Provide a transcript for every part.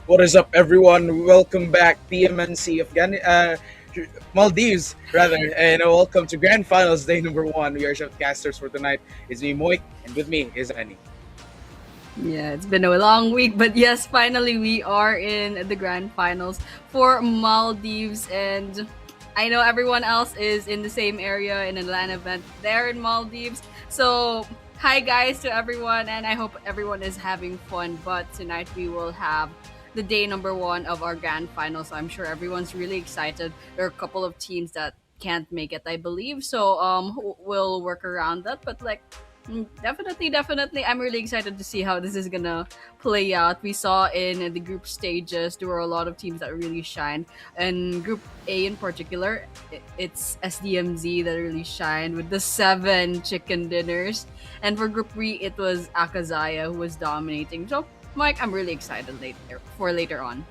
What is up, everyone? Welcome back, PMNC Maldives, rather, and welcome to Grand Finals Day number one. We are shoutcasters for tonight. It's me, Moik, and with me is Annie. Yeah, it's been a long week, but yes, finally we are in the grand finals for Maldives, and I know everyone else is in the same area in a LAN event there in Maldives. So, hi guys to everyone, and I hope everyone is having fun. But tonight we will have the day number one of our grand final, so I'm sure everyone's really excited. There are a couple of teams that can't make it, I believe, so we'll work around that. But definitely. I'm really excited to see how this is gonna play out. We saw in the group stages there were a lot of teams that really shined, and Group A in particular, it's SDMZ that really shined with the 7 chicken dinners, and for Group B it was AKAZAYA who was dominating. So, Mike, I'm really excited later on.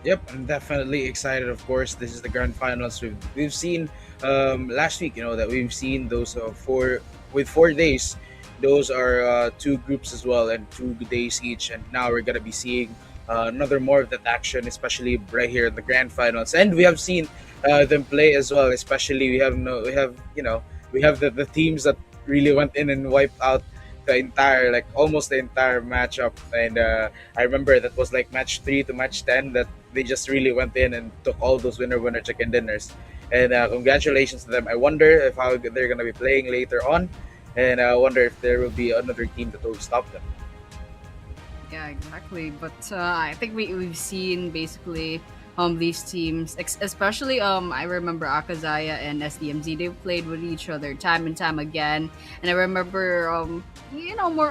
Yep, I'm definitely excited. Of course, this is the Grand Finals. We've seen last week, that we've seen those four with 4 days. Those are two groups as well, and 2 days each. And now we're gonna be seeing another more of that action, especially right here in the Grand Finals. And we have seen them play as well. Especially we have the teams that really went in and wiped out the entire, like almost the entire matchup. And I remember that was like match 3 to match 10 that they just really went in and took all those winner chicken dinners. And congratulations to them. I wonder if how they're gonna be playing later on, and I wonder if there will be another team that will stop them. Yeah, exactly. But I think we've seen basically these teams, especially I remember Akazaya and SDMZ. They played with each other time and time again, and I remember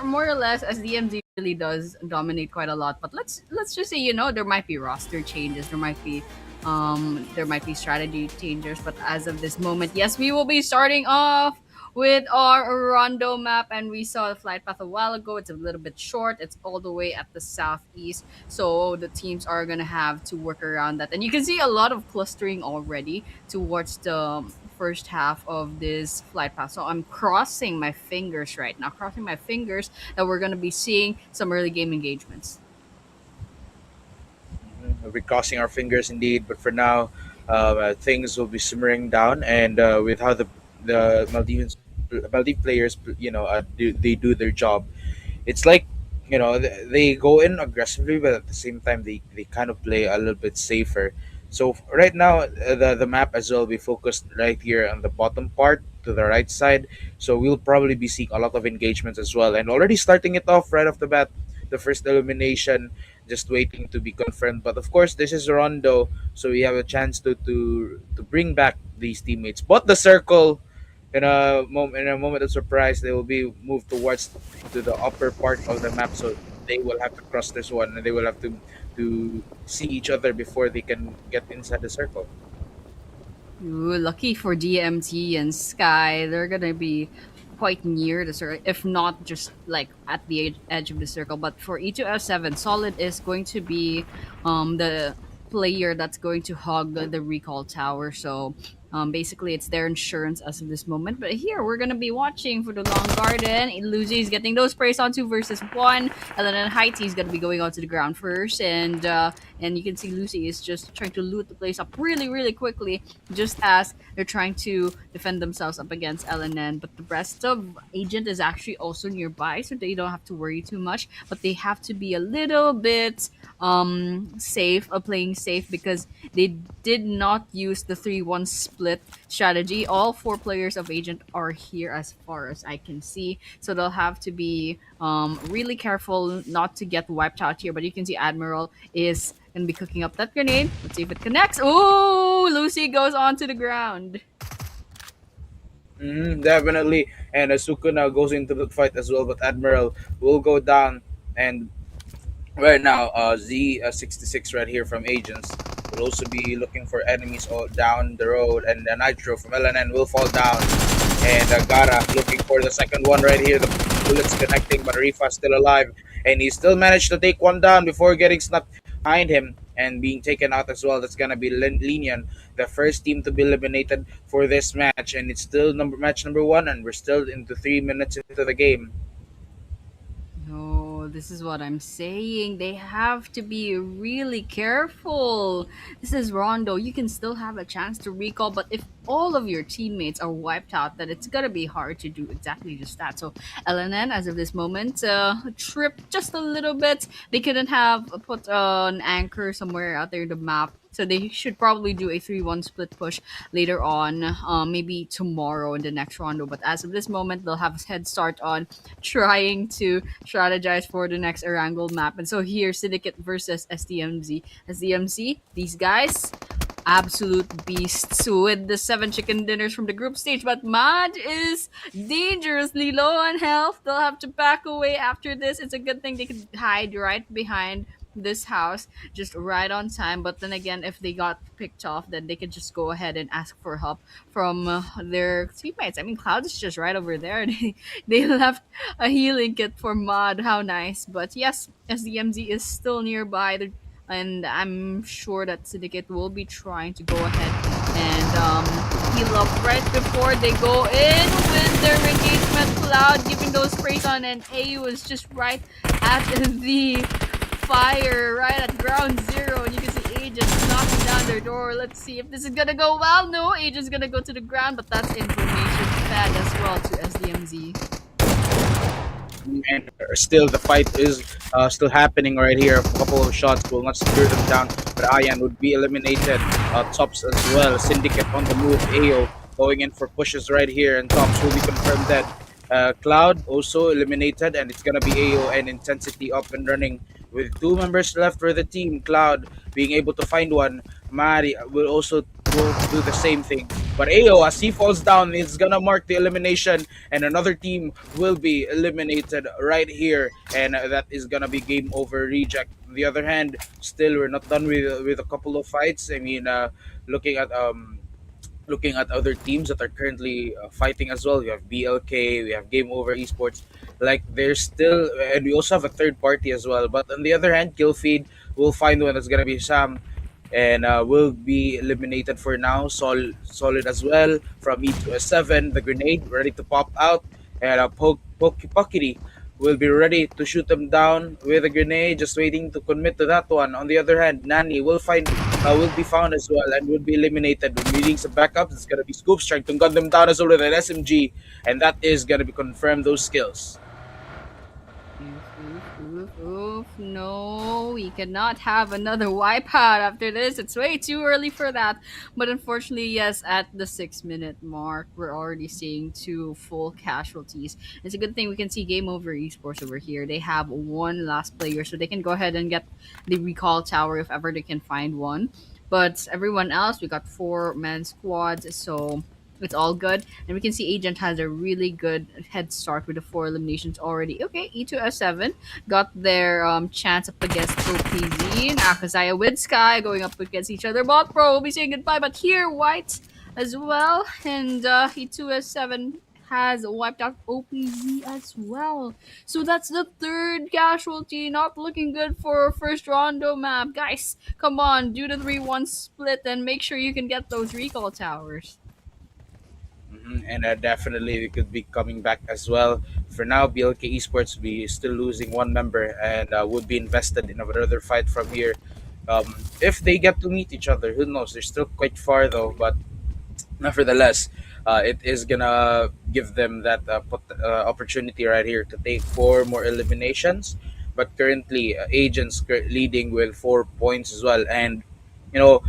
more or less SDMZ really does dominate quite a lot. But let's just say there might be roster changes, there might be strategy changes. But as of this moment, yes, we will be starting off with our Rondo map, and we saw the flight path a while ago. It's a little bit short. It's all the way at the southeast, so the teams are gonna have to work around that. And you can see a lot of clustering already towards the first half of this flight path. So I'm crossing my fingers right now, crossing my fingers that we're gonna be seeing some early game engagements. We'll be crossing our fingers indeed, but for now, things will be simmering down. And with how the Maldives players, they do their job. It's like they go in aggressively, but at the same time they kind of play a little bit safer. So right now, the map as well will be focused right here on the bottom part to the right side. So we'll probably be seeing a lot of engagements as well, and already starting it off right off the bat, the first elimination just waiting to be confirmed. But of course, this is Rondo, so we have a chance to bring back these teammates. But the circle, in a moment of surprise, they will be moved towards to the upper part of the map, so they will have to cross this one, and they will have to see each other before they can get inside the circle. Ooh, lucky for DMT and Sky, they're gonna be quite near the circle, if not just like at the edge of the circle. But for E2F7, Solid is going to be the player that's going to hog the recall tower. So basically, it's their insurance as of this moment. But here, we're gonna be watching for the Long Garden. Luzi is getting those sprays on 2 versus 1, and then Haiti is gonna be going onto the ground first, and you can see Lucy is just trying to loot the place up really, really quickly, just as they're trying to defend themselves up against LNN. But the rest of Agent is actually also nearby, so they don't have to worry too much. But they have to be a little bit safe, playing safe, because they did not use the 3-1 split strategy. All 4 players of Agent are here as far as I can see, so they'll have to be really careful not to get wiped out here. But you can see Admiral is gonna be cooking up that grenade. Let's see if it connects. Ooh, Lucy goes onto the ground. Definitely, and Asuka now goes into the fight as well, but Admiral will go down. And right now, Z66 right here from Agents will also be looking for enemies all down the road, and Nitro from LNN will fall down. And Gara looking for the second one right here. The bullets connecting, but Rifa still alive, and he still managed to take one down before getting snuck behind him and being taken out as well. That's gonna be Lenion, the first team to be eliminated for this match, and it's still match number one, and we're still into 3 minutes into the game. No, this is what I'm saying. They have to be really careful. This is Rondo. You can still have a chance to recall, but if all of your teammates are wiped out, then it's gonna be hard to do exactly just that. So LNN, as of this moment, tripped just a little bit. They couldn't have put an anchor somewhere out there in the map. So they should probably do a 3-1 split push later on, maybe tomorrow in the next rondo. But as of this moment, they'll have a head start on trying to strategize for the next Erangel map. And so here, Syndicate versus SDMZ. SDMZ, these guys, absolute beasts with the 7 chicken dinners from the group stage. But Mad is dangerously low on health. They'll have to back away after this. It's a good thing they could hide right behind this house just right on time. But then again, if they got picked off, then they could just go ahead and ask for help from their teammates. I mean, Cloud is just right over there. They left a healing kit for Mod. How nice. But yes, SDMZ is still nearby. And I'm sure that Syndicate will be trying to go ahead and heal up right before they go in with their engagement. Cloud giving those sprays on, and AU is just right at the fire, right at ground zero, and you can see Agents knocking down their door. Let's see if this is gonna go well. No, Agent's gonna go to the ground, but that's information fed as well to SDMZ. And still the fight is still happening right here. A couple of shots will not secure them down, but Ayan would be eliminated. Tops as well. Syndicate on the move. AO going in for pushes right here, and Tops will be confirmed dead. Cloud also eliminated, and it's gonna be AO and Intensity up and running with two members left for the team. Cloud being able to find one. Mari will also go do the same thing. But AO, as he falls down, is gonna mark the elimination, and another team will be eliminated right here, and that is gonna be game over. Reject. On the other hand, still we're not done with a couple of fights. I mean, looking at looking at other teams that are currently fighting as well. We have BLK, we have Game Over Esports. Like there's still, and we also have a third party as well. But on the other hand, Killfeed will find one that's gonna be Sam, and will be eliminated for now. Solid as well from E to S7. The grenade ready to pop out, and Pokey will be ready to shoot them down with a grenade, just waiting to commit to that one. On the other hand, Nani will be found as well and will be eliminated. When needing some backups, it's gonna be Scoops trying to gun them down as well with an SMG, and that is gonna be confirmed those skills. Oof, oof, oof, oof. No, we cannot have another wipeout after this. It's way too early for that. But unfortunately, yes, at the 6 minute mark, we're already seeing two full casualties. It's a good thing we can see Game Over Esports over here. They have one last player, so they can go ahead and get the recall tower if ever they can find one. But everyone else, we got 4 man squads, so it's all good. And we can see Agent has a really good head start with the 4 eliminations already. Okay, E2S7 got their chance up against OPZ and AKAZAYA with Sky going up against each other. Bot Pro will be saying goodbye, but here White as well. And E2S7 has wiped out OPZ as well. So that's the third casualty. Not looking good for first rondo map. Guys, come on, do the 3-1 split and make sure you can get those recall towers. And definitely we could be coming back as well. For now, BLK Esports will be still losing one member, and would be invested in another fight from here. If they get to meet each other, who knows? They're still quite far though, but nevertheless, it is gonna give them that opportunity right here to take 4 more eliminations. But currently, leading with 4 points as well, and you know,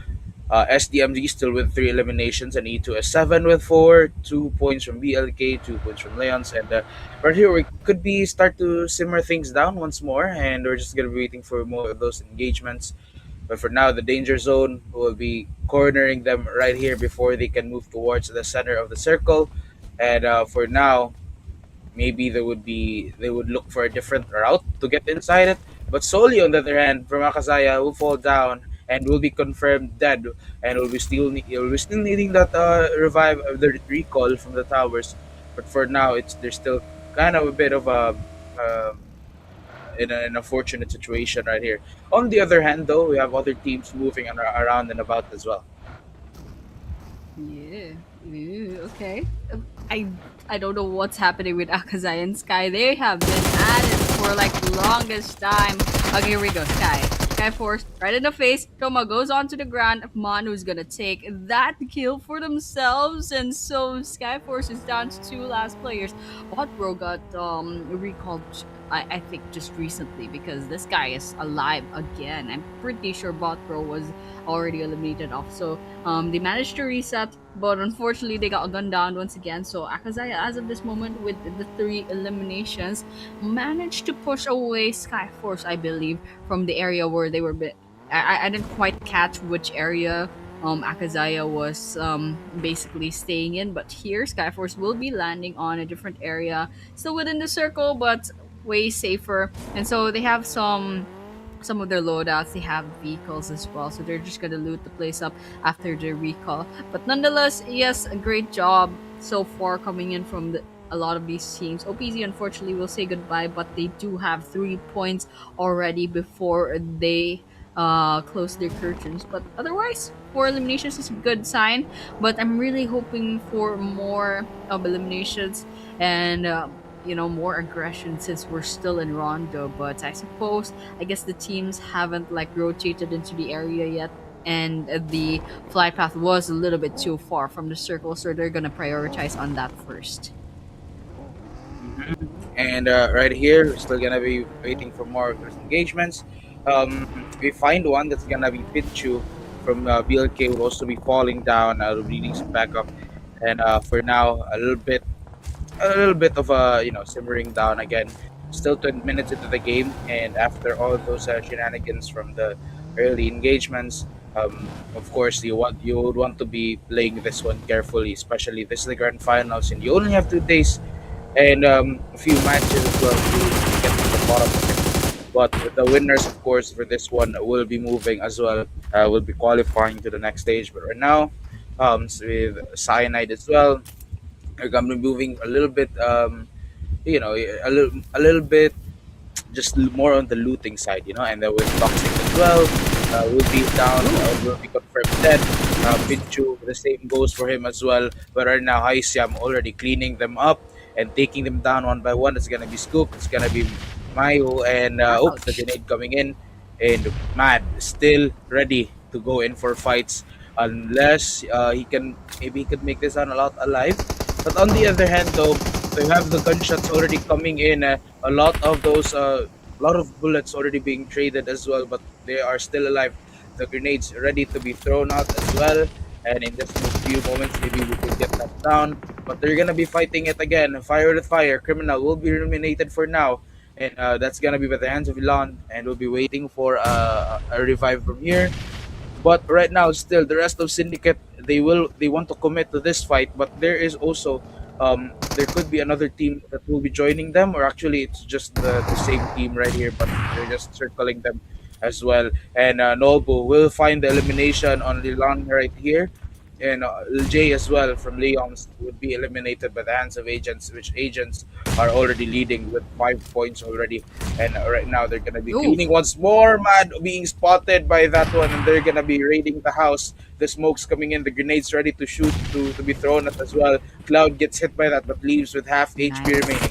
SDMZ still with 3 eliminations, and E2S7 with 4, 2 points from BLK, 2 points from Leons, and right here we could be start to simmer things down once more, and we're just gonna be waiting for more of those engagements. But for now, the danger zone will be cornering them right here before they can move towards the center of the circle. And for now, maybe they would look for a different route to get inside it. But Soli, on the other hand, from AKAZAYA, will fall down and will be confirmed dead, and will be still needing that revive the recall from the towers. But for now, it's there's still kind of a bit of a uh, in an unfortunate situation right here. On the other hand, though, we have other teams moving around and about as well. Yeah. Ooh, okay. I I don't know what's happening with Akazai and Sky. They have been at it for for like the longest time. Okay, here we go. Skyforce right in the face. Toma goes onto the ground. Manu's gonna take that kill for themselves, and so Skyforce is down to two last players. Botbro got recalled. I think just recently because this guy is alive again. I'm pretty sure Botbro was already eliminated off. So they managed to reset, but unfortunately they got gunned down once again. So AKAZAYA, as of this moment, with the three eliminations, managed to push away Skyforce, I believe, from the area where they were. I didn't quite catch which area AKAZAYA was basically staying in, but here Skyforce will be landing on a different area, still within the circle, but way safer. And so they have some of their loadouts, they have vehicles as well, so they're just gonna loot the place up after the recall. But nonetheless, yes, a great job so far coming in from a lot of these teams. OPZ unfortunately will say goodbye, but they do have 3 points already before they close their curtains. But otherwise, 4 eliminations is a good sign. But I'm really hoping for more eliminations and more aggression since we're still in Rondo. But I suppose I guess the teams haven't like rotated into the area yet, and the flight path was a little bit too far from the circle, so they're gonna prioritize on that first. Mhm. And right here, we're still gonna be waiting for more of those engagements. We find one that's gonna be Pichu from BLK will also be falling down. I'll be needing some backup, and for now, a little bit of simmering down again. Still 20 minutes into the game, and after all those shenanigans from the early engagements, of course you would want to be playing this one carefully, especially this is the grand finals, and you only have 2 days and a few matches as well to get to the bottom of it. But the winners, of course, for this one will be moving as well. Will be qualifying to the next stage. But right now, with Cyanide as well, are going to be moving a little bit. A little bit just more on the looting side, and then with Toxic as well, will be down, will be confirmed dead. Pinchu, the same goes for him as well. But right now, Haisiam already cleaning them up and taking them down one by one. It's gonna be Scoop, it's gonna be Mayo, and the Ouch. grenade coming in, and Mad still ready to go in for fights unless he could make this one a lot alive. But on the other hand, though, they have the gunshots already coming in. A lot of those a lot of bullets already being traded as well, but they are still alive. The grenades ready to be thrown out as well, and in just a few moments maybe we could get that down, but they're gonna be fighting it again, fire with fire. Criminal will be eliminated for now, and that's gonna be by the hands of Elon, and we'll be waiting for a revive from here. But right now, still the rest of Syndicate, they want to commit to this fight, but there is also there could be another team that will be joining them, or actually it's just the same team right here, but they're just circling them as well. And Nobu will find the elimination on Lilan right here, and Jay as well from Leon's would be eliminated by the hands of agents, which agents are already leading with 5 points already. And right now they're gonna be Ooh, cleaning once more. Mad being spotted by that one, and they're gonna be raiding the house. The smoke's coming in, the grenades ready to shoot to be thrown at as well. Cloud gets hit by that, but leaves with half HP nice. remaining.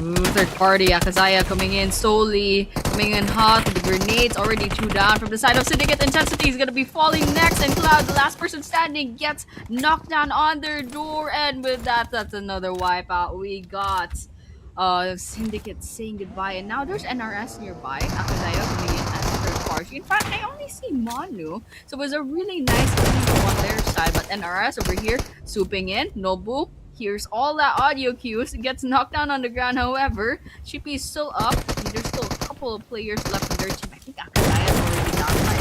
Ooh, third party, AKAZAYA coming in solely, coming in hot. The grenades already two down from the side of Syndicate. Intensity is going to be falling next, and Cloud, the last person standing, gets knocked down on their door. And with that, that's another wipeout. We got Syndicate saying goodbye, and now there's NRS nearby. AKAZAYA coming in as third party. In fact, I only see Manu, so it was a really nice move on their side. But NRS over here swooping in. Nobu hears all that audio cues, gets knocked down on the ground. However, Chippy is still up, and there's still a couple of players left on their team. I think Akazaya is already down by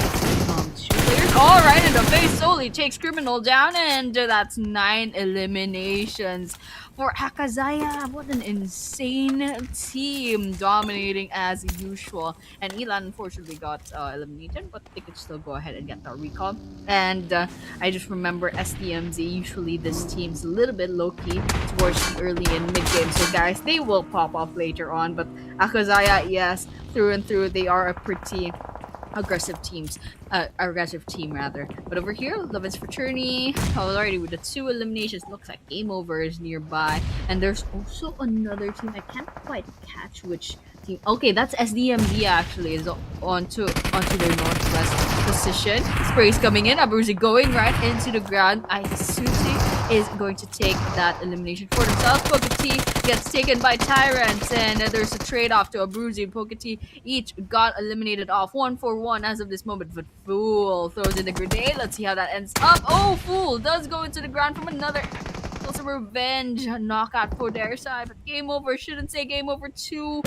2 players. All right, in the face, solely takes Criminal down, and that's 9 eliminations for Akazaya. What an insane team, dominating as usual. And Elan unfortunately got eliminated, but they could still go ahead and get the recall. And I just remember SDMZ, usually this team's a little bit low-key towards the early and mid-game. So guys, they will pop off later on. But Akazaya, yes, through and through, they are a pretty aggressive teams, aggressive team rather. But over here, Lovin's Fraternity already with the two eliminations. Looks like Game Over is nearby, and there's also another team. I can't quite catch which team. Okay, that's SDMZ actually is onto their northwest position. Spray's coming in. Abruzzi going right into the ground. Aisuti is going to take that elimination for themselves. Poketi gets taken by Tyrants, and there's a trade-off to Abruzzi and Poketi each got eliminated off 1-for-1 as of this moment. But Fool throws in the grenade. Let's see how that ends up. Oh, Fool does go into the ground from another. Also, revenge knockout for their side. But game over. Shouldn't say game over too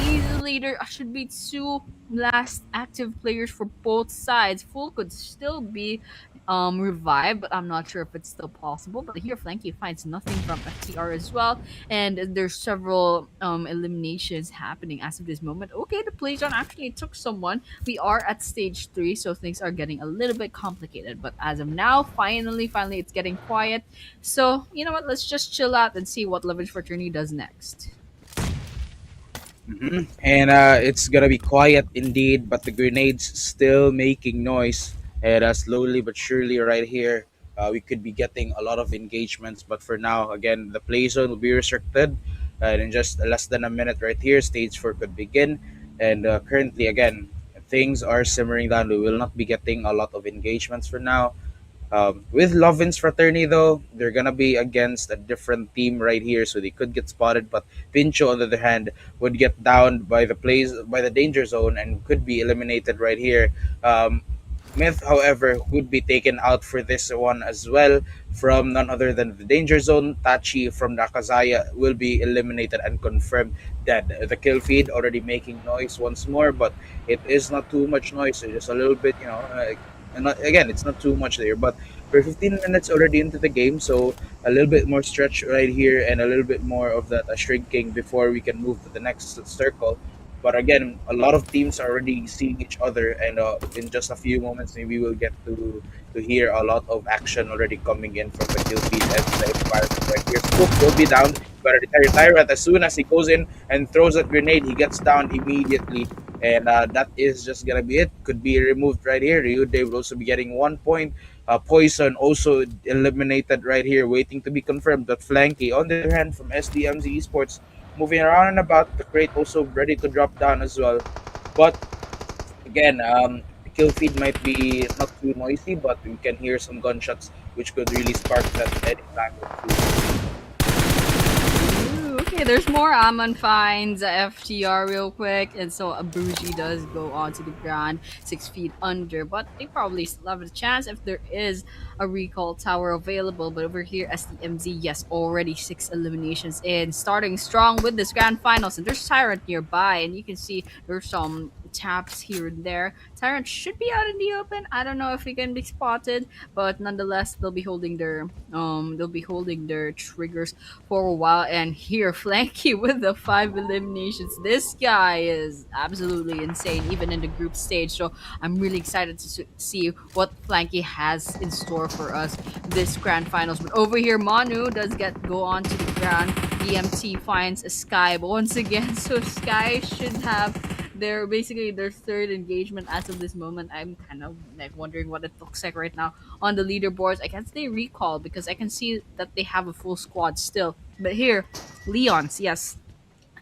easily. There should be two last active players for both sides. Fool could still be revived, but I'm not sure if it's still possible. But here, Flanky finds nothing from FTR as well, and there's several eliminations happening as of this moment. Okay, the play zone actually took someone. We are at stage 3, so things are getting a little bit complicated. But as of now, finally, it's getting quiet. So you know what? Let's just chill out and see what Leverage Fraternity does next. And it's gonna be quiet indeed, but the grenades still making noise. And slowly but surely, right here, we could be getting a lot of engagements. But for now, again, the play zone will be restricted. And in just less than a minute, right here, stage 4 could begin. And currently, again, things are simmering down. We will not be getting a lot of engagements for now. With Lovin's Fraternity, though, they're gonna be against a different team right here, so they could get spotted. But Pincho, on the other hand, would get downed by the plays by the danger zone and could be eliminated right here. Myth, however, would be taken out for this one as well from none other than the danger zone. Tachi from the AKAZAYA will be eliminated and confirmed dead. The kill feed already making noise once more, but it is not too much noise. So just a little bit, and not, again, it's not too much there. But we're 15 minutes already into the game, so a little bit more stretch right here and a little bit more of that shrinking before we can move to the next circle. But again, a lot of teams are already seeing each other, and in just a few moments, maybe we'll get to hear a lot of action already coming in from the kill feed and the environment right here. Spook will be down, but the Tyrant, as soon as he goes in and throws that grenade, he gets down immediately. And that is just gonna be it. Could be removed right here. Ryude will also be getting 1 point. Poison also eliminated right here, waiting to be confirmed. But Flanky, on the other hand, from SDMZ Esports, moving around and about. The crate also ready to drop down as well. But again, the kill feed might be not too noisy, but we can hear some gunshots, which could really spark that anytime. Ooh, okay, there's more Amon finds FTR real quick, and so Abuji does go onto the ground 6 feet under, but they probably still have a chance if there is a recall tower available. But over here, SDMZ, yes, already 6 eliminations in, starting strong with this grand finals, and there's Tyrant nearby, and you can see there's some taps here and there. Tyrant should be out in the open. I don't know if he can be spotted, but nonetheless, they'll be holding their triggers for a while. And here, Flanky with the 5 eliminations. This guy is absolutely insane, even in the group stage. So I'm really excited to see what Flanky has in store for us this grand finals. But over here, Manu does go on to the ground. DMT finds a Sky, but once again, so Sky should have their third engagement as of this moment. I'm kind of like wondering what it looks like right now on the leaderboards. I can't say recall because I can see that they have a full squad still. But here, Leon's, yes,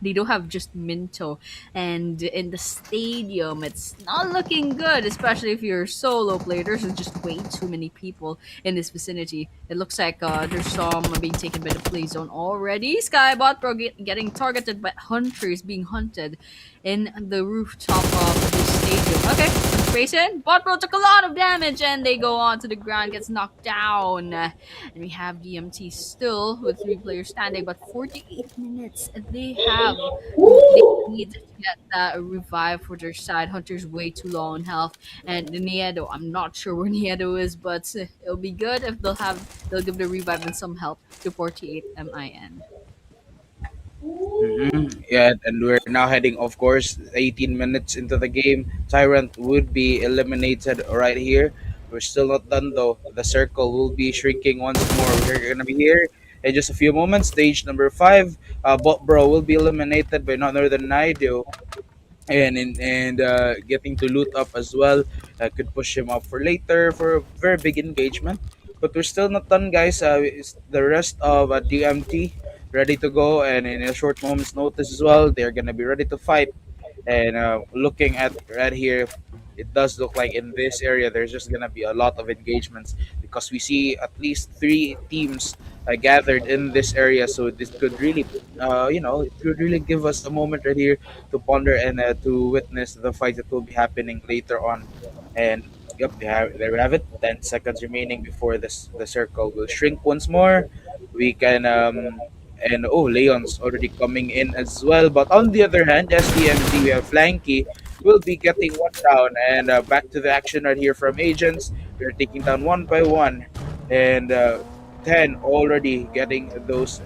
they do have just Minto, and in the stadium, it's not looking good, especially if you're a solo player. There's just way too many people in this vicinity. It looks like there's some being taken by the play zone already. Skybot Pro getting targeted by hunters, being hunted in the rooftop of this stadium. Okay, space in. Bot Pro took a lot of damage, and they go on to the ground, gets knocked down. And we have DMT still with 3 players standing, but 48 minutes they need to get that revive for their side. Hunter's way too low on health, and the Niedo, I'm not sure where Niedo is, but it'll be good if they'll give the revive and some help to 48 MIN. Yeah, and we're now heading, of course, 18 minutes into the game. Tyrant would be eliminated right here. We're still not done though. The circle will be shrinking once more. We're gonna be here in just a few moments. Stage number 5. Bot Bro will be eliminated by none other than Naido. and getting to loot up as well could push him up for later for a very big engagement. But we're still not done, guys. Is the rest of DMT ready to go, and in a short moment's notice as well, they're gonna be ready to fight. And looking at right here, it does look like in this area there's just gonna be a lot of engagements because we see at least three teams gathered in this area. So this could really, it could really give us a moment right here to ponder and to witness the fight that will be happening later on. And yep, there we have it. 10 seconds remaining before the circle will shrink once more. We can and oh, Leon's already coming in as well. But on the other hand, SDMZ, we have Flanky will be getting one down. And back to the action right here from Agents. They're taking down one by one. And 10 already getting those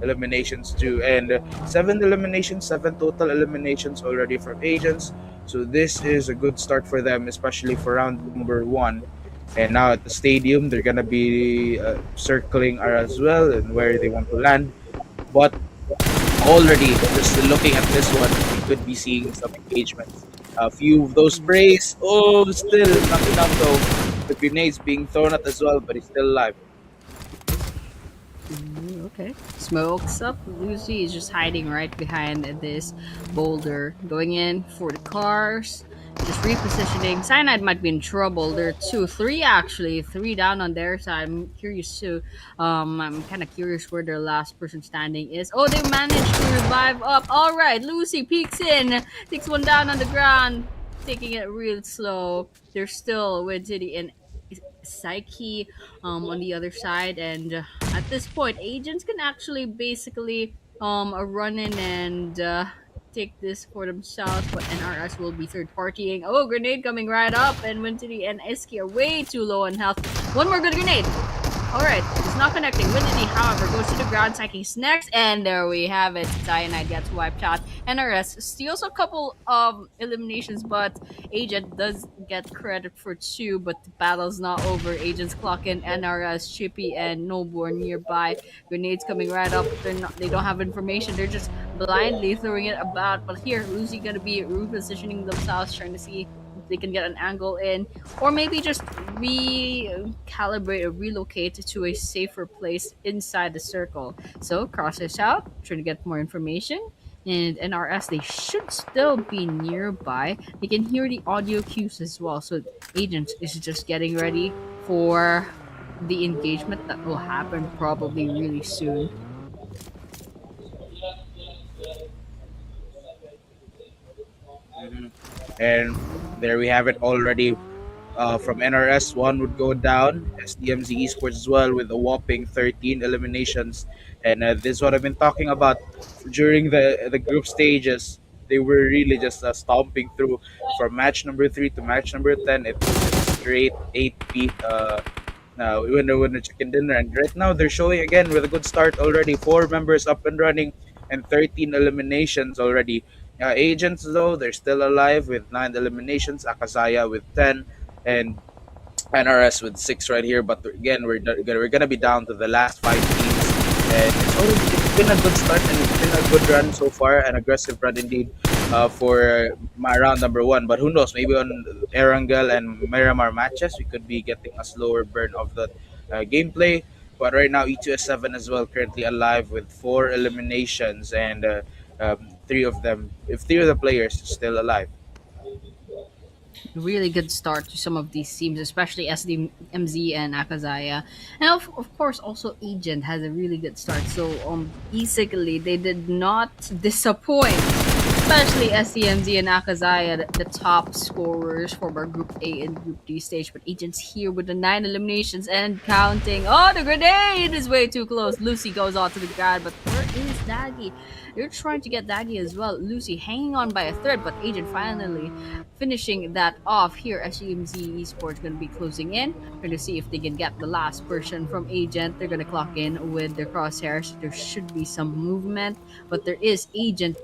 eliminations too. And seven eliminations, seven total eliminations already from Agents. So this is a good start for them, especially for round number one. And now at the stadium, they're gonna be circling as well and where they want to land. But already, just looking at this one, we could be seeing some engagements. A few of those sprays. Oh, still not enough though. The grenades being thrown at as well, but he's still alive. Okay. Smokes up. Lucy is just hiding right behind this boulder. Going in for the cars. Just repositioning. Cyanide might be in trouble. There are two, three actually, three down on their side. I'm curious too. I'm kind of curious where their last person standing is. Oh, they managed to revive up. All right, Lucy peeks in, takes one down on the ground, taking it real slow. They're still with Diddy and Psyche on the other side, and at this point, agents can actually basically run in and take this for themselves, but NRS will be third partying. Oh, grenade coming right up, and Wintity and Eski are way too low on health. One more good grenade. Alright, it's not connecting. Wintity, however, goes to the ground. Psyche's next, and there we have it. Cyanide gets wiped out. NRS steals a couple of eliminations, but Agent does get credit for two, but the battle's not over. Agents clock in NRS, Chippy, and Nobu are nearby. Grenades coming right up. They don't have information. They're just blindly throwing it about. But here, Lucy gonna be repositioning themselves, trying to see if they can get an angle in, or maybe just recalibrate or relocate to a safer place inside the circle. So cross this out, trying to get more information. And NRS, they should still be nearby. They can hear the audio cues as well. So Agent is just getting ready for the engagement that will happen probably really soon. Mhm. And there we have it already. From NRS, one would go down. SDMZ Esports as well with a whopping 13 eliminations. And this is what I've been talking about during the group stages. They were really just stomping through from match number 3 to match number 10. It was just a straight 8 beat when the chicken dinner. And right now they're showing again with a good start already. Four members up and running and 13 eliminations already. Agents though, they're still alive with 9 eliminations. AKAZAYA with 10 and NRS with 6 right here. But again, we're gonna be down to the last 5 teams, and it's been a good start and it's been a good run so far, an aggressive run indeed for my round number one. But who knows? Maybe on Erangel and Miramar matches, we could be getting a slower burn of the gameplay. But right now, E2S7 as well, currently alive with 4 eliminations, and three of them, if three of the players still alive. Really good start to some of these teams, especially SDMZ and Akazaya. And of course, also Agent has a really good start. So basically, they did not disappoint, especially SDMZ and Akazaya, the top scorers for our Group A and Group D stage. But Agent's here with the 9 eliminations and counting. Oh, the grenade is way too close. Lucy goes on to the ground, but where is Daggy? They're trying to get Daggy as well. Lucy hanging on by a thread, but Agent finally finishing that off here. SUMZ Esports going to be closing in. We're going to see if they can get the last person from Agent. They're going to clock in with their crosshairs. There should be some movement, but there is Agent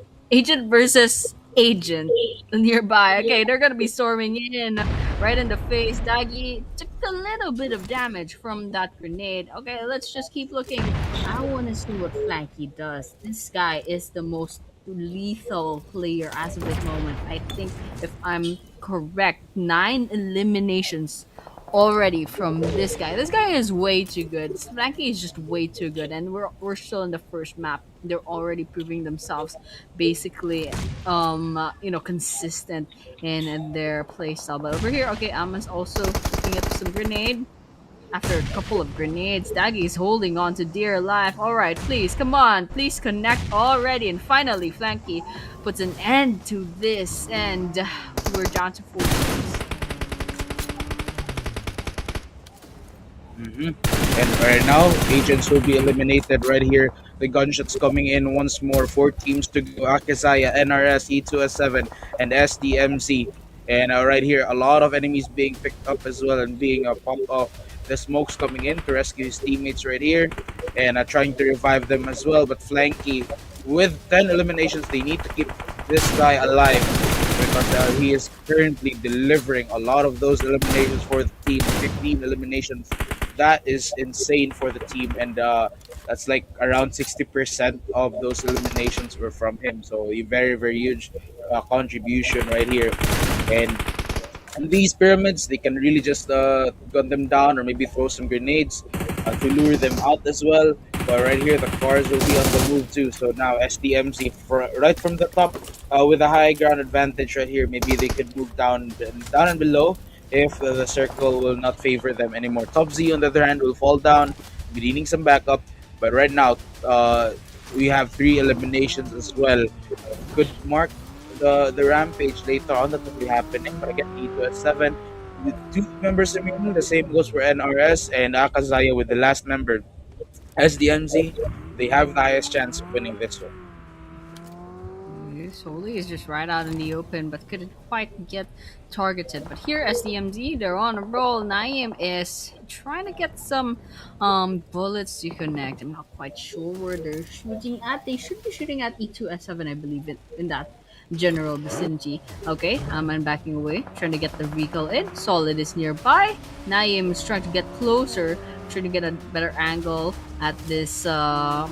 versus Agent nearby. Okay, they're going to be storming in right in the face. Daggy took a little bit of damage from that grenade. Okay, let's just keep looking. I want to see what Flanky does. This guy is the most lethal player as of this moment. I think if I'm correct, 9 eliminations already from this guy. This guy is way too good. Spanky is just way too good, and we're still in the first map. They're already proving themselves, basically, consistent in their play style. But over here, okay, Amon's also picking up some grenade. After a couple of grenades, Daggy is holding on to dear life. Alright, please, come on, please connect already. And finally, Flanky puts an end to this, and we're down to 4 teams. Hmm. And right now, agents will be eliminated right here. The gunshots coming in once more. 4 teams to go. AKAZAYA, NRS, E2S7, and SDMZ. And right here, a lot of enemies being picked up as well and being popped off. The smoke's coming in to rescue his teammates right here and trying to revive them as well. But Flanky, with 10 eliminations, they need to keep this guy alive because he is currently delivering a lot of those eliminations for the team. 15 eliminations, that is insane for the team, and that's like around 60% of those eliminations were from him. So a very very huge contribution right here. And these pyramids, they can really just gun them down or maybe throw some grenades to lure them out as well. But right here, the cars will be on the move too. So now SDMZ right from the top with a high ground advantage right here. Maybe they could move down and below if the circle will not favor them anymore. Top Z on the other hand will fall down, be needing some backup. But right now, we have 3 eliminations as well. Could mark the rampage later on that will be happening. But again, E2S7 with 2 members remaining. The same goes for NRS and AKAZAYA with the last member. SDMZ, they have the highest chance of winning this one. Soli is just right out in the open, but couldn't quite get targeted. But here, SDMZ, they're on a roll. Naeem is trying to get some bullets to connect. I'm not quite sure where they're shooting at. They should be shooting at E2S7, I believe, in that general vicinity. Okay, I'm backing away, trying to get the recall in. Solid is nearby. Naeem is trying to get closer, trying to get a better angle at this sort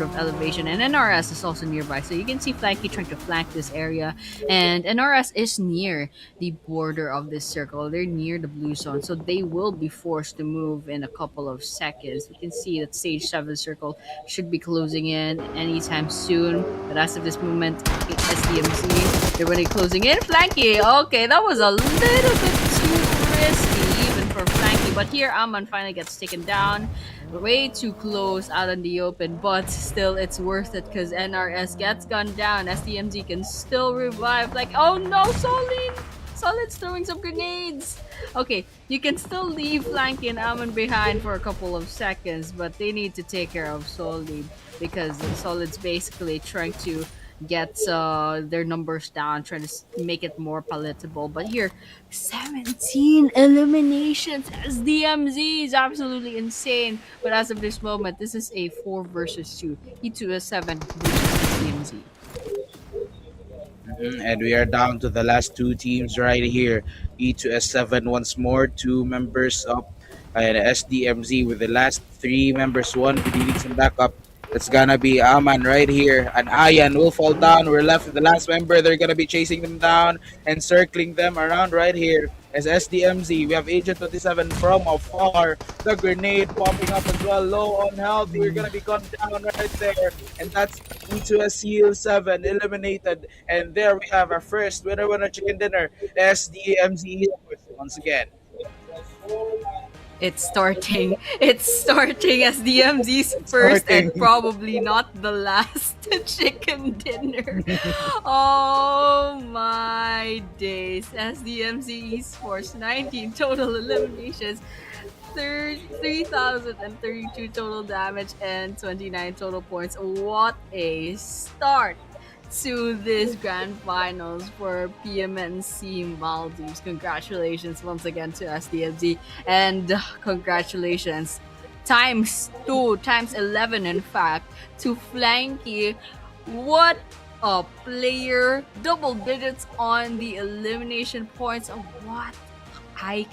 of elevation, and NRS is also nearby, so you can see Flanky trying to flank this area, and NRS is near the border of this circle. They're near the blue zone, so they will be forced to move in a couple of seconds. We can see that stage 7 circle should be closing in anytime soon, but as of this moment, SDMC, they're already closing in. Flanky, okay, that was a little bit too risky even for Flanky, but here Aman finally gets taken down. Way too close out in the open, but still it's worth it because NRS gets gunned down. SDMZ can still revive. Like, oh no, Solid's throwing some grenades. Okay, you can still leave Flanky and Amon behind for a couple of seconds, but they need to take care of Solid because Solid's basically trying to get their numbers down, trying to make it more palatable. But here, 17 eliminations. SDMZ is absolutely insane. But as of this moment, this is a 4 versus 2. E2S7 versus SDMZ. And we are down to the last 2 teams right here. E2S7 once more, 2 members up. And SDMZ with the last 3 members, one be needing some backup. It's gonna be Aman right here. And Ayan will fall down. We're left with the last member. They're gonna be chasing them down and circling them around right here. As SDMZ, we have Agent 27 from afar. The grenade popping up as well. Low on health. We're gonna be gunned down right there. And that's E2S7 eliminated. And there we have our first winner chicken dinner. SDMZ once again. It's starting. It's starting as DMZ's first and Starting. probably not the last chicken dinner. Oh my days. SDMZ Esports, 19 total eliminations, 3,032 total damage, and 29 total points. What a start to this grand finals for PMNC Maldives. Congratulations once again to SDMZ, and congratulations times 2, times 11 in fact, to Flanky. What a player! Double digits on the elimination points. What I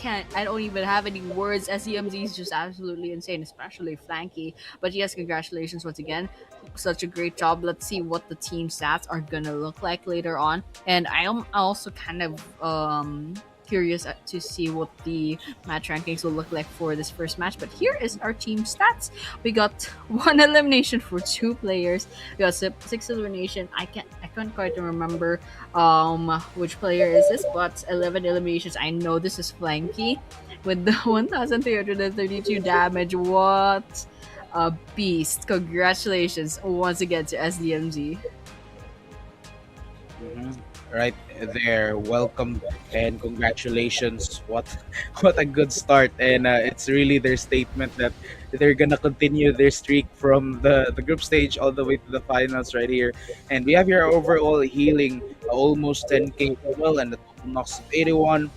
don't even have any words. SEMZ is just absolutely insane, especially Flanky. But yes, congratulations once again. Such a great job. Let's see what the team stats are gonna look like later on. And I am also kind of curious to see what the match rankings will look like for this first match. But here is our team stats. We got one elimination for two players. We got six elimination. I can't quite remember which player is this, but 11 eliminations. I know this is Flanky with the 1332 damage. What a beast. Congratulations once again to SDMZ. Mhm. Right there, welcome and congratulations. What what a good start, and it's really their statement that they're gonna continue their streak from the group stage all the way to the finals right here. And we have your overall healing almost 10k total, and the total knocks of 81,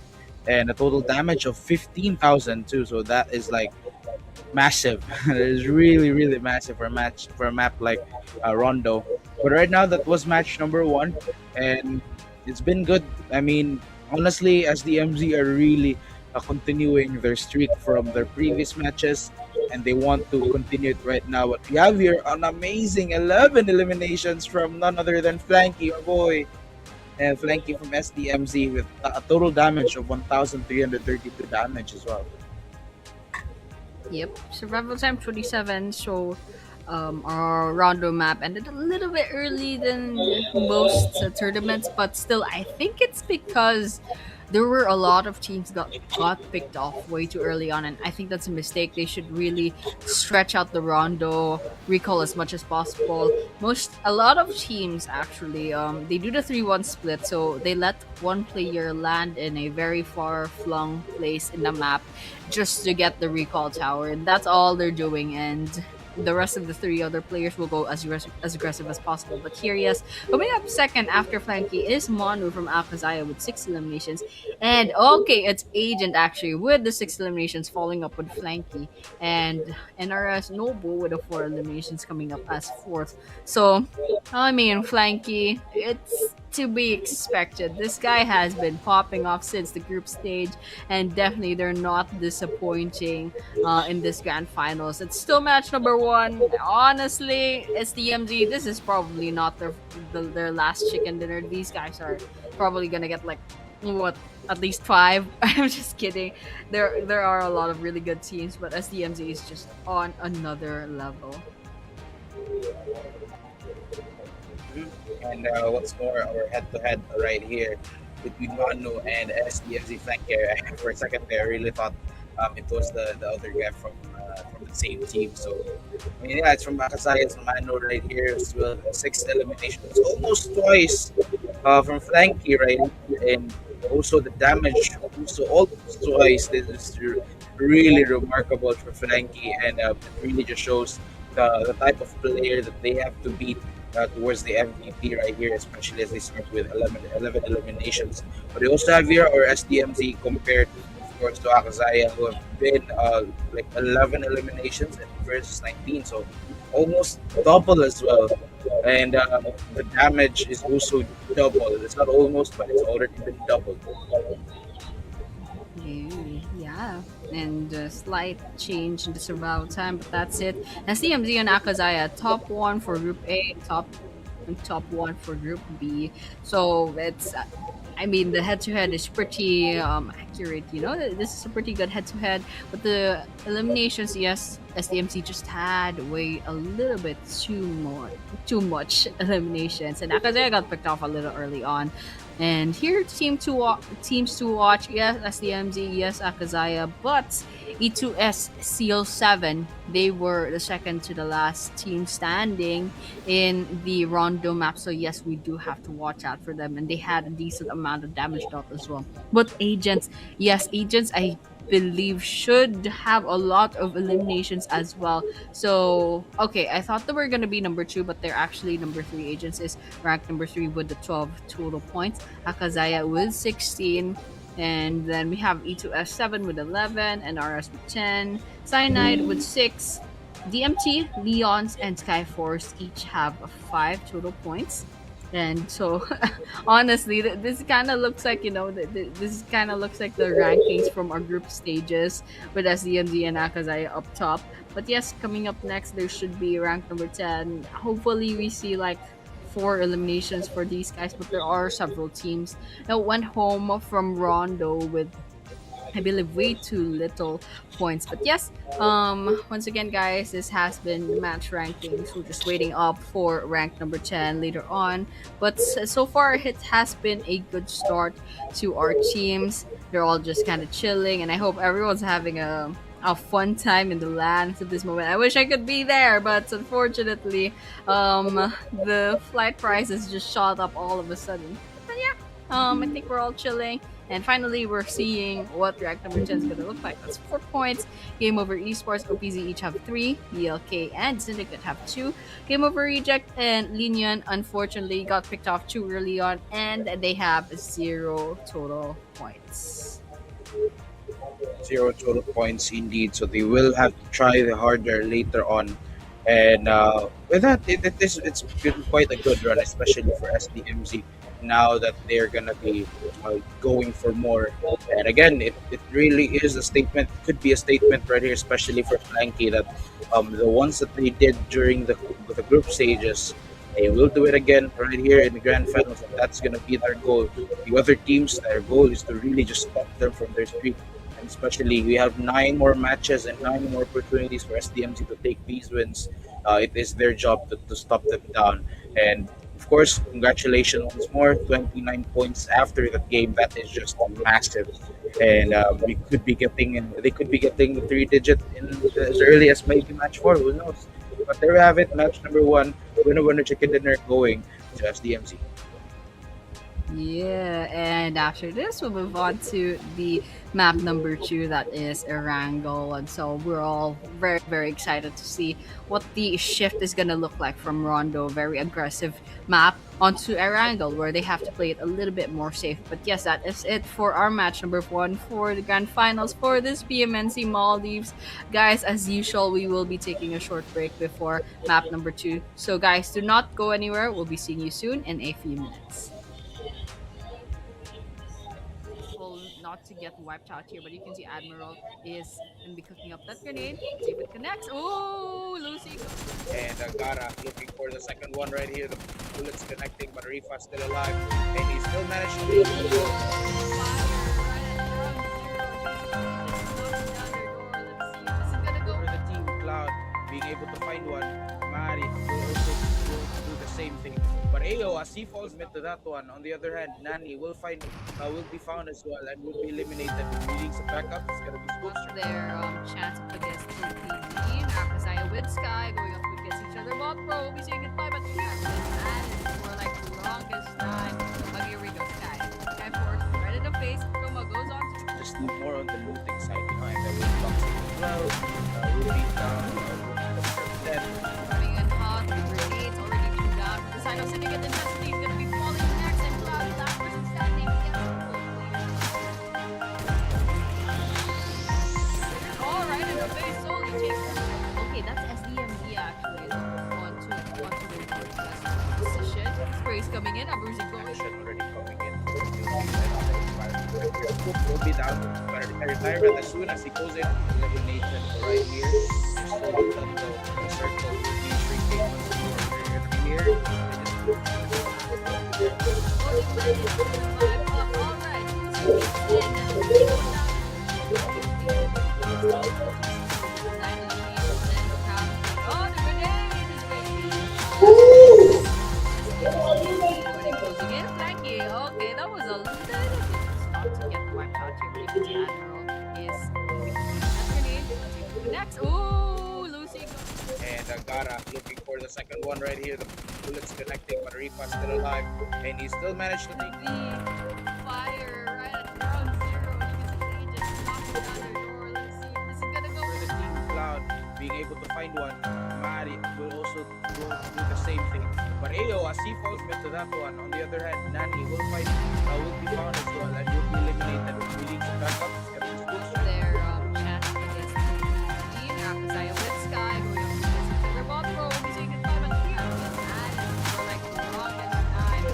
and a total damage of 15,000 too. So that is like massive. It's really really massive for a match for a map like Rondo. But right now that was match number one, and it's been good. I mean, honestly, as the MZ are really continuing their streak from their previous matches, and they want to continue it right now. But we have here an amazing 11 eliminations from none other than Flanky, our boy, and Flanky from SDMZ with a total damage of 1,332 damage as well. Yep, survival time 27. So our Rondo map ended a little bit early than most tournaments, but still, I think it's because there were a lot of teams got picked off way too early on, and I think that's a mistake. They should really stretch out the Rondo recall as much as possible. A lot of teams actually they do the 3-1 split, so they let one player land in a very far flung place in the map just to get the recall tower, and that's all they're doing. And the rest of the three other players will go as aggressive as possible. But here, yes, coming up second after Flanky is Manu from AKAZAYA with 6 eliminations. And okay, it's Agent actually with the 6 eliminations, following up with Flanky. And NRS Noble with the 4 eliminations coming up as fourth. So, I mean, Flanky, it's to be expected. This guy has been popping off since the group stage, and definitely they're not disappointing in this grand finals. It's still match number one. Honestly, it's the MZ. This is probably not their last chicken dinner. These guys are probably gonna get like what, at least five. I'm just kidding. There are a lot of really good teams, but SDMZ is just on another level. Mhm. And what's more, our head-to-head right here between Manu and SDMZ flanker. For a second there, I really thought it was the other guy from the same team. So, I mean, yeah, it's from Akasaya, it's from Manu right here as well. 6 eliminations, almost twice from Flanky right here. And also the damage, also almost twice. This is really remarkable for Flanky, and it really just shows the type of player that they have to beat towards the MVP right here, especially as they start with 11 eliminations. But they also have here our SDMZ compared, of course, to Akazaya, who have been like 11 eliminations and versus 19, so almost double as well. And the damage is also double. It's not almost, but it's already been doubled. Yeah, and a slight change in the survival time, but that's it. SDMZ and Akazaya, top one for Group A, top one for Group B. So it's, I mean, the head-to-head is pretty accurate. You know, this is a pretty good head-to-head. But the eliminations, yes, SDMC just had way a little bit too much eliminations, and Akazaya got picked off a little early on. And here, teams to watch. Yes, SDMZ. Yes, Akazaya. But E2S Seal 7, they were the second to the last team standing in the Rondo map. So yes, we do have to watch out for them. And they had a decent amount of damage dealt as well. But agents, yes, agents, I believe should have a lot of eliminations as well. So okay, I thought they were gonna be number two, but they're actually number three. Agents is ranked number three with the 12 total points. Akazaya with 16. And then we have E2F7 with 11, and RS with 10, Cyanide with 6, DMT, Leons, and Skyforce each have 5 total points. And so, honestly, this kind of looks like, this kind of looks like the rankings from our group stages with SDMZ and AKAZAYA up top. But yes, coming up next, there should be rank number 10. Hopefully, we see like four eliminations for these guys, but there are several teams that went home from Rondo with, I believe, way too little points. But yes, once again, guys, this has been match rankings. We're just waiting up for rank number 10 later on. But so far, it has been a good start to our teams. They're all just kind of chilling, and I hope everyone's having a fun time in the lands at this moment. I wish I could be there, but unfortunately, the flight prices just shot up all of a sudden. But yeah, I think we're all chilling. And finally, we're seeing what React number 10 is going to look like. That's 4 points. Game Over Esports, OPZ each have 3. BLK and Syndicate have 2. Game Over Reject and LENION, unfortunately, got picked off too early on, and they have 0 total points. Zero total points indeed. So they will have to try the harder later on. And with that, it's been quite a good run, especially for SDMZ. Now that they're gonna be going for more, and again, it really is a statement. Could be a statement right here, especially for Flanky, that the ones that they did during the group stages, they will do it again right here in the grand finals, and that's gonna be their goal. The other teams, their goal is to really just stop them from their streak. And especially, we have 9 more matches and 9 more opportunities for SDMZ to take these wins. It is their job to stop them down. And of course, congratulations once more. 29 points after that game. That is just massive. And they could be getting the 3 digit in as early as maybe match 4. Who knows? But there we have it. Match number 1. Winner chicken dinner going to SDMZ. Yeah, and after this, we'll move on to the map number 2, that is Erangel. And so we're all very, very excited to see what the shift is going to look like from Rondo, very aggressive map, onto Erangel, where they have to play it a little bit more safe. But yes, that is it for our match number 1 for the grand finals for this PMNC Maldives. Guys, as usual, we will be taking a short break before map number 2. So, guys, do not go anywhere. We'll be seeing you soon in a few minutes. Not to get wiped out here, but you can see Admiral is going to be cooking up that grenade. See if it connects. Oh, Lucy. And Gara looking for the second one right here. The bullets connecting, but Rifa still alive. And he still managed to leave the goal. For the team, Cloud being able to find one. Mari will also do the same thing. But Ayo, as he falls mid to that one, on the other hand, Nani will be found as well and will be eliminated. Needing some backup, it's gonna be What's Spolster. their chance up against the team? AKAZAYA with Sky going up against each other. Bot Pro will be saying goodbye, but and for like the longest time. But here we go, Sky. SKYFORCE right in the face. Chroma goes on to Just more on the looting side, and then with boxing as well. Ruby down, then coming in hot. The grenades already being down. The side of Syndicate intensity is going to be falling next, and Cloud is that person standing. Yes, all right, in the face, solely takes. Okay, that's SDMZ actually. Want to reverse that position. Sprays coming in. Abuzi going. already coming in. Will be down to retirement as soon as he goes in. Eliminated right here. So the circle will be shrinking once more here. Okay, that was a little bit stop to get wiped out here. But you can see Admiral is next. Ooh, Lucy. And Gara looking for the second one right here. The bullets connecting, but Rifa still alive. And he still managed to take the fire right at ground zero. You can see just knocking down their door. Let's see if this is gonna go. For the team, Cloud being able to find one. Mari will also do the same thing. But Ayo, as he falls mid to that one, on the other hand, Nani will be found as well and will be eliminated. Needing some backup, it's gonna be Spolster. Their chance against the team. AKAZAYA with Sky going up against their bot pro. We'll be saying goodbye, but here and for like the longest time.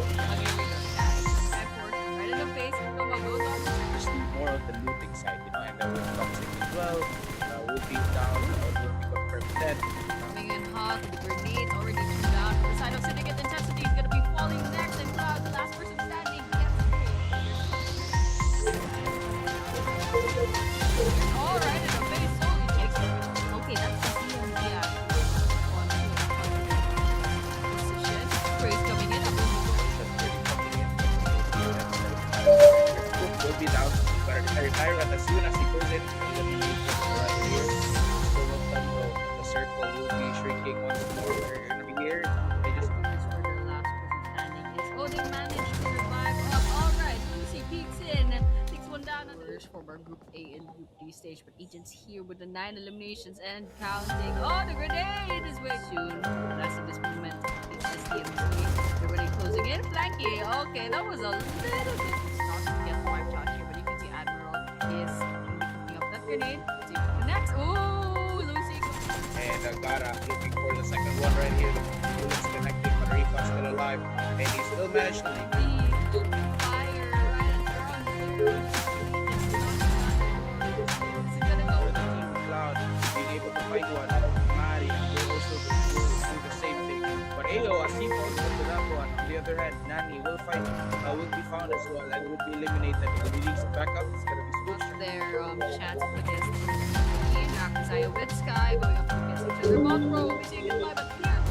be down, but I retire and as soon as he goes in, elimination right here. Still not done though. The circle will be shrinking once more. We're gonna be here. They just This for their last person standing is oh they managed to revive up. Alright, Lucy peeks in, takes one down on the former Group A and Group D stage, but Agents here with the 9 eliminations and counting. Oh the grenade is way soon. Last of this moment, it's SDMZ. They're already closing in. Flanky. Okay, that was a little bit not to get wiped out here, but you can see Admiral is picking up that grenade. See if it connects. Oh Lucy. and Gara looking for the second one right here. The bullets connecting, but Rifa still alive, and he still managed to leave. The fire right at the front. For the team Cloud being able to find one. Mari will also do the same thing. But Ayo, as he falls into that one, on the other hand, Nani will find will be found as well and will be eliminated. The release backup is gonna be switched. Their chance against AKAZAYA with Sky going up against each other. Both pro we say goodbye, but we are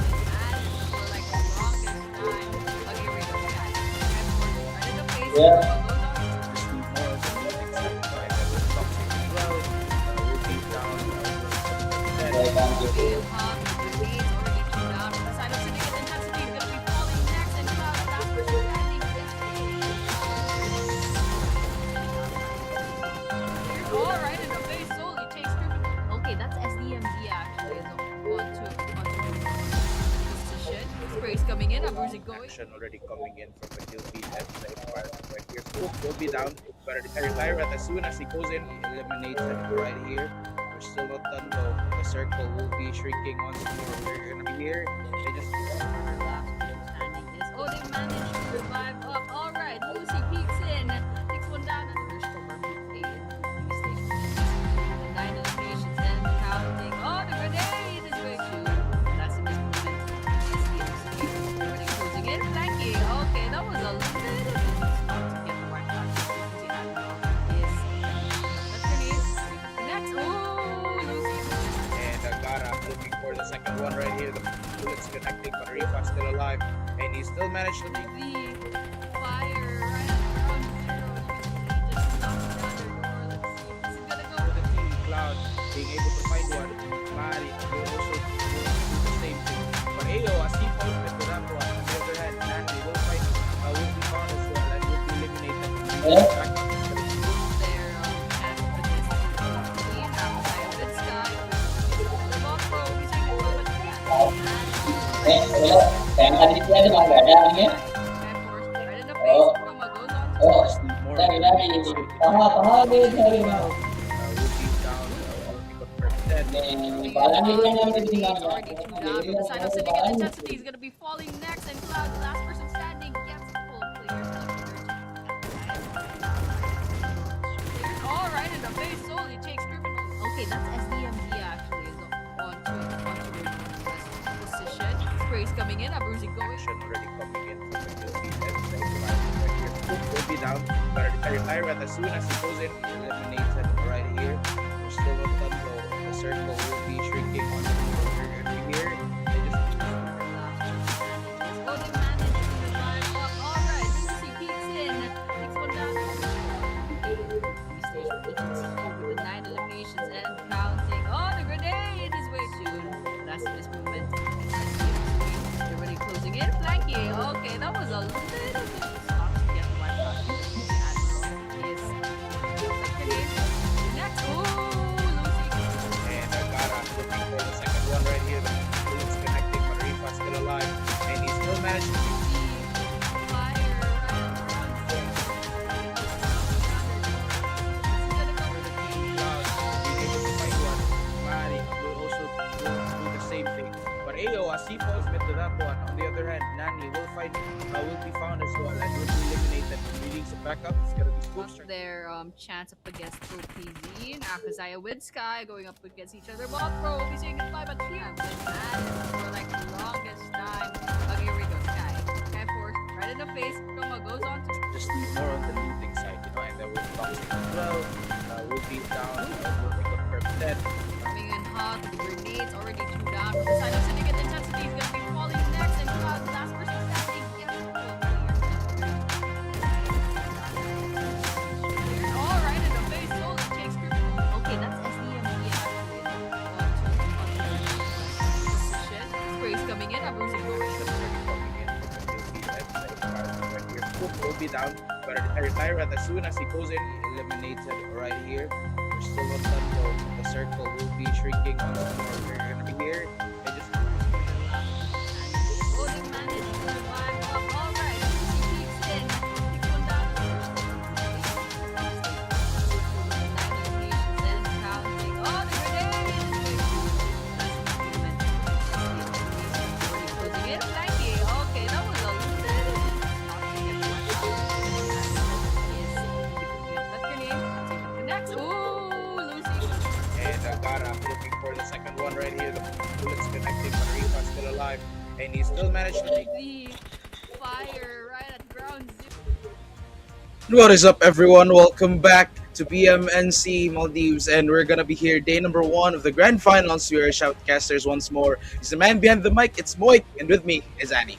and for like the longest time. Okay, here we go, guys. Right in the face. Yeah. Feel hot, the grenades already thrown down. The side of Syndicate intensity is gonna be falling next, and Cloud last person standing. All right, in the face, solely takes Griffin. Okay, that's SDMZ actually. Is on to position. Sprays coming in. Abuzi going. Action already coming in from the kill feed and the fire right here. Swoop will be down, but the retire as soon as he goes in, he eliminates him right here. We're still not done though. The circle will be shrinking once more. We're gonna be here. They just Last person standing is oh they managed to revive up. All right, Lucy peeks in, takes one down, and there's former Group A and Group B stage. The 9 eliminations and counting. Oh, the grenade is way too. That's in this moment. SDMZ already closing in. Flanky. Okay, that was a little bit of not to get the white shot. You can see Admiral is that grenade connects. Oh, Lucy. and Gara looking for the second one right here. The bullets connecting, but Rifa still alive, and he still managed to leave. The fire right at the front zero. You can see just knocks down their door. Let's see if this is gonna go. For the team Cloud being able to find one. Mari will also do the same thing. But Ayo, as he falls into that one, on the other hand, Nani will find will be found as well and will be eliminated. Back up. Their chance for this clean outside with Sky. The ball pro is in the moment. Bạn anh đi chơi mà gạt ra nhé. Right in the face. Roma goes on to Ồ, More đây ra thì có đi chơi mà. will be down. Will be confirmed dead. Nè, bảo anh đi chơi em đi He's ngon already two down. The side of Syndicate intensity is gonna be falling next, and Cloud, the last person standing, gets full clear. All right, in the face, solely takes Griffin. Okay, that's SDMZ actually is on to position. Sprays coming in. Abuzi going. Action already coming in from the kill feed and the fire right here. Swoop will be down, but the retire as soon as he goes in, he eliminates him right here. We're still not done though. The circle will be shrinking once more. We're gonna be here. They just Oh, they managed to revive up. All right, Lucy peeks in, takes one down. With the 9 eliminations and counting. Oh, the grenade is way soon. Last of this movement. They're already closing in. Flanky. Okay, that was a little bit of not to get the white shot. Admiral is the grenade. Next. Oh, Lucy. and Gara looking for the second one right here. The bullets connecting, but Rifa still alive, and he still managed to for the team Cloud being able to find one. Mari will also do the same thing. But Ayo, as he falls into that one, on the other hand, Nani will be found as well and will be eliminated. Release a backup. It's gonna be Lost switched. their chance up against OPZ and AKAZAYA with Sky going up against each other. Both pro will be saying goodbye, but here with that for like the longest time. Okay, here we go. SKYFORCE right in the face. Roma goes on to Just more on the looting side, and then with boxing as well. Will be down. Will be confirmed dead. coming in hot. The grenades already two down. From the side of Syndicate intensity is gonna be falling next, and Cloud, the last person standing, gets the full clear. gonna retire as soon as he goes in, eliminated right here. We're still on that though. The circle will be shrinking once more. We're gonna be here and just Oh, they managed to survive. All right, he peeks in. Takes one down. Then counting. Oh, the grenade! Closing in. Blanky. Okay, that was a little. That grenade. See if it connects. Ooh, losing. and Gara looking for the second one right here. The bullets connecting, but Rifa's still alive, and he still managed to make. The fire right at ground zero. What is up, everyone? Welcome back to PMNC Maldives, and we're gonna be here day number one of the grand finals. We are shoutcasters once more. It's the man behind the mic. It's Moik, and with me is Annie.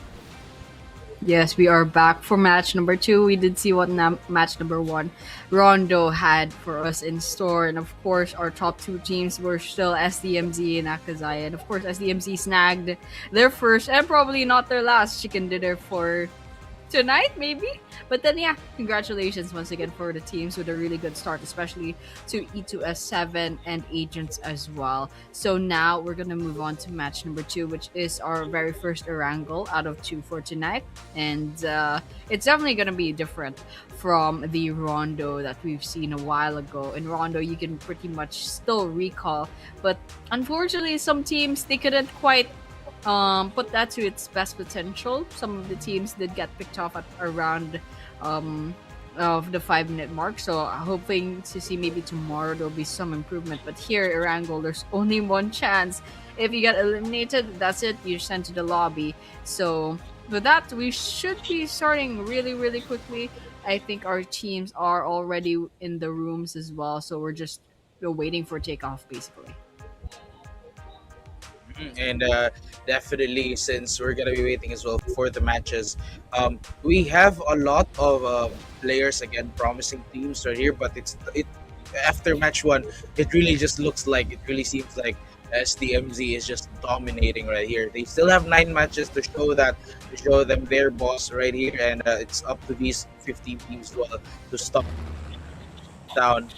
Yes, we are back for match number 2. We did see what match number 1 Rondo had for us in store. And of course, our top 2 teams were still SDMZ and AKAZAYA. And of course, SDMZ snagged their first and probably not their last chicken dinner for tonight, maybe. But then, yeah, congratulations once again for the teams with a really good start, especially to E2S7 and Agents as well. So now we're gonna move on to match number 2, which is our very first Erangel out of 2 for tonight, and it's definitely gonna be different from the Rondo that we've seen a while ago. In Rondo, you can pretty much still recall, but unfortunately, some teams they couldn't quite put that to its best potential. Some of the teams did get picked off at around of the 5 minute mark. So hoping to see maybe tomorrow there'll be some improvement. But here, Erangel, there's only one chance. If you get eliminated, that's it. You're sent to the lobby. So with that, we should be starting really, really quickly. I think our teams are already in the rooms as well. So we're waiting for takeoff, basically. And definitely, since we're gonna be waiting as well for the matches, we have a lot of players again, promising teams right here. But it after match one, it really just looks like it really seems like SDMZ is just dominating right here. They still have 9 matches to show them their boss right here, and it's up to these 15 teams to stop down.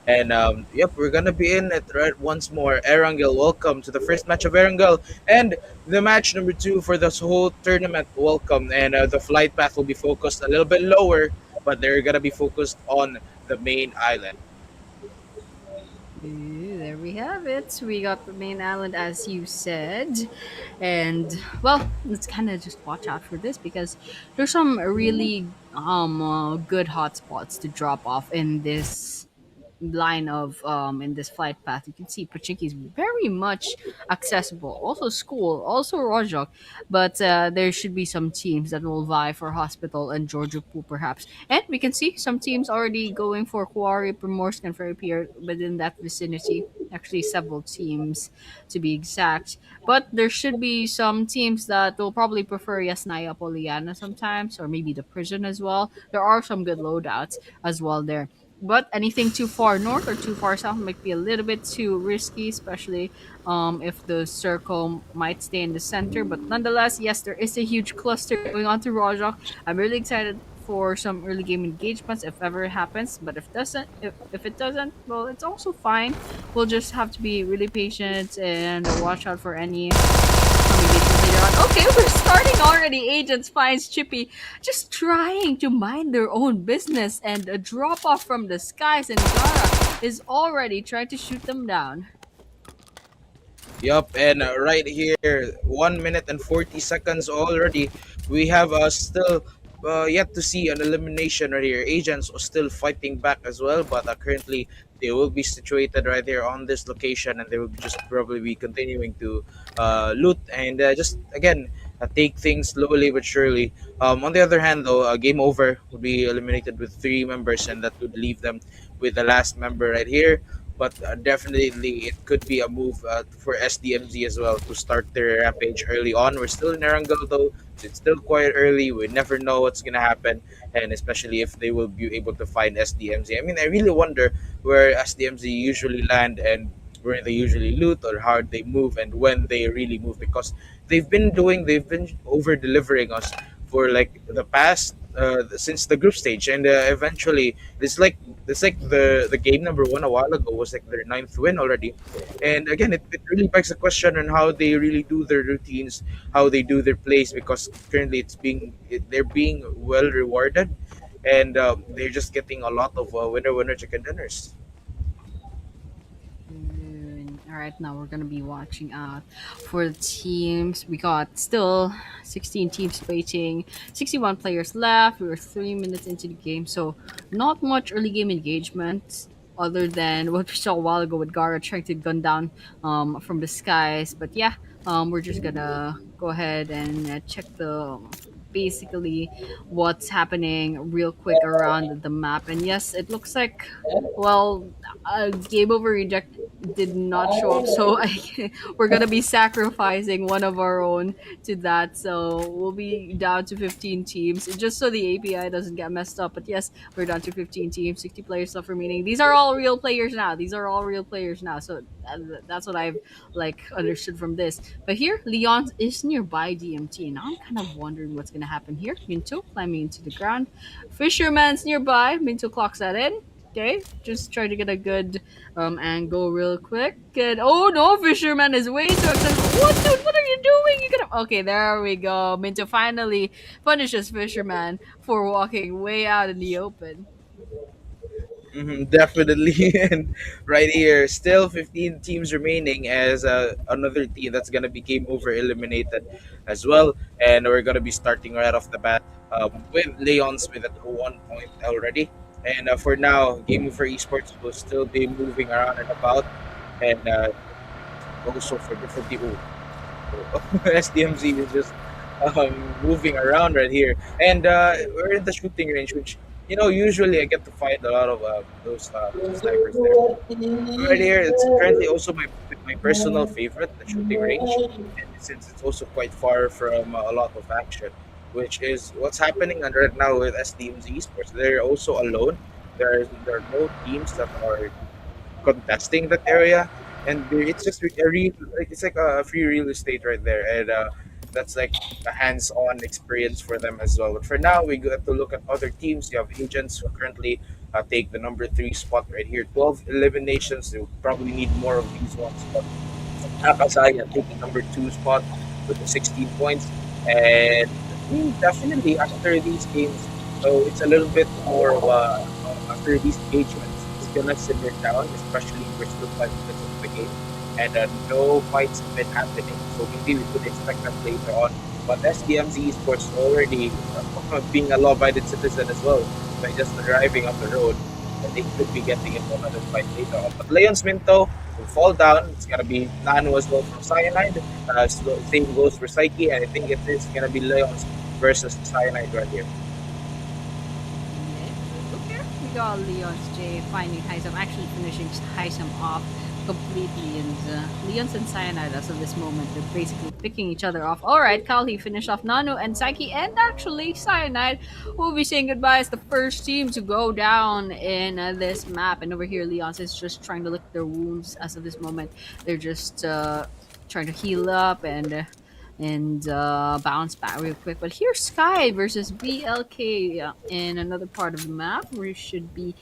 And yep, we're gonna be in it right once more. Erangel, welcome to the first match of Erangel and the match number 2 for this whole tournament. Welcome, and the flight path will be focused a little bit lower, but they're gonna be focused on the main island. Ooh, there we have it. We got the main island, as you said. And, well, let's kind of just watch out for this because there's some really good hotspots to drop off in this line of in this flight path. You can see Pachinki is very much accessible, also school, also Rojok, but there should be some teams that will vie for hospital and Georgiapu perhaps, and we can see some teams already going for Quarry, Primorsk, and Fairpier within that vicinity. Actually, several teams to be exact, but there should be some teams that will probably prefer Yasnaya Poliana sometimes, or maybe the prison as well. There are some good loadouts as well there, but anything too far north or too far south might be a little bit too risky, especially if the circle might stay in the center. But nonetheless, yes, there is a huge cluster going on to Rojok. I'm really excited for some early game engagements if ever it happens. But if it doesn't, well, it's also fine. We'll just have to be really patient and watch out for any combinations later on. Okay, we're starting already. Agents finds Chippy just trying to mind their own business, and a drop off from the skies, and Gara is already trying to shoot them down. Yup, and right here, 1 minute and 40 seconds already. We have still yet to see an elimination right here. Agents are still fighting back as well, but currently they will be situated right there on this location, and they will just probably be continuing to loot and just again take things slowly but surely. On the other hand, though, Game Over would be eliminated with 3 members, and that would leave them with the last member right here. But definitely, it could be a move for SDMZ as well to start their rampage early on. We're still in Erangel though; so it's still quite early. We never know what's gonna happen, and especially if they will be able to find SDMZ. I mean, I really wonder where SDMZ usually land and where they usually loot or how they move and when they really move, because they've been over delivering us for like the past since the group stage, and eventually it's like the game number one a while ago was like their ninth win already. And again, it really begs a question on how they really do their routines, how they do their plays, because currently they're being well rewarded, and they're just getting a lot of winner chicken dinners. All right, now we're gonna be watching out for the teams. We got still 16 teams waiting, 61 players left. We were 3 minutes into the game, so not much early game engagement other than what we saw a while ago with Gara trying to gun down from the skies. But yeah, we're just gonna go ahead and check the basically what's happening real quick around the map. And yes, it looks like well, game over reject did not show up, so we're gonna be sacrificing one of our own to that. So we'll be down to 15 teams, just so the API doesn't get messed up. But yes, we're down to 15 teams, 60 players left remaining. These are all real players now. These are all real players now. So that's what I've like understood from this. But here, Leon is nearby DMT. Now I'm kind of wondering what's gonna happen here. Minto climbing into the ground. Fisherman's nearby. Minto clocks that in. Okay, just try to get a good angle real quick. And oh no, Fisherman is way too expensive. What, dude? What are you doing? You gotta. Okay, there we go. Minto finally punishes Fisherman for walking way out in the open. Definitely. And right here, still 15 teams remaining as another team that's going to be game over eliminated as well. And we're going to be starting right off the bat with Leons with at 1 point already. And for now, Game Over Esports will still be moving around and about. And also for different people. SDMZ is just moving around right here, and we're in the shooting range, which usually I get to find a lot of those snipers there. Right here, it's currently also my personal favorite, the shooting range, and since it's also quite far from a lot of action, which is what's happening right now with SDMZ Esports. They're also alone. There are no teams that are contesting that area, and it's just it's like a free real estate right there, and that's like a hands-on experience for them as well. But for now, we got to look at other teams. You have agents who currently take the number three spot right here. 12 eliminations. They will probably need more of these ones. But AKAZAYA taking number two spot with the 16 points, and definitely after these games, so it's a little bit more of after these engagements, it's gonna simmer down, especially if we're still 5 minutes into the game, and no fights have been happening. So maybe we could expect that later on. But SDMZ Esports already being a law-abiding citizen as well by just arriving on the road, and they could be getting into another fight later on. But Leon's Minto will fall down. It's gonna be Nano as well from Cyanide. Same goes for Psyche, and I think it is gonna be Leon's versus Cyanide right here. Okay, we got Leon's J finding Heisam, actually finishing Heisam off completely, and Leon's and Cyanide as of this moment, they're basically picking each other off. Alright, Kali finished off Nano and Psyche, and actually Cyanide will be saying goodbye as the first team to go down in this map. And over here, Leon's is just trying to lick their wounds as of this moment. They're just trying to heal up and bounce back real quick. But here's Sky versus BLK in another part of the map. We should be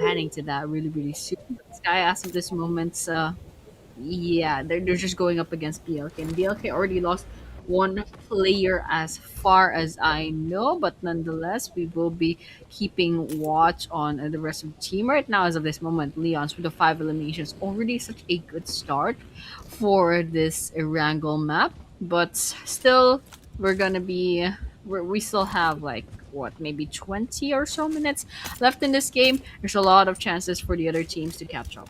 panning to that really, really soon. But Sky, as of this moment, yeah, they're just going up against BLK. And BLK already lost one player as far as I know, but nonetheless, we will be keeping watch on the rest of the team right now. As of this moment, Leon's with the 5 eliminations, already such a good start for this Erangel map. But still, we're gonna be we still have like what, maybe 20 or so minutes left in this game. There's a lot of chances for the other teams to catch up.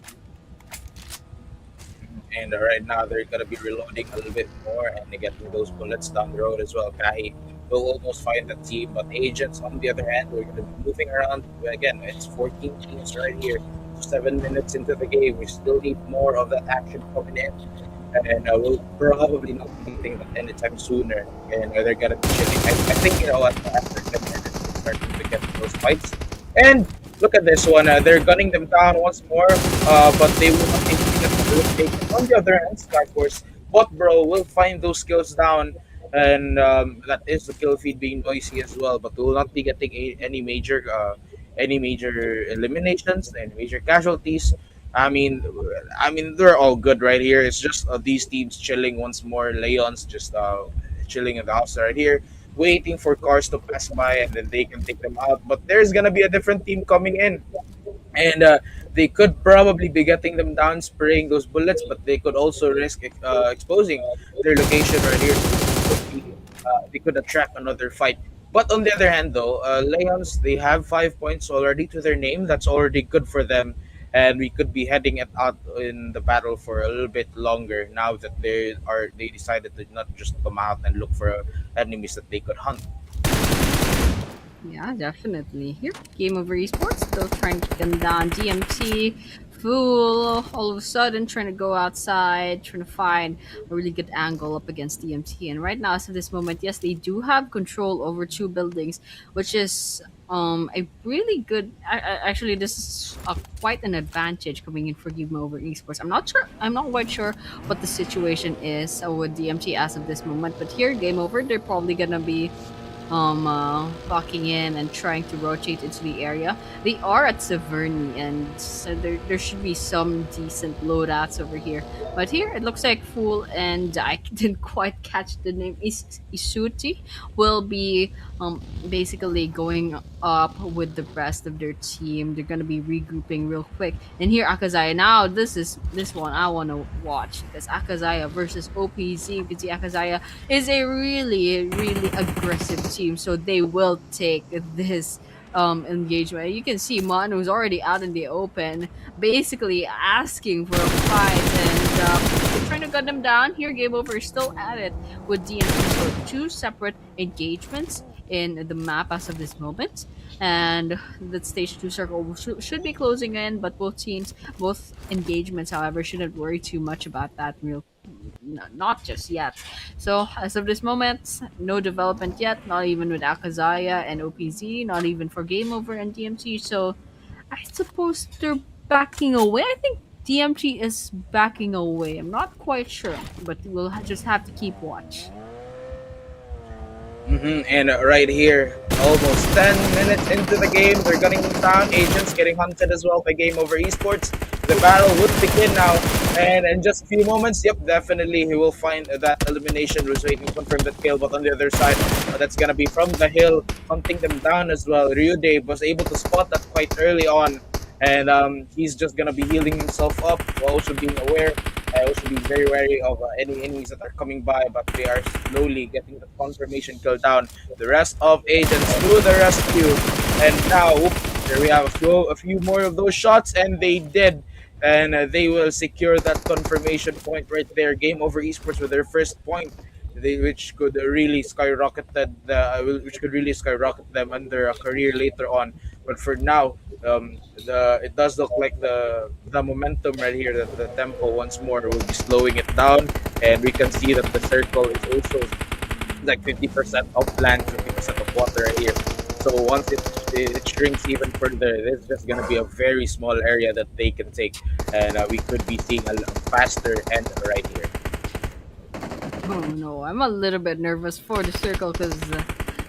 And right now they're gonna be reloading a little bit more and they getting those bullets down the road as well. Kahi will almost find the team, but agents on the other hand, we're gonna be moving around. Again, it's 14 teams right here. 7 minutes into the game, we still need more of that action coming in, and we'll probably not be getting that anytime sooner. And they're gonna be chilling. I think what, after 10 minutes we'll start to get those fights. And look at this one. They're gunning them down once more, but they will not be able to get the bullet taken. On the other hand, SKYFORCE, but bro, will find those skills down, and that is the kill feed being noisy as well. But we will not be getting any major eliminations, any major casualties. I mean, they're all good right here. It's just these teams chilling once more. Leon's just chilling in the house right here, waiting for cars to pass by, and then they can take them out. But there's gonna be a different team coming in, and they could probably be getting them down, spraying those bullets, but they could also risk exposing their location right here. So it could be they could attract another fight. But on the other hand, though, Lions, they have 5 points already to their name. That's already good for them, and we could be heading it out in the battle for a little bit longer now that they decided to not just come out and look for enemies that they could hunt. Yeah, definitely. Here, Game Over Esports still trying to get them down. DMT, Fool, all of a sudden trying to go outside, trying to find a really good angle up against DMT. And right now, as of this moment, yes, they do have control over two buildings, which is a really good. Actually, this is quite an advantage coming in for Game Over Esports. I'm not sure. I'm not quite sure what the situation is with DMT as of this moment, but here, Game Over, they're probably gonna be clocking in and trying to rotate into the area. They are at Severny, and so there should be some decent loadouts over here. But here it looks like Fool and I didn't quite catch the name. Isuti will be basically going up with the rest of their team. They're gonna be regrouping real quick. And here AKAZAYA. Now this one I wanna watch because AKAZAYA versus OPZ. You can see AKAZAYA is a really aggressive team, so they will take this engagement. You can see Manu's already out in the open, basically asking for a fight, and they're trying to gun them down. Here, Game Over is still at it with DMT. So two separate engagements in the map as of this moment, and the stage 2 circle should be closing in, but both engagements, however, shouldn't worry too much about that not just yet. So as of this moment, no development yet, not even with AKAZAYA and OPZ, not even for Game Over and DMT. So I suppose they're backing away. I think DMT is backing away. I'm not quite sure, but we'll just have to keep watch. And right here, almost 10 minutes into the game, they're gunning down. Agents getting hunted as well by Game Over Esports. The battle would begin now, and in just a few moments, yep, definitely he will find that elimination. Was waiting to confirm that kill, but on the other side, that's gonna be from the hill, hunting them down as well. Ryude was able to spot that quite early on, and he's just gonna be healing himself up while also being aware. I also be very wary of any enemies that are coming by, but they are slowly getting the confirmation kill down. The rest of agents to the rescue, and now there we have a few more of those shots, and they did, and they will secure that confirmation point right there. Game Over Esports with their first point, which could really which could really skyrocket them under a career later on. But for now, it does look like the momentum right here, that the tempo once more will be slowing it down, and we can see that the circle is also like 50% of land, 50% of water right here. So once it shrinks even further, it's just gonna be a very small area that they can take, and we could be seeing a faster end right here. Oh no, I'm a little bit nervous for the circle because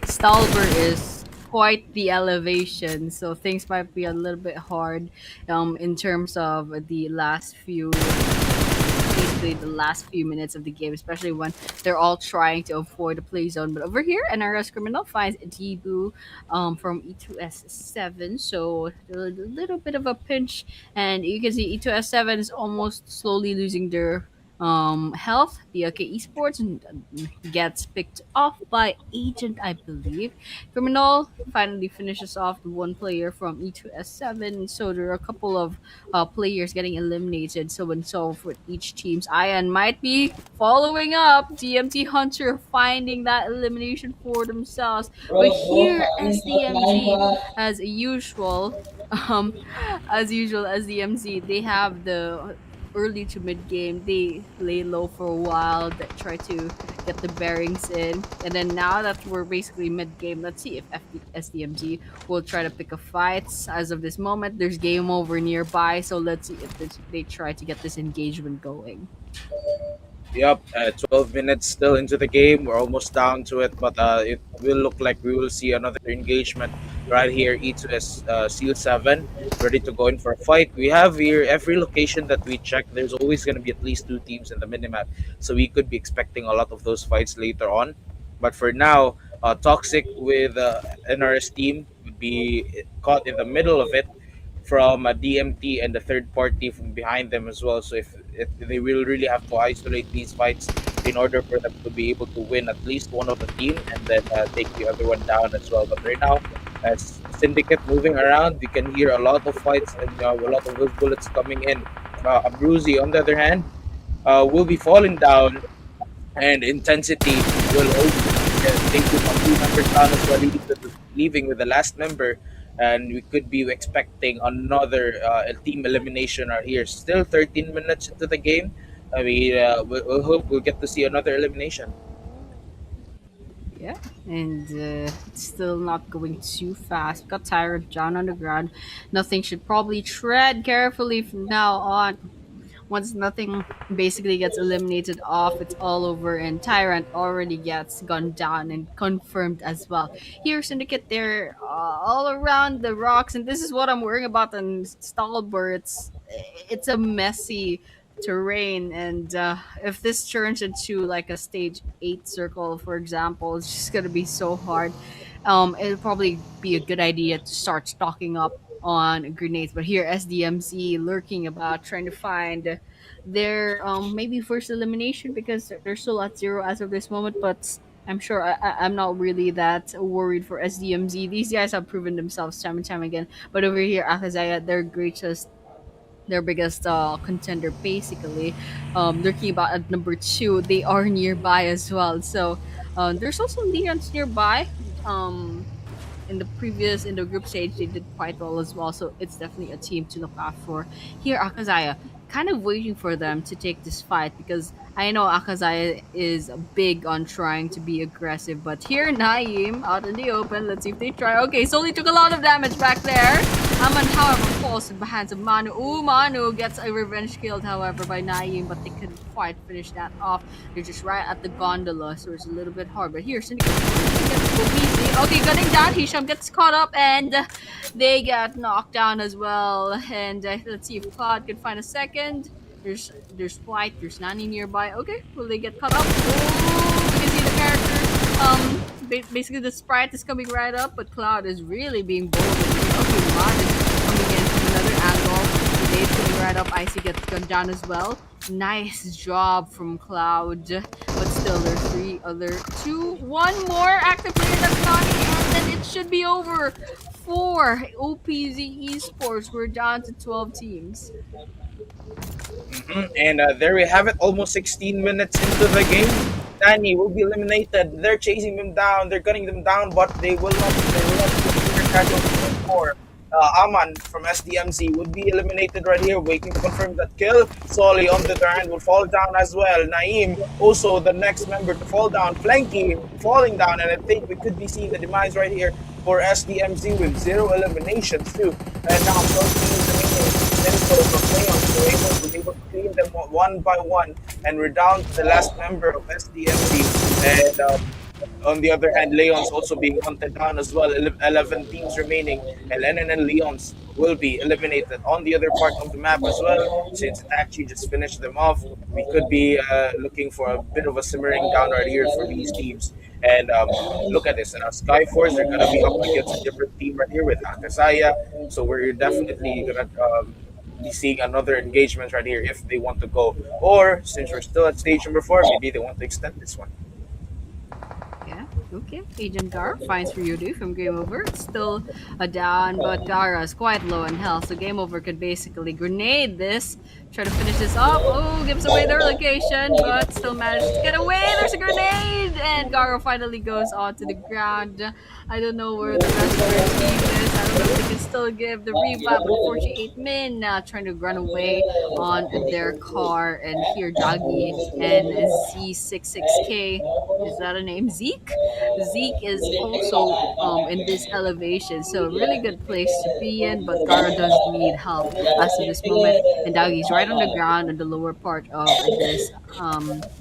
Stalber is quite the elevation, so things might be a little bit hard in terms of the last few basically the last few minutes of the game, especially when they're all trying to avoid the play zone. But over here, NRS Criminal finds Debu from E2S7, so a little bit of a pinch, and you can see E2S7 is almost slowly losing their health. The Esports gets picked off by Agent, I believe. Criminal finally finishes off the one player from E2S7, so there are a couple of players getting eliminated. So and so for each team's Ion might be following up. DMT Hunter finding that elimination for themselves. But Bro, here kami main SDMZ, pa. as usual, um, as usual as DMZ, they have the early to mid game. They lay low for a while, that try to get the bearings in, and then now that we're basically mid game, let's see if SDMG will try to pick a fight. As of this moment, there's Game Over nearby, so let's see if they try to get this engagement going. Yep, 12 minutes still into the game. We're almost down to it, but it will look like we will see another engagement right here. E2S Seal 7 ready to go in for a fight. We have here every location that we check, there's always going to be at least two teams in the minimap. So we could be expecting a lot of those fights later on. But for now, Toxic with NRS team would be caught in the middle of it from a DMT and the third party from behind them as well. So if they will really have to isolate these fights in order for them to be able to win at least one of the team and then take the other one down as well. But right now, as Syndicate moving around, we can hear a lot of fights and a lot of those bullets coming in. Abruzzi, on the other hand, will be falling down and intensity will also take with a few members down as well, leaving with the last member. And we could be expecting another team elimination right here. Still 13 minutes into the game. I mean, we'll hope we'll get to see another elimination. Yeah, and it's still not going too fast. Got tired, down on the ground. Nothing should probably tread carefully from now on. Once nothing basically gets eliminated off, it's all over, and Tyrant already gets gunned down and confirmed as well. Here, Syndicate, they're all around the rocks, and this is what I'm worrying about on Stalber. It's a messy terrain, and if this turns into like a stage 8 circle, for example, it's just gonna be so hard. It'll probably be a good idea to start stocking up on grenades. But here, SDMZ lurking about, trying to find their maybe first elimination, because they're still at zero as of this moment. But I'm sure I'm not really that worried for SDMZ. These guys have proven themselves time and time again. But over here, AKAZAYA, their greatest, their biggest contender, basically, lurking about at number 2. They are nearby as well. So there's also Leon's nearby. In the previous, in the group stage, they did quite well as well, so it's definitely a team to look out for. Here, AKAZAYA kind of waiting for them to take this fight, because I know AKAZAYA is big on trying to be aggressive. But here, Naeem out in the open. Let's see if they try. Okay, Soli took a lot of damage back there. Aman, however, falls in the hands of Manu. Ooh, Manu gets a revenge killed, however, by Naeem, but they couldn't quite finish that off. They're just right at the gondola, so it's a little bit hard. But here, Syndicate gets easy. Okay, gunning down. Hisham gets caught up, and they get knocked down as well. And let's see if Cloud can find a second. There's Flight, there's Nani nearby. Okay, will they get caught up? Oh, you can see the character. Basically the sprite is coming right up, but Cloud is really being bold. Okay, Mod is coming in from another angle. Dave's coming right up. Icy gets gunned down as well. Nice job from Cloud, but still there's 3 other 2, 1 more active player, that's Nani, and then it should be over for OPZ Esports. We're down to 12 teams. And there we have it, almost 16 minutes into the game. Nani will be eliminated. They're chasing them down. They're gunning them down, but they will not. They will not be casualties anymore. Aman from SDMZ would be eliminated right here, waiting to confirm that kill. Soli on the other hand will fall down as well. Naeem also the next member to fall down. Flanky falling down, and I think we could be seeing the demise right here for SDMZ with 0 eliminations too. And now Proteins remaining. From LENION, so we're able to clean them one by one, and we're down to the last member of SDMZ. And on the other hand, Leon's also being hunted down as well. 11 teams remaining, and LENION and Leon's will be eliminated on the other part of the map as well. Since it actually just finished them off, we could be looking for a bit of a simmering down right here for these teams. And look at this. SKYFORCE, they're going to be up against a different team right here with AKAZAYA. So we're definitely going to be seeing another engagement right here if they want to go. Or since we're still at stage number 4, maybe they want to extend this one. Yeah, okay. Agent Gar finds for you from GAMEOVER. It's still a down, but Gara is quite low in health, so GAMEOVER could basically grenade this, try to finish this up. Oh, gives away their location, but still manages to get away. There's a grenade, and Gara finally goes onto the ground. I don't know where the rest of their team is. I don't know if they can still give the revive, but 48 min now trying to run away on their car. And here, Doggy and Z66K. Is that a name? Zeke? Zeke is also in this elevation, so a really good place to be in. But Garo does need help as of this moment, and Doggy's right on the ground in the lower part of this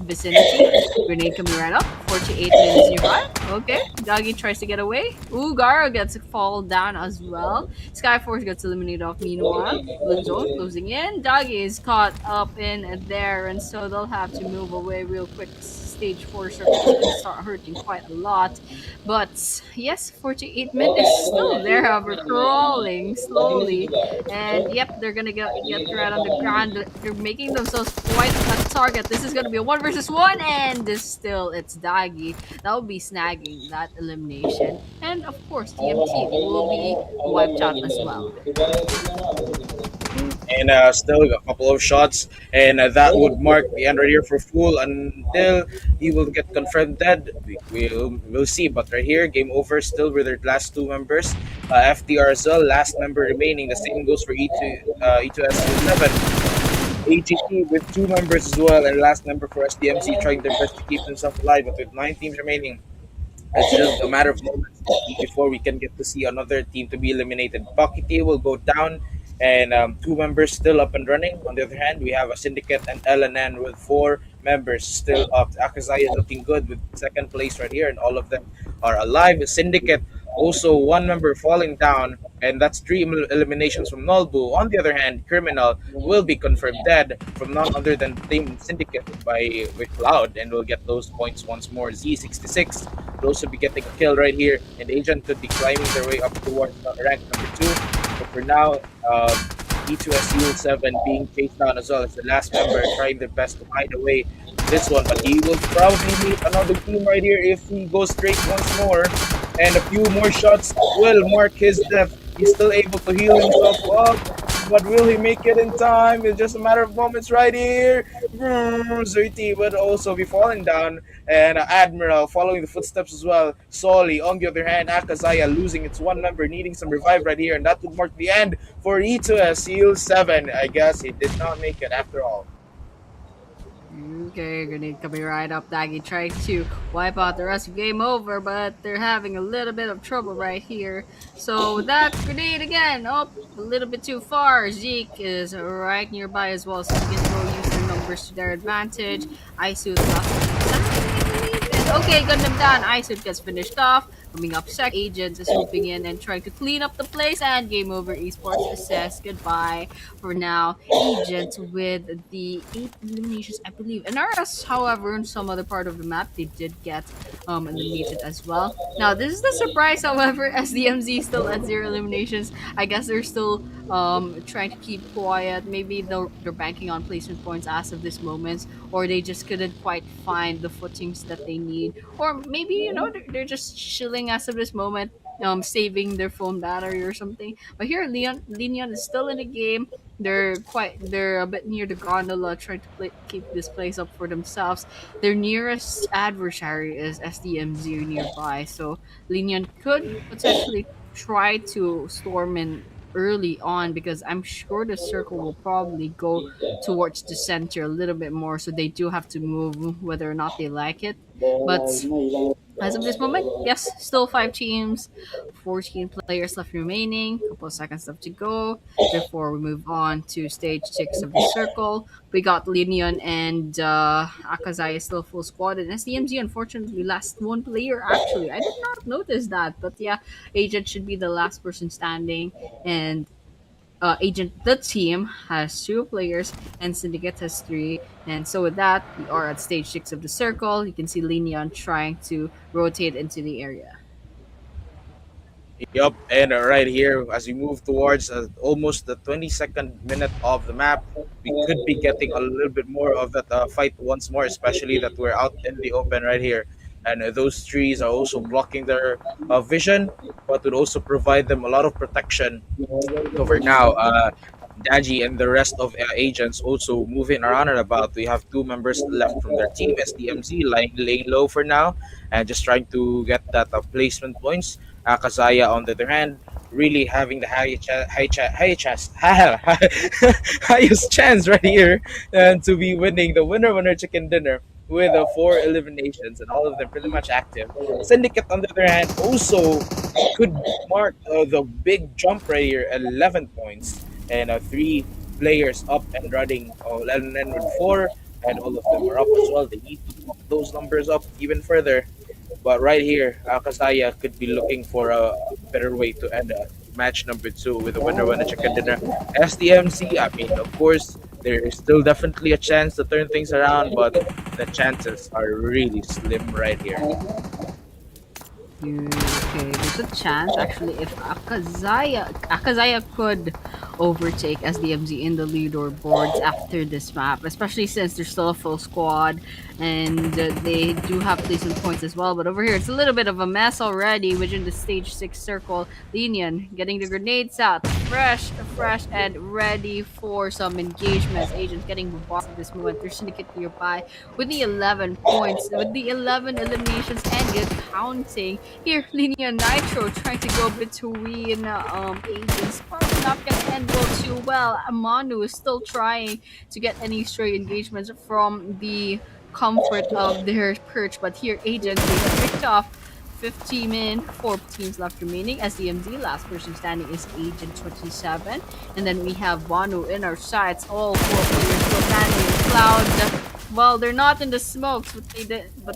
vicinity. Grenade coming right up. 48 minutes nearby. Okay. Doggy tries to get away. Ooh, Garo gets a fall down as well. Skyforce gets eliminated off meanwhile. Blue zone closing in. Doggy is caught up in there, and so they'll have to move away real quick. Stage 4 circle is going to start hurting quite a lot. But yes, 48 min is still there, however, crawling slowly. And yep, they're gonna get right on the ground. They're making themselves quite a target. This is gonna be a 1 versus 1, and this still it's Daggy that will be snagging that elimination. And of course, TMT will be wiped out as well. And still a couple of shots, and that would mark the end right here for Fool until he will get confirmed dead. We'll see, but right here, game over still with their last two members. FTR as well, last member remaining. The same goes for E2S7. AGT with two members as well, and last member for SDMZ trying their best to keep themselves alive, but with 9 teams remaining. It's just a matter of moments before we can get to see another team to be eliminated. Buckety will go down, and two members still up and running. On the other hand, we have a Syndicate and LNN with four members still up. AKAZAYA looking good with second place right here, and all of them are alive. Syndicate also one member falling down, and that's three eliminations from Nolbu. On the other hand, Criminal will be confirmed dead from none other than Team Syndicate by with Cloud, and will get those points once more. Z66 will also be getting a kill right here, and Agent could be climbing their way up towards rank number 2. But for now, E2SU7 being chased down as well as the last member, trying their best to hide away this one, but he will probably meet another team right here if he goes straight once more, and a few more shots will mark his death. He's still able to heal himself up, but will he make it in time? It's just a matter of moments right here. Zuiti would also be falling down, and Admiral following the footsteps as well. Soli, on the other hand, AKAZAYA losing its one member, needing some revive right here, and that would mark the end for E2S Seal 7. I guess he did not make it after all. Okay, grenade coming right up. Daggy trying to wipe out the rest of game over, but they're having a little bit of trouble right here. So that grenade again, a little bit too far. Zeke is right nearby as well, so he can go use their numbers to their advantage. Isu okay, gun them down. Isu gets finished off. Coming up second, Agents is swooping in and trying to clean up the place, and Game Over Esports says goodbye for now. Agents with the 8 eliminations, I believe. And RS, however, in some other part of the map, they did get eliminated as well. Now, this is the surprise, however, SDMZ still at 0 eliminations. I guess they're still trying to keep quiet. Maybe they're banking on placement points as of this moment, or they just couldn't quite find the footings that they need, or maybe they're just chilling as of this moment, saving their phone battery or something. But here, Leon is still in the game. They're a bit near the gondola, trying to keep this place up for themselves. Their nearest adversary is SDMZ nearby, so Leon could potentially try to storm in early on, because I'm sure the circle will probably go towards the center a little bit more, so they do have to move whether or not they like it. But as of this moment, yes, still 5 teams, 14 players left remaining, couple of seconds left to go before we move on to stage 6 of the circle. We got LENION and AKAZAYA still full squad, and SDMZ unfortunately last one player actually. I did not notice that, but yeah, Agent should be the last person standing, and Agent the team has 2 players and Syndicate has 3. And so with that, we are at stage 6 of the circle. You can see Leon trying to rotate into the area. Yup, and right here, as we move towards almost the 22nd minute of the map, we could be getting a little bit more of that fight once more, especially that we're out in the open right here. And those trees are also blocking their vision, but would also provide them a lot of protection. Over now, Daji and the rest of agents also moving around and about. We have 2 members left from their team, SDMZ, laying low for now and just trying to get that placement points. Akazaya, on the other hand, really having the highest chance right here and to be winning the winner chicken dinner with four eliminations and all of them pretty much active. Syndicate, on the other hand, also could mark the big jump right here, 11 points and three players up and running, and then with four, and all of them are up as well. They need to bump those numbers up even further. But right here, AKAZAYA could be looking for a better way to end match number two with a winner chicken dinner. SDMC, I mean, of course, there is still definitely a chance to turn things around, but the chances are really slim right here. Okay, there's a chance actually if Akazaya could overtake SDMZ in the leaderboards after this map, especially since there's still a full squad and they do have placement points as well. But over here, it's a little bit of a mess already within the stage 6 circle. LENION getting the grenades out, fresh, and ready for some engagements. Agents getting bombarded at this moment. There's Syndicate nearby with the 11 points, with the 11 eliminations, and it's counting. Here, Linia Nitro trying to go between agents. Probably not gonna end well too well. Amanu is still trying to get any stray engagements from the comfort of their perch, but here agents they got picked off. 15 in, 4 teams left remaining. SDMZ, last person standing is Agent 27. And then we have Wanu in our sights. All 4 players still standing in Cloud. Well, they're not in the smokes, but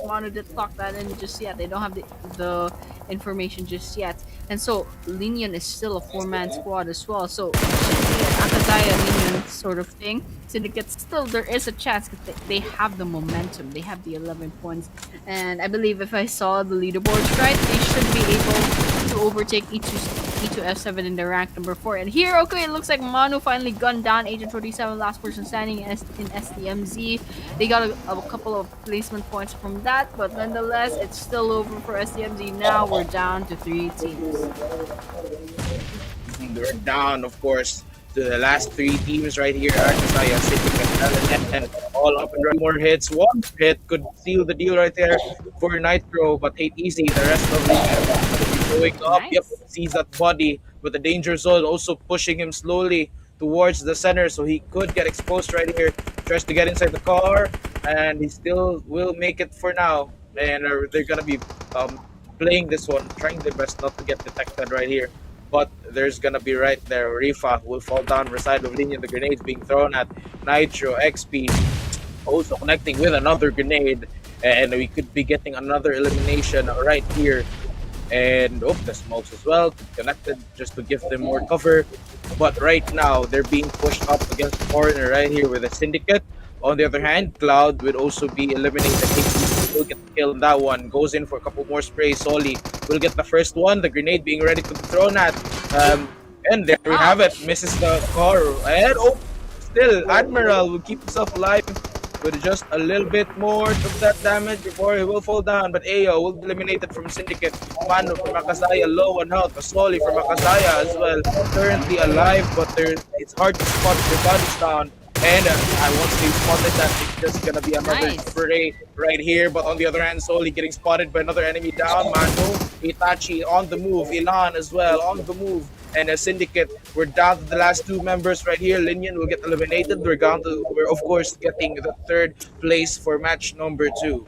Wanu did clock that in just yet. They don't have the information just yet. And so Linian is still a 4-man squad as well. So it should be an Akazaya Linian sort of thing. Syndicate still there is a chance because they have the momentum. They have the 11 points. And I believe if I saw the leaderboards right, they should be able to overtake E2F7 in the rank number 4. And here, okay, it looks like Manu finally gunned down Agent 47, last person standing in SDMZ. They got a couple of placement points from that, but nonetheless, it's still over for SDMZ. Now we're down to 3 teams. We're down, of course, to the last 3 teams right here. AKAZAYA, Syndicate, and all up and running. More hits. One hit could seal the deal right there for Nitro, but ain't easy. The rest of the going up. Nice. Yep, sees that body with the danger zone also pushing him slowly towards the center, so he could get exposed right here. Tries to get inside the car, and he still will make it for now. And they're gonna be playing this one, trying their best not to get detected right here. But there's gonna be right there. Rifa will fall down beside of Linian. The grenades being thrown at Nitro. XP also connecting with another grenade, and we could be getting another elimination right here. And the smokes as well connected just to give them more cover. But right now they're being pushed up against the corner right here with a Syndicate. On the other hand, Cloud will also be eliminated. KT will get the kill on that one. Goes in for a couple more sprays. Soli will get the first one. The grenade being ready to be thrown at. And there we have it. Misses the car. And still Admiral will keep himself alive with just a little bit more of that damage before he will fall down. But Ayo will be eliminated from Syndicate. Manu from AKAZAYA low on health. Soli from AKAZAYA as well. Currently alive, but it's hard to spot their bodies down. And once they spotted that, it's just gonna be another spray right here. But on the other hand, Soli getting spotted by another enemy down. Manu, Itachi on the move. Ilan as well on the move. And a Syndicate, we're down to the last 2 members right here. Linian will get eliminated. We're of course getting the 3rd place for match number 2.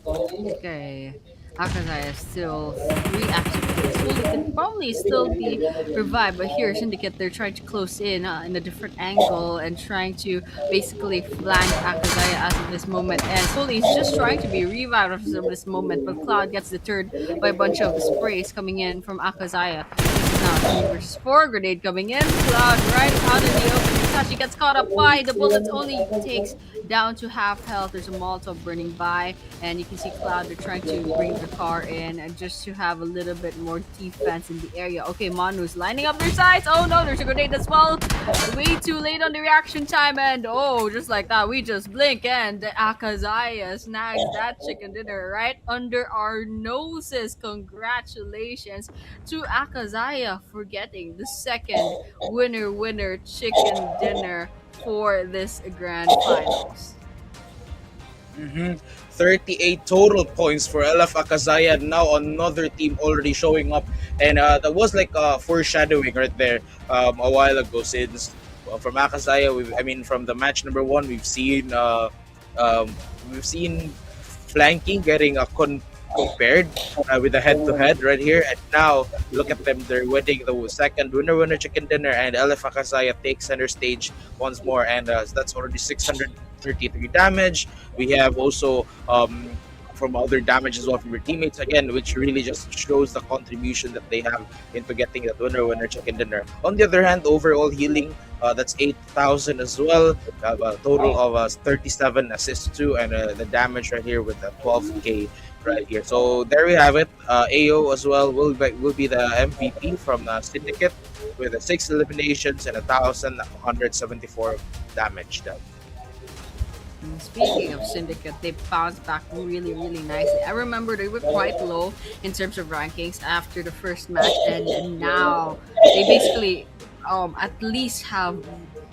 Okay. Akazaya still 3 active players. Well, could probably still be revived, but here Syndicate they're trying to close in a different angle and trying to basically flank Akazaya as of this moment. And Soli is just trying to be revived as of this moment, but Cloud gets deterred by a bunch of sprays coming in from Akazaya. This is now 3 versus 4 grenade coming in. Cloud right out in the open. Itachi gets caught up by the bullets, only takes down to half health. There's a Molotov burning by, and you can see Cloud they're trying to bring the car in and just to have a little bit more defense in the area. Okay, Manu's lining up their sides. Oh no, there's a grenade as well. Way too late on the reaction time, and just like that, we just blink and Akazaya snags that chicken dinner right under our noses. Congratulations to Akazaya for getting the 2nd winner chicken dinner for this grand finals. Mm-hmm. 38 total points for LF Akazaya. Now another team already showing up, and that was like foreshadowing right there a while ago. Since from Akazaya, I mean from the match number one, um, we've seen flanking getting compared with the head-to-head right here, and now look at them. They're winning the second winner chicken dinner, and LF Akazaya takes center stage once more, and that's already 633 damage. We have also from other damage as well from your teammates again, which really just shows the contribution that they have into getting that winner chicken dinner. On the other hand, overall healing, that's 8,000 as well. Have a total of 37 assists too, and the damage right here with the 12k right here. So there we have it. AO as well will be the MVP from Syndicate with 6 eliminations and 1,174 damage done. Speaking of Syndicate, they bounced back really, really nicely. I remember they were quite low in terms of rankings after the first match, and now they basically at least have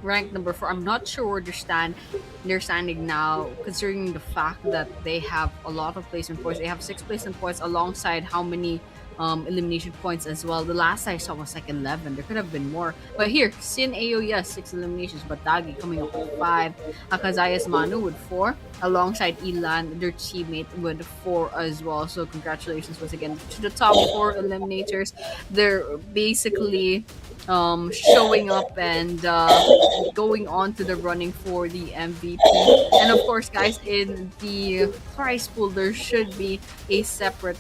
ranked number four. I'm not sure where they're standing now, considering the fact that they have a lot of placement points. They have 6 placement points alongside how many elimination points as well. The last I saw was like 11. There could have been more. But here, Sin AO, yes, 6 eliminations, but Dagi coming up with 5. Akazaya's Manu with 4, alongside Ilan, their teammate, with 4 as well. So congratulations once again to the top 4 eliminators. They're basically showing up and going on to the running for the MVP. And of course, guys, in the prize pool, there should be a separate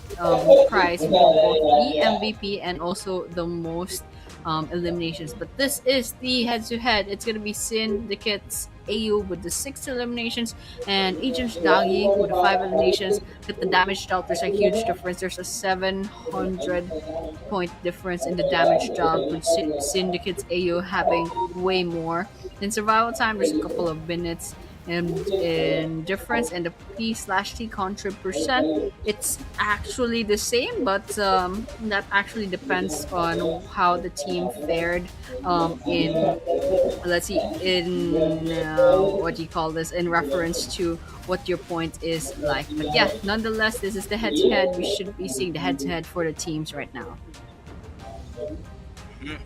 prize for both the MVP and also the most eliminations. But this is the head to head. It's going to be Syndicate's AU with the 6 eliminations and Agent Dagi with the 5 eliminations. With the damage dealt, there's a huge difference. There's a 700 point difference in the damage dealt, with Syndicate's AU having way more. In survival time, there's a couple of minutes in difference, and the P/T contrib percent, it's actually the same, but that actually depends on how the team fared in, let's see, in what do you call this, in reference to what your point is like. But yeah, nonetheless, this is the head to head. We should be seeing the head to head for the teams right now.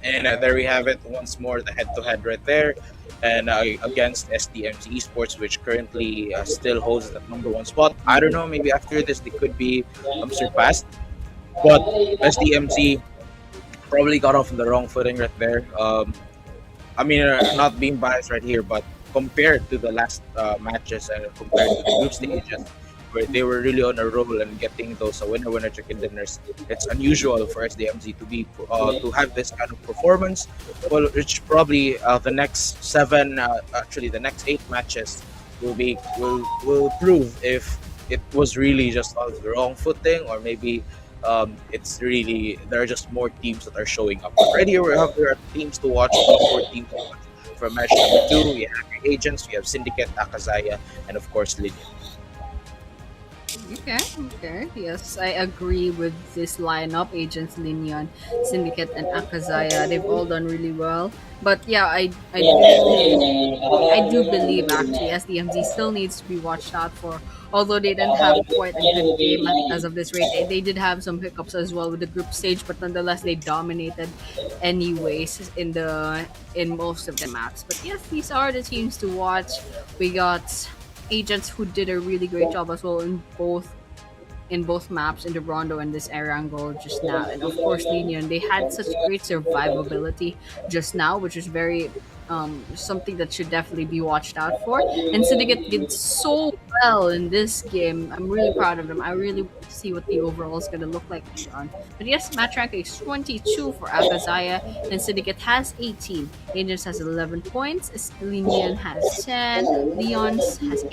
And there we have it once more, the head-to-head right there, and against SDMZ Esports, which currently still holds the number one spot. I don't know, maybe after this they could be surpassed, but SDMZ probably got off on the wrong footing right there. I mean, not being biased right here, but compared to the last matches and compared to the group stages, where they were really on a roll and getting those winner chicken dinners, it's unusual for SDMZ to have this kind of performance. Well, which probably the next seven, actually the next 8 matches will prove if it was really just on the wrong footing, or maybe it's really there are just more teams that are showing up. But right here there are teams to watch, 4 teams to watch. For match number 2, we have your agents, we have Syndicate, Akazaya, and of course LENION. Okay, okay. Yes, I agree with this lineup. Agents, Linion, Syndicate, and Akazaya. They've all done really well. But yeah, I do believe actually SDMZ still needs to be watched out for. Although they didn't have quite a good game as of this rate, they did have some hiccups as well with the group stage. But nonetheless, they dominated anyways in most of the maps. But yes, these are the teams to watch. We got agents who did a really great job as well in both maps, in the Rondo and this Erangel just now, and of course Lenion. They had such great survivability just now, which is very something that should definitely be watched out for. And Syndicate did so well in this game. I'm really proud of them. I really want to see what the overall is going to look like later on. But yes, match rank is 22 for Akazaya, and Syndicate has 18. Angels has 11 points. Lenion has 10. Leon's has 8.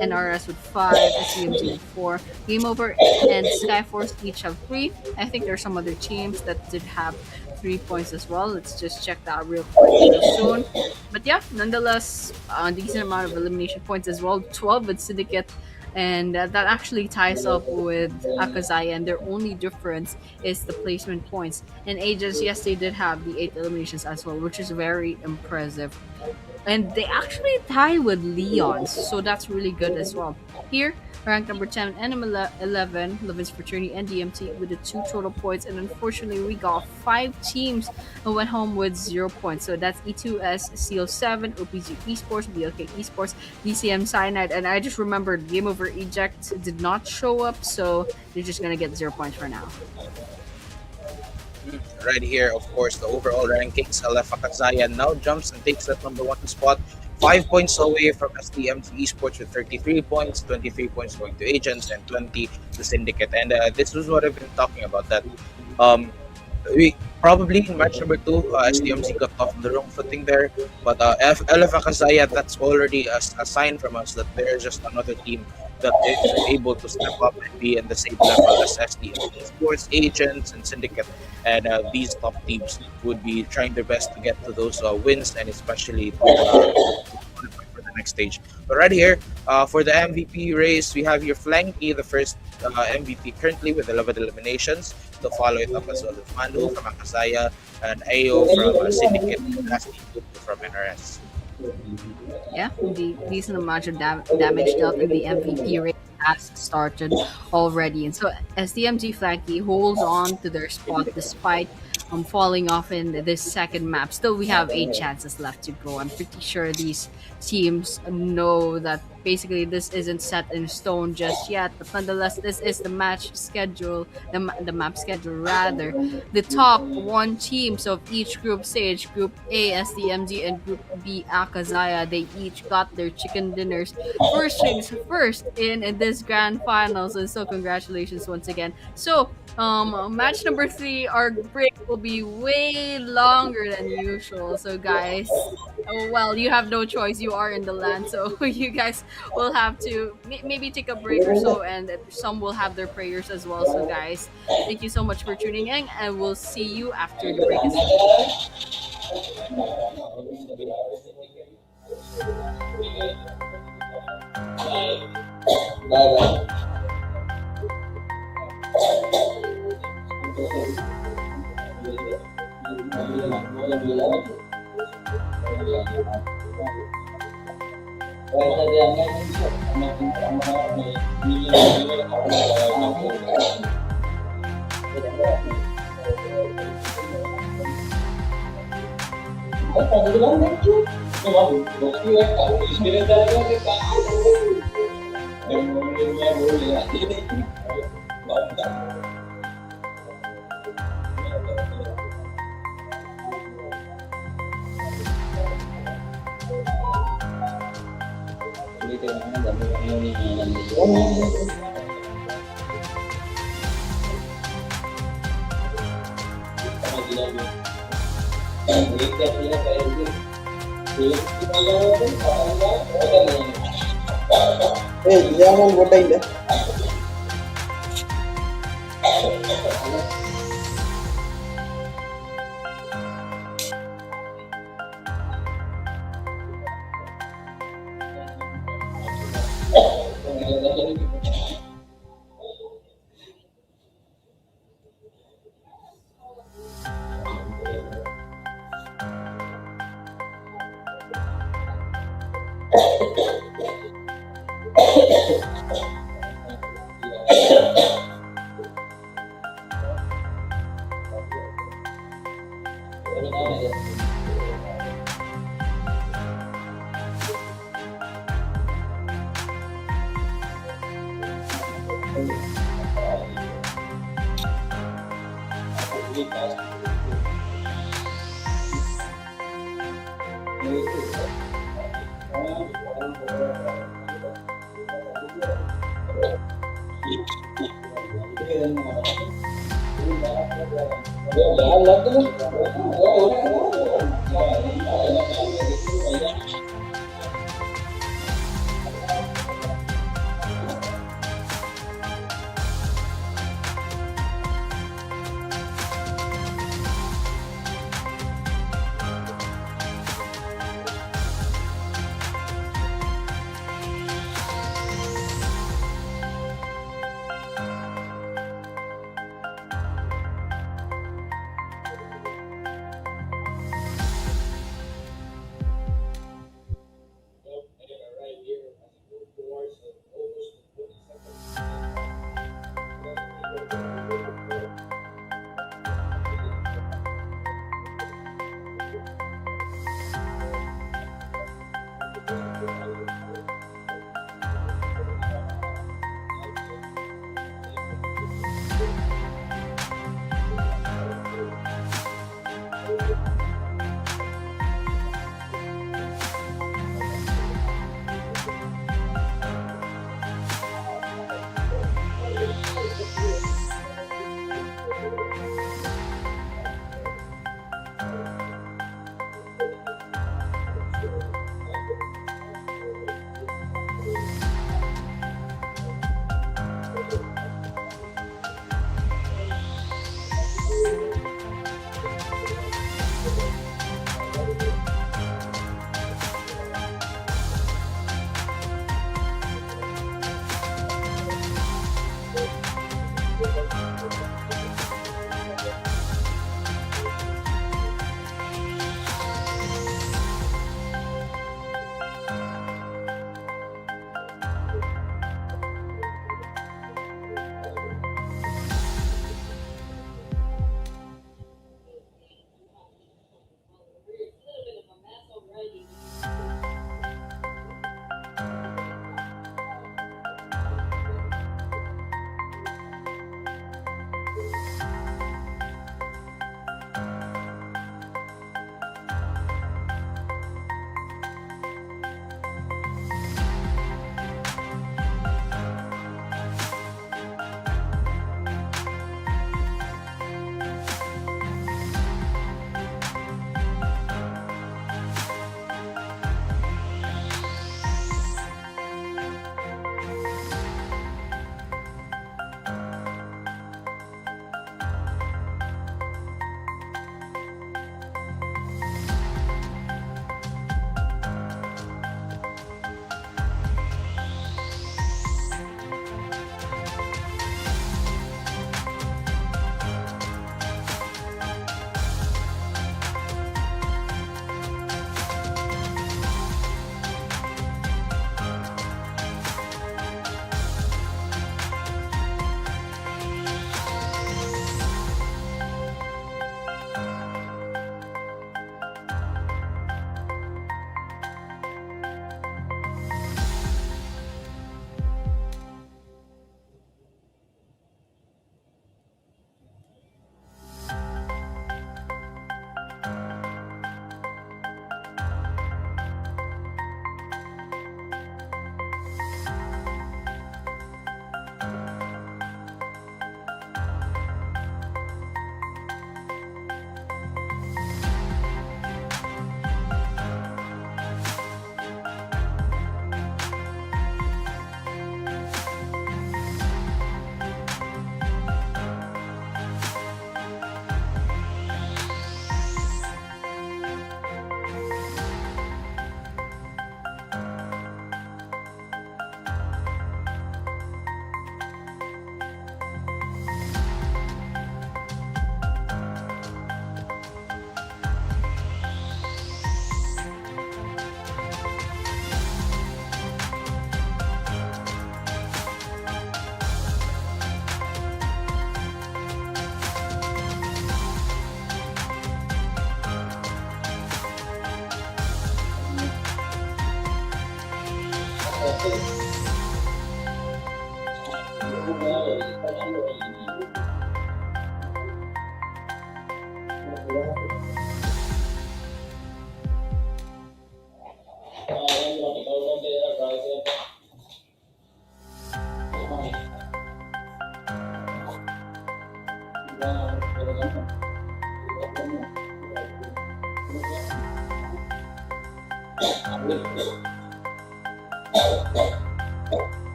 NRS with 5. SDMZ with 4. GAMEOVER and SKYFORCE each have 3. I think there are some other teams that did have 3 points as well. Let's just check that real quick real soon. But yeah, nonetheless, a decent amount of elimination points as well. 12 with Syndicate and that actually ties up with AKAZAYA, and their only difference is the placement points. And Agents, yes, they did have the 8 eliminations as well, which is very impressive, and they actually tie with Leon's, so that's really good as well. Here, ranked number 10, NM11, LOVINS Fraternity, and DMT with the 2 total points, and unfortunately, we got 5 teams who went home with 0 points. So that's E2S, CO7, OPG Esports, BLK Esports, DCM Cyanide, and I just remembered GameOver Eject did not show up, so they're just gonna get 0 points for now. Right here, of course, the overall rankings. AKAZAYA now jumps and takes that number 1 spot, 5 points away from SDMZ Esports with 33 points, 23 points going to Agents, and 20 to Syndicate. And this is what I've been talking about, that um, we probably in match number 2, SDMZ got off the wrong footing there, but AKAZAYA, that's already a sign from us that they're just another team that is able to step up and be in the same level as SDMZ Sports, Agents, and Syndicate. And these top teams would be trying their best to get to those wins, and especially to qualify for the next stage. But right here, for the MVP race, we have your Flanky, the first MVP currently with 11 eliminations. To follow it up as well as Manu from AKAZAYA and Ayo from Syndicate, and lastly from NRS. Yeah, the decent amount of damage dealt in the MVP race has started already. And so SDMG Flanky holds on to their spot despite falling off in this second map. Still, we have 8 chances left to go. I'm pretty sure these teams know that basically this isn't set in stone just yet. But nonetheless, this is the match schedule, the map schedule rather. The top 1 teams of each group stage, Group A SDMG and Group B AKAZAYA, they each got their chicken dinners. First things first in this grand finals, and so congratulations once again. So match number 3, our break will be way longer than usual. So guys, oh, well, you have no choice. You are in the land, so you guys will have to maybe take a break or so, and some will have their prayers as well. So guys, thank you so much for tuning in, and we'll see you after the break is Bye. Jangan godain deh.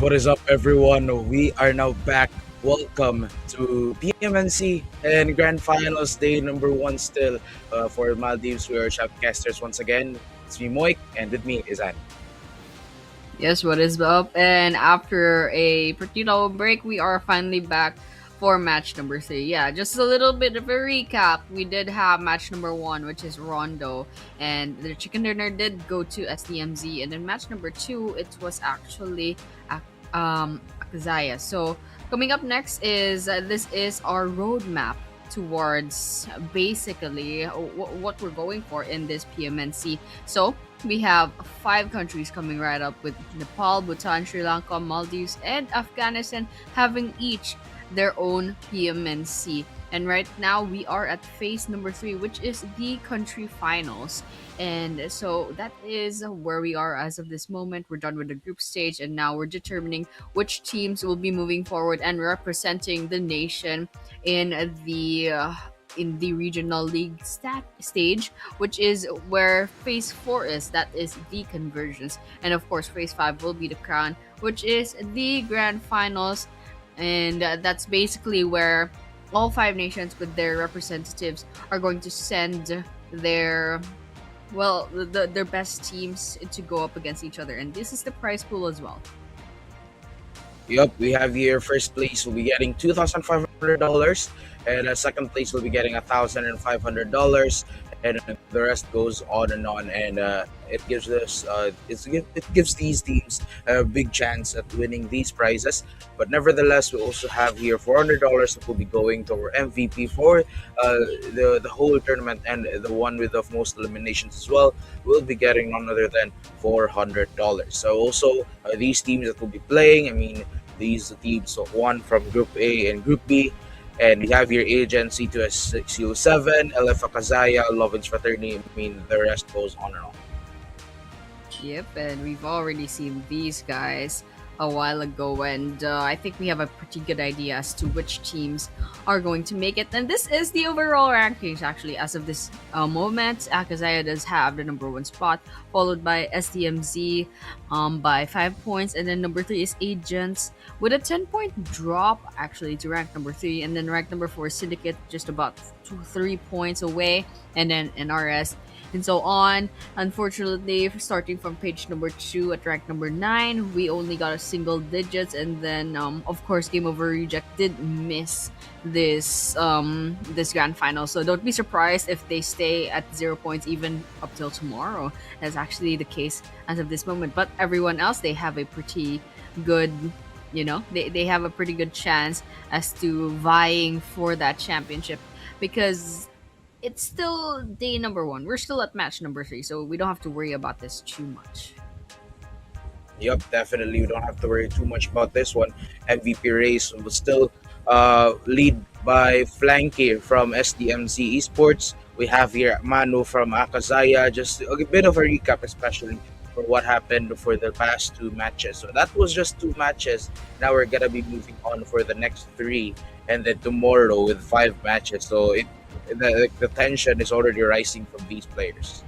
What is up, everyone? We are now back. Welcome to PMNC and Grand Finals Day number one still for Maldives. We are shoutcasters once again. It's me, Moik, and with me is Anne. Yes, what is up? And after a pretty long break, we are finally back for match number three. Yeah, just a little bit of a recap. We did have match number one, which is Rondo, and the chicken dinner did go to SDMZ. And then match number two, it was actually AKAZAYA. So coming up next is this is our roadmap towards basically what we're going for in this PMNC. So we have five countries coming right up with Nepal, Bhutan, Sri Lanka, Maldives, and Afghanistan having each their own PMNC. And right now we are at phase number three, which is the country finals. And so that is where we are as of this moment. We're done with the group stage, and now we're determining which teams will be moving forward and representing the nation in the regional league stage, which is where phase 4 is. That is the conversions. And of course, phase 5 will be the crown, which is the grand finals. And that's basically where all five nations with their representatives are going to send their their best teams to go up against each other. And this is the prize pool as well. Yep, we have here first place will be getting $2,500, and second place will be getting $1,500, and the rest goes on and on. And it gives us it gives these teams a big chance at winning these prizes. But nevertheless, we also have here $400 that will be going to our MVP for the whole tournament, and the one with the most eliminations as well will be getting none other than $400. So also these teams that will be playing, I mean, these teams of one from Group A and Group B. And we have here Agency to CO7, LF AKAZAYA, LOVINS FRATERNI. I mean, the rest goes on and on. Yep, and we've already seen these guys a while ago, and I think we have a pretty good idea as to which teams are going to make it. And this is the overall rankings, actually, as of this moment. AKAZAYA does have the number one spot, followed by SDMZ by 5 points, and then number three is Agents with a 10-point drop, actually, to rank number three, and then rank number four is Syndicate, just about 3 points away, and then NRS and so on. Unfortunately, starting from page number 2 at rank number 9, we only got a single digits, and then of course GAMEOVER Reject did miss this grand final. So don't be surprised if they stay at 0 points even up till tomorrow. That's actually the case as of this moment. But everyone else, they have a pretty good, they have a pretty good chance as to vying for that championship, because it's still day number one. We're still at match number 3, so we don't have to worry about this too much. Yep, definitely. We don't have to worry too much about this one. MVP race will still lead by Flanky from SDMZ Esports. We have here Manu from AKAZAYA. Just a bit of a recap, especially for what happened for the past 2 matches. So that was just 2 matches. Now we're gonna be moving on for the next 3, and then tomorrow with 5 matches. So the tension is already rising from these players.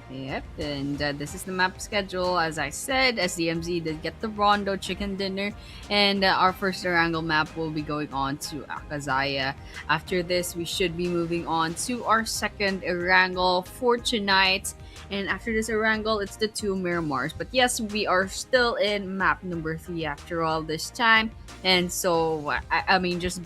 Yep, and this is the map schedule. As I said, SDMZ did get the Rondo chicken dinner, and our first Erangel map will be going on to AKAZAYA. After this, we should be moving on to our second Erangel for tonight. And after this Erangel, it's the 2 Miramars. But yes, we are still in map number 3 after all this time. And so, I mean, just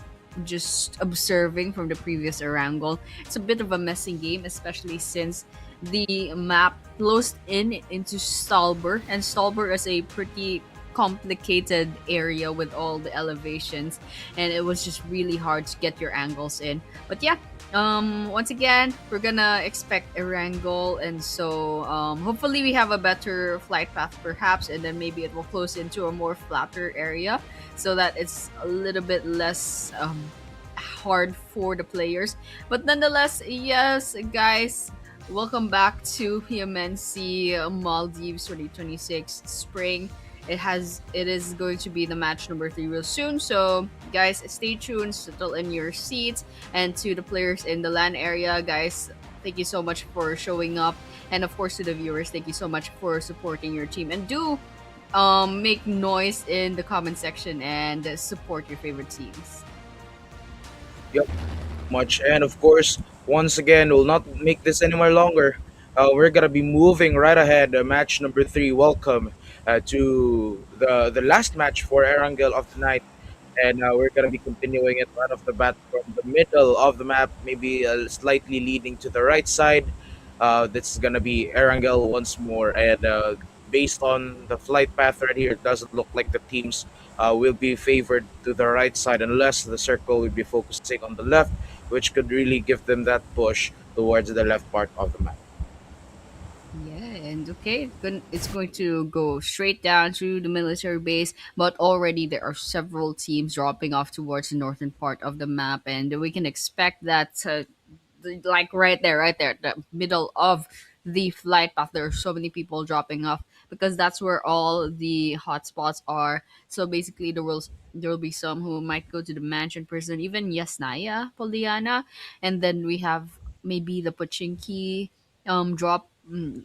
observing from the previous Erangel, it's a bit of a messy game, especially since the map closed into Stalber, and Stalber is a pretty complicated area with all the elevations, and it was just really hard to get your angles in. But yeah, once again, we're gonna expect Erangel, and so hopefully we have a better flight path perhaps, and then maybe it will close into a more flatter area so that it's a little bit less hard for the players. But nonetheless, yes guys, welcome back to PMNC Maldives 2026 Spring. It is going to be the match number 3 real soon. So guys, stay tuned, settle in your seats, and to the players in the LAN area, guys, thank you so much for showing up, and of course to the viewers, thank you so much for supporting your team. And do Make noise in the comment section and support your favorite teams. Yep, much. And of course, once again, we'll not make this anymore longer. We're gonna be moving right ahead. Match number three. Welcome to the last match for Erangel of the night, and we're gonna be continuing it right off the bat from the middle of the map, maybe slightly leading to the right side. This is gonna be Erangel once more, and based on the flight path right here, it doesn't look like the teams will be favored to the right side unless the circle will be focusing on the left, which could really give them that push towards the left part of the map. Yeah, and okay, it's going to go straight down to the military base, but already there are several teams dropping off towards the northern part of the map, and we can expect that like right there, the middle of the flight path. There are so many people dropping off because that's where all the hotspots are. So basically, there will be some who might go to the mansion prison, even Yasnaya, Poliana, and then we have maybe the Pachinki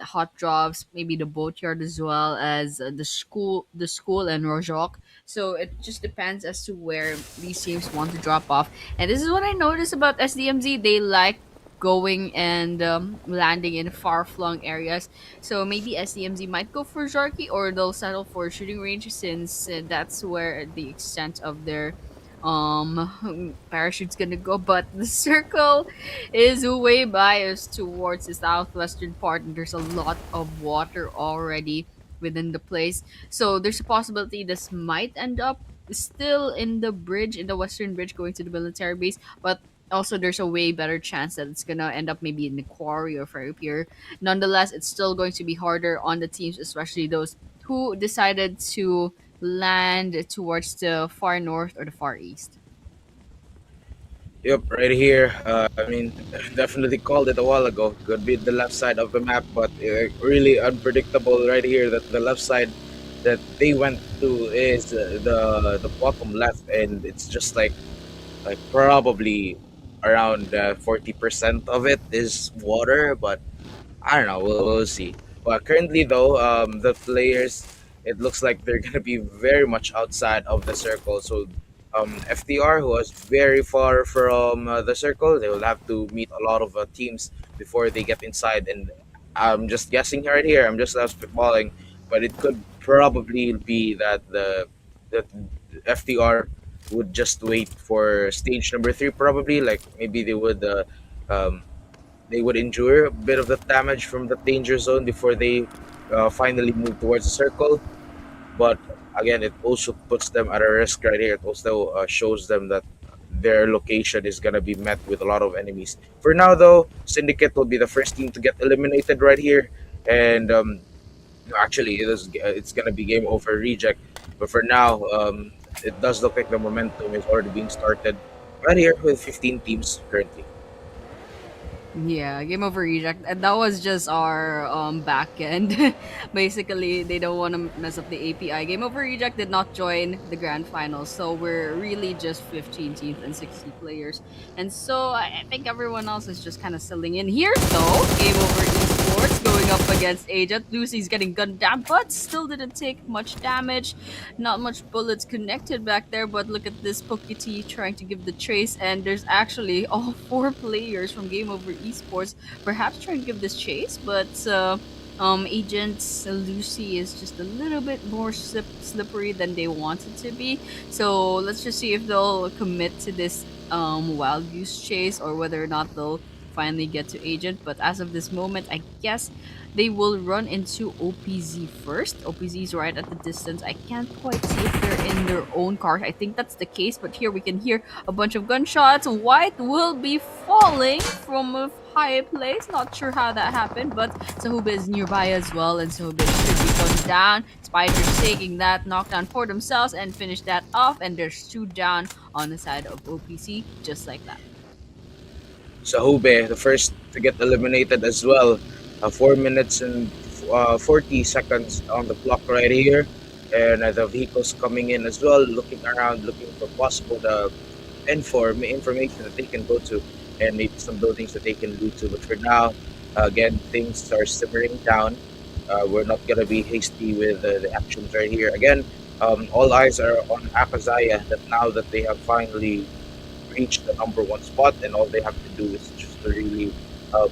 hot drops, maybe the boatyard as well as the school and Rojok. So it just depends as to where these teams want to drop off. And this is what I noticed about SDMZ. They like going and landing in far flung areas. So maybe SDMZ might go for Zarki, or they'll settle for shooting range, since that's where the extent of their parachute's gonna go. But the circle is way biased towards the southwestern part, and there's a lot of water already within the place. So there's a possibility this might end up still in the bridge, in the western bridge going to the military base, but also there's a way better chance that it's gonna end up maybe in the quarry or ferry pier. Nonetheless, it's still going to be harder on the teams, especially those who decided to land towards the far north or the far east. Yep, right here. I mean, definitely called it a while ago. Could be the left side of the map, but really unpredictable right here. That the left side that they went to is the bottom left, and it's just like probably around 40% of it is water, but I don't know. We'll see. But currently, though, the players, it looks like they're gonna be very much outside of the circle. So, FTR, who was very far from the circle, they will have to meet a lot of teams before they get inside. And I'm just guessing right here. I'm just spitballing, but it could probably be that the FTR would just wait for stage number three. Probably, like maybe um, they would endure a bit of the damage from the danger zone before they finally move towards the circle. But again, it also puts them at a risk right here. It also shows them that their location is going to be met with a lot of enemies. For now, though, Syndicate will be the first team to get eliminated right here. And actually, it's going to be game over reject. But for now, it does look like the momentum is already being started right here with 15 teams currently. Yeah, game over reject. And that was just our back end. Basically, they don't want to mess up the API. Game over reject did not join the grand finals, so we're really just 15 teams and 60 players. And so I think everyone else is just kind of selling in here. Though game over esports going up against Agent. Lucy's getting gunned down, but still didn't take much damage. Not much bullets connected back there, but look at this Pokey trying to give the chase, and there's actually all four players from Game Over Esports perhaps trying to give this chase, but Agent Lucy is just a little bit more slippery than they want it to be. So let's just see if they'll commit to this wild goose chase, or whether or not they'll finally get to Agent. But as of this moment, I guess they will run into OPZ first. OPZ is right at the distance. I can't quite see if they're in their own car. I think that's the case, but here we can hear a bunch of gunshots. White will be falling from a high place. Not sure how that happened, but Sahube is nearby as well, and Sahube should be going down. Spiders taking that knockdown for themselves and finish that off, and there's two down on the side of OPC, just like that. Sahube, the first to get eliminated as well. 4 minutes and 40 seconds on the clock right here. And the vehicles coming in as well, looking around, looking for possible information that they can go to, and maybe some buildings that they can loot to. But for now, again, things are simmering down. We're not gonna be hasty with the actions right here. Again, all eyes are on AKAZAYA. That now that they have finally reach the number one spot, and all they have to do is just to really um,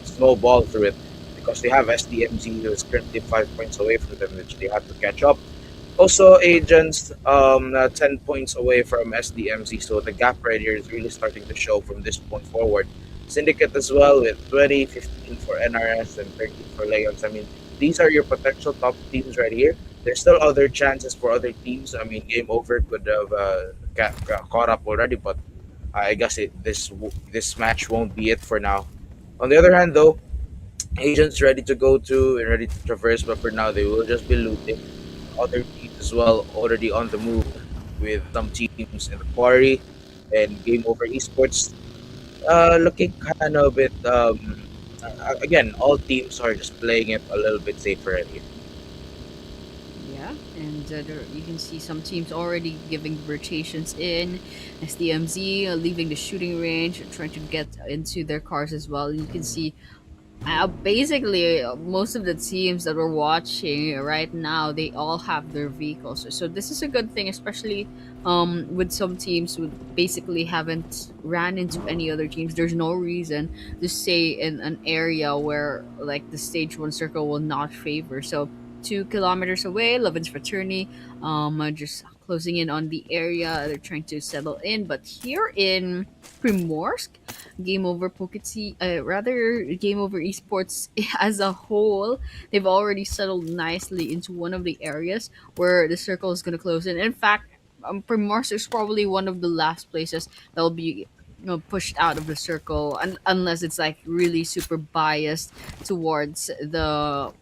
snowball through it because they have SDMZ who is currently 5 points away from them, which they have to catch up. Also, Agents 10 points away from SDMZ, so the gap right here is really starting to show from this point forward. Syndicate as well with 20, 15 for NRS, and 13 for Leons. I mean, these are your potential top teams right here. There's still other chances for other teams. I mean, Game Over could have got caught up already, but I guess this match won't be it for now. On the other hand, though, agents ready to go to and ready to traverse, but for now they will just be looting. Other teams as well already on the move with some teams in the quarry and Game Over Esports. Looking kind of a bit. Again, all teams are just playing it a little bit safer right here. Yeah, and you can see some teams already giving rotations in. SDMZ leaving the shooting range, trying to get into their cars as well. You can see basically most of the teams that we're watching right now, they all have their vehicles, so this is a good thing, especially with some teams who basically haven't ran into any other teams. There's no reason to stay in an area where like the stage one circle will not favor. So 2 kilometers away, Lovin's Fraternity just closing in on the area. They're trying to settle in, but here in Primorsk, Game Over Poketi, rather Game Over Esports as a whole, they've already settled nicely into one of the areas where the circle is going to close in. In fact, Primorsk is probably one of the last places that will be pushed out of the circle, unless it's like really super biased towards the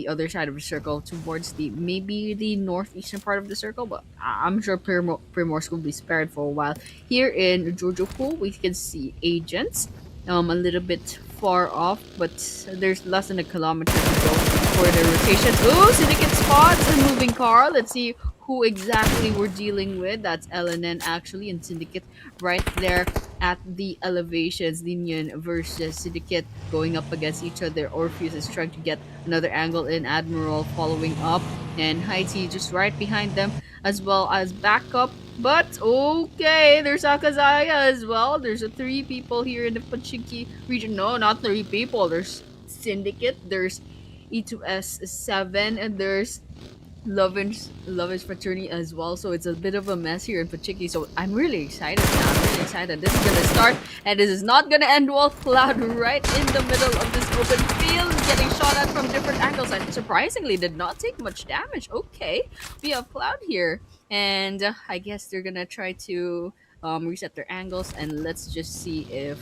other side of the circle, towards the maybe the northeastern part of the circle, but I'm sure Primorsk will be spared for a while. Here in Jojo Pool, we can see agents a little bit far off, but there's less than a kilometer to go for the rotations. Oh, Syndicate spots a moving car. Let's see who exactly we're dealing with. That's LNN actually, and Syndicate right there at the elevations. LENION versus Syndicate going up against each other. Orpheus is trying to get another angle in. Admiral following up, and Haiti just right behind them, as well as backup. But okay, there's AKAZAYA as well. There's a 3 people here in the Pachinki region. No, not 3 people. There's Syndicate. There's E2S7, and there's Lovin's Fraternity as well. So it's a bit of a mess here in Pachiki. So I'm really excited now. I'm really excited. This is gonna start, and this is not gonna end well. Cloud right in the middle of this open field, getting shot at from different angles, and surprisingly did not take much damage. Okay, we have Cloud here, and I guess they're gonna try to reset their angles, and let's just see if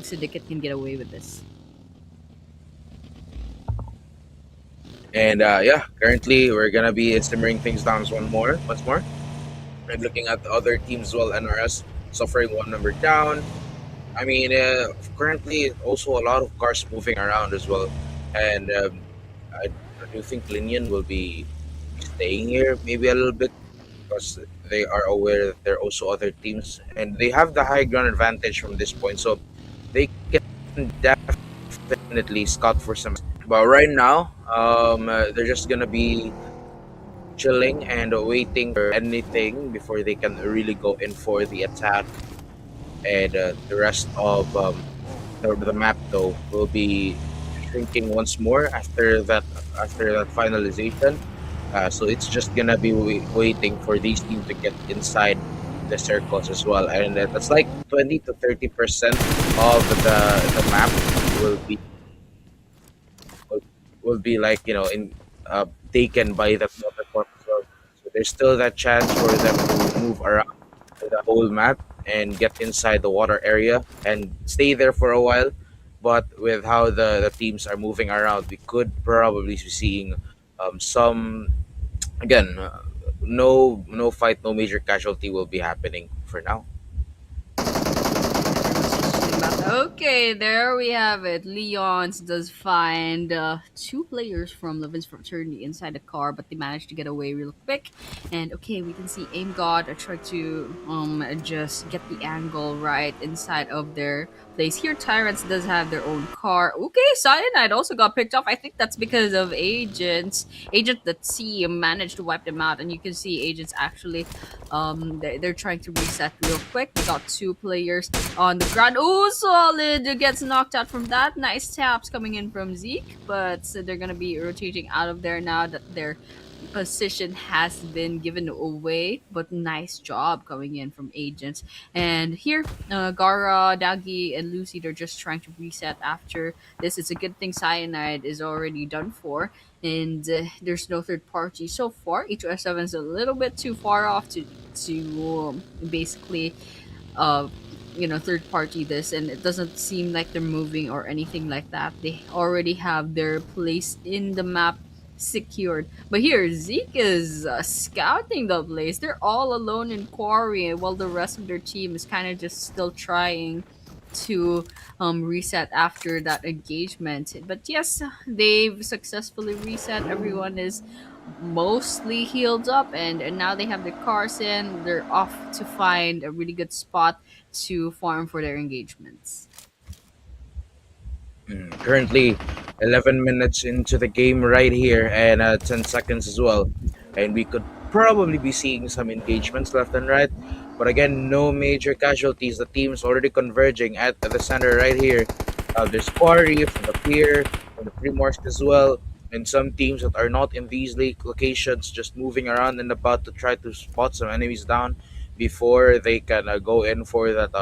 Syndicate can get away with this. And yeah, currently we're gonna be simmering things down once more, and looking at the other teams as well. NRS suffering one number down. I mean, currently also a lot of cars moving around as well, and I do think Linian will be staying here maybe a little bit because they are aware that there are also other teams, and they have the high ground advantage from this point, so they can definitely scout for some. But right now, they're just gonna be chilling and waiting for anything before they can really go in for the attack. And the rest of the map though will be shrinking once more after that finalization. So it's just gonna be waiting for these teams to get inside the circles as well, and that's like 20 to 30% of the map will be will, will be like in taken by the platform as well. So there's still that chance for them to move around the whole map and get inside the water area and stay there for a while. But with how the teams are moving around, we could probably be seeing some again. No fight, no major casualty will be happening for now. Okay, there we have it. Leon's does find 2 players from Levin's fraternity inside the car, but they managed to get away real quick. And okay, we can see Aim God try to just get the angle right inside of their place. Here, Tyrants does have their own car. Okay, Cyanide also got picked off. I think that's because of agents. Agent that C managed to wipe them out, and you can see agents actually, they're trying to reset real quick. They got two players on the ground. Oh, Solid gets knocked out from that. Nice taps coming in from Zeke, but they're gonna be rotating out of there now that they're position has been given away, but nice job coming in from agents. And here, Gara, Dagi, and Lucy, they're just trying to reset after this. It's a good thing Cyanide is already done for, and there's no third party so far. H2S7 is a little bit too far off to basically uh third party this, and it doesn't seem like they're moving or anything like that. They already have their place in the map secured. But here Zeke is scouting the place. They're all alone in quarry while the rest of their team is kind of just still trying to reset after that engagement. But yes, they've successfully reset. Everyone is mostly healed up, and now they have their cars in. They're off to find a really good spot to farm for their engagements. Currently, 11 minutes into the game right here, and 10 seconds as well. And we could probably be seeing some engagements left and right. But again, no major casualties. The team's already converging at the center right here. There's Quarry from the Pier, from the Primorsk as well. And some teams that are not in these locations just moving around and about to try to spot some enemies down before they can go in for that.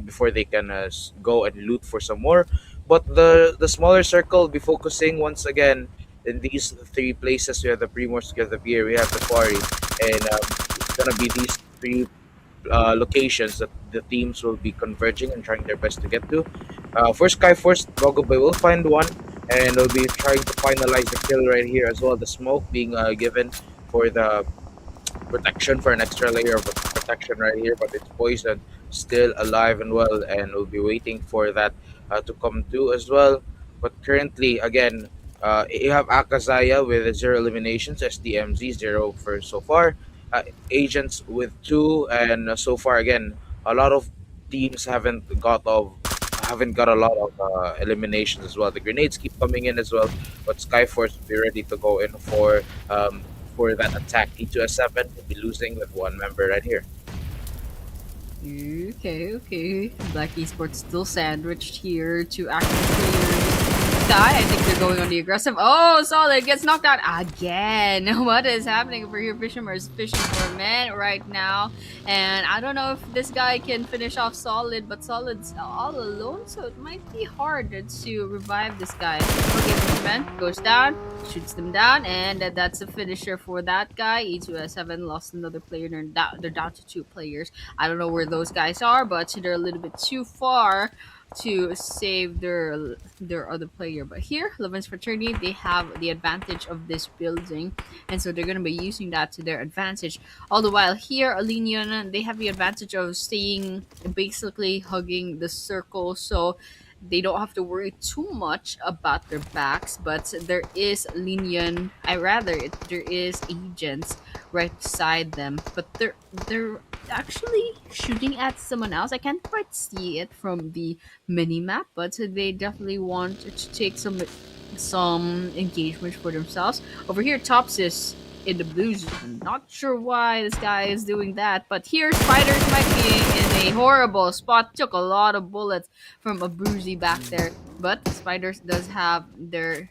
Before they can go and loot for some more, but the smaller circle will be focusing once again in these three places. We have the Primorsk, we have the Pier, we have the Quarry, and it's gonna be these three locations that the teams will be converging and trying their best to get to. For SKYFORCE, Bogoboy will find one, and will be trying to finalize the kill right here as well. The smoke being given for the protection, for an extra layer of protection right here, but it's poisoned, still alive and well, and we'll be waiting for that to come through as well. But currently, again, you have AKAZAYA with zero eliminations, SDMZ zero for so far, agents with two, and so far again, a lot of teams haven't got a lot of eliminations as well. The grenades keep coming in as well, but Skyforce will be ready to go in for that attack. E2S7 will be losing with one member right here. Okay, okay. Black Esports still sandwiched here to active players. Sky, I think they're going on the aggressive. Oh, Solid gets knocked out again. What is happening for your Fisherman's fishing for a man right now? And I don't know if this guy can finish off Solid, but Solid's all alone, so it might be hard to revive this guy. Okay, Fisherman goes down, shoots them down, and that's a finisher for that guy. E2S7 lost another player. They're down to two players. I don't know where those guys are, but they're a little bit too far to save their other player. But here, LOVINS Fraternity, they have the advantage of this building, and so they're gonna be using that to their advantage. All the while here, LENION, they have the advantage of staying basically hugging the circle, so they don't have to worry too much about their backs. But there is LENION, there is agents right beside them, but they're actually shooting at someone else. I can't quite see it from the mini map, but they definitely want to take some engagement for themselves. Over here, Tops is in the blue zone. Not sure why this guy is doing that, but here Spiders might be in a horrible spot. Took a lot of bullets from a Bruzy back there, but Spiders does have their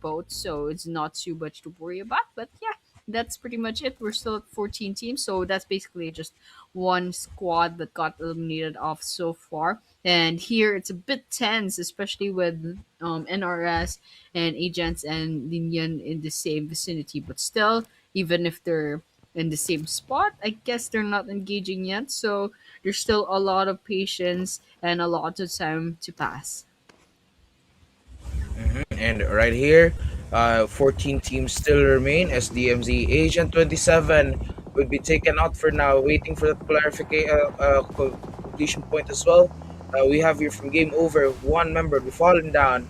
boat, so it's not too much to worry about. But yeah, that's pretty much it. We're still at 14 teams, so that's basically just one squad that got eliminated off so far. And here it's a bit tense, especially with NRS and agents and Linian in the same vicinity. But still, even if they're in the same spot, I guess they're not engaging yet. So there's still a lot of patience and a lot of time to pass. And right here, 14 teams still remain. SDMZ Agent 27 will be taken out for now, waiting for the clarification completion point as well. We have here from GAMEOVER, one member be fallen down,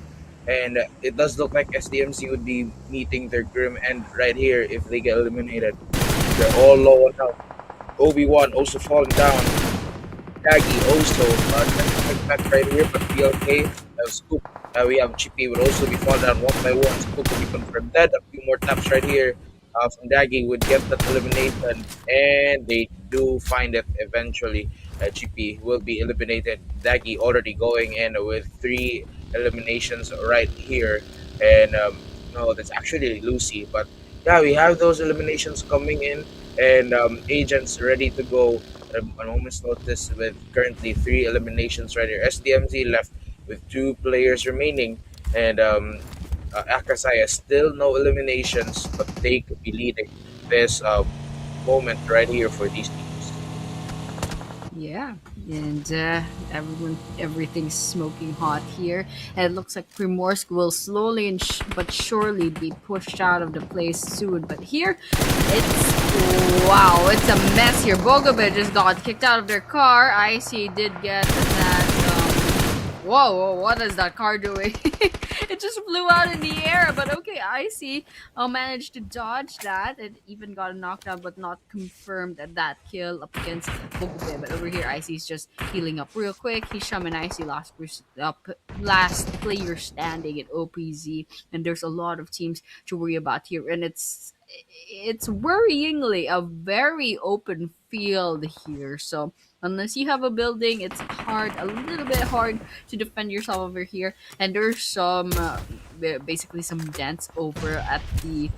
and it does look like SDMZ would be meeting their grim end right here if they get eliminated. They're all low on health. Obi-Wan also falling down, Daggy also trying to fight back right here, but BLK Scoop. We have Chippy would also be falling down one by one. Scoop will be confirmed dead. A few more taps right here from Daggy would get that elimination, and they do find it eventually. Chippy will be eliminated. Daggy already going in with three eliminations right here, and no, that's actually Lucy. But yeah, we have those eliminations coming in, and agents ready to go at a moment's notice with currently three eliminations right here. SDMZ left with two players remaining, and AKAZAYA still no eliminations, but they could be leading this moment right here for these teams. Yeah, and everything's smoking hot here. And it looks like Primorsk will slowly and but surely be pushed out of the place soon. But here, it's wow, it's a mess here. Bogobe just got kicked out of their car. Icy did get that. Whoa, whoa, what is that car doing? It just flew out in the air, but okay, I see. Managed to dodge that. It even got knocked out, but not confirmed at that kill up against Bogube. But over here, Icy's just healing up real quick. Hisham and Icy last player standing at OPZ, and there's a lot of teams to worry about here, and it's worryingly a very open field here. So unless you have a building, it's a little bit hard to defend yourself over here. And there's some basically some dents over at the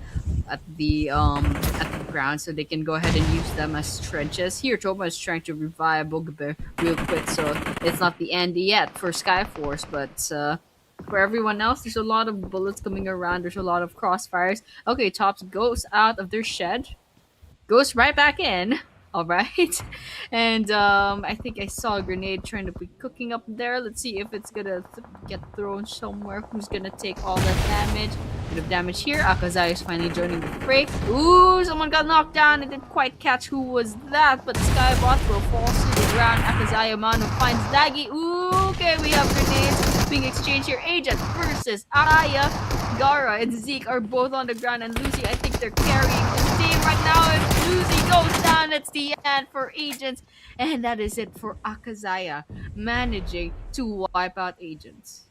ground, so they can go ahead and use them as trenches. Here, Toma is trying to revive Bogabe real quick, so it's not the end yet for Skyforce, but for everyone else, there's a lot of bullets coming around. There's a lot of crossfires. Okay, Tops goes out of their shed, goes right back in. All right, and I think I saw a grenade trying to be cooking up there. Let's see if it's gonna get thrown somewhere. Who's gonna take all that damage? Bit of damage here. Akazaya is finally joining the fray. Ooh, someone got knocked down. I didn't quite catch who was that, but Skybot will fall to the ground. Akazaya Mano finds Daggy. Ooh, okay, we have grenades being exchanged here. Agent versus Aya. Gara and Zeke are both on the ground, and Lucy, I think they're carrying this team right now. If Lucy goes down, it's the end for Agents, and that is it for Akazaya managing to wipe out Agents.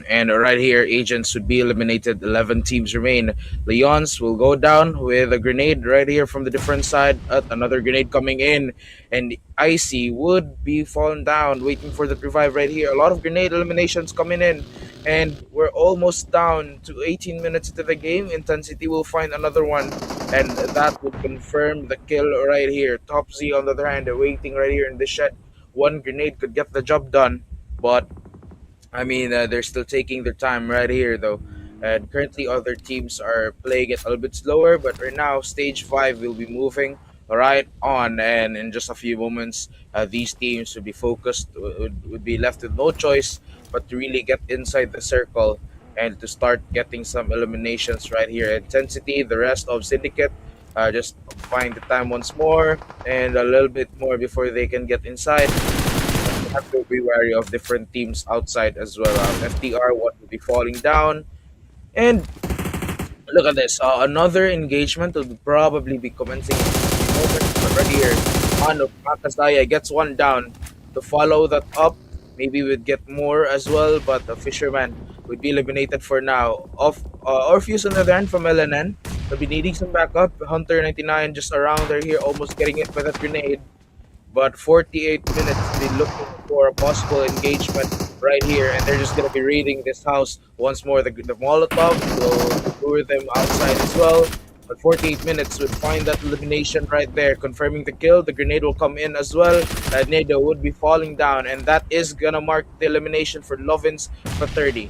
And right here, agents would be eliminated. 11 teams remain. Leons will go down with a grenade right here from the different side. Another grenade coming in. And Icy would be falling down, waiting for the revive right here. A lot of grenade eliminations coming in. And we're almost down to 18 minutes into the game. Intensity will find another one. And that would confirm the kill right here. Top Z on the other hand, waiting right here in the shed. One grenade could get the job done. But I mean, they're still taking their time right here, though. And currently, other teams are playing it a little bit slower. But right now, stage five will be moving right on, and in just a few moments, these teams would be focused, would be left with no choice but to really get inside the circle and to start getting some eliminations right here. Intensity, the rest of Syndicate, just find the time once more and a little bit more before they can get inside. Have to be wary of different teams outside as well. FDR one will be falling down, and look at this. Another engagement will probably be commencing in just a few moments. But right here, Mano Makasaya gets one down. To follow that up, maybe we'd get more as well, but the Fisherman would be eliminated for now. Orpheus on the other hand from LNN will be needing some backup. Hunter 99 just around there here, almost getting it with a grenade. But 48 minutes, be looking for a possible engagement right here, and they're just going to be raiding this house once more. The Molotov will lure them outside as well. But 48 minutes would find that elimination right there, confirming the kill. The grenade will come in as well. Nado would be falling down, and that is going to mark the elimination for Lovins for 30.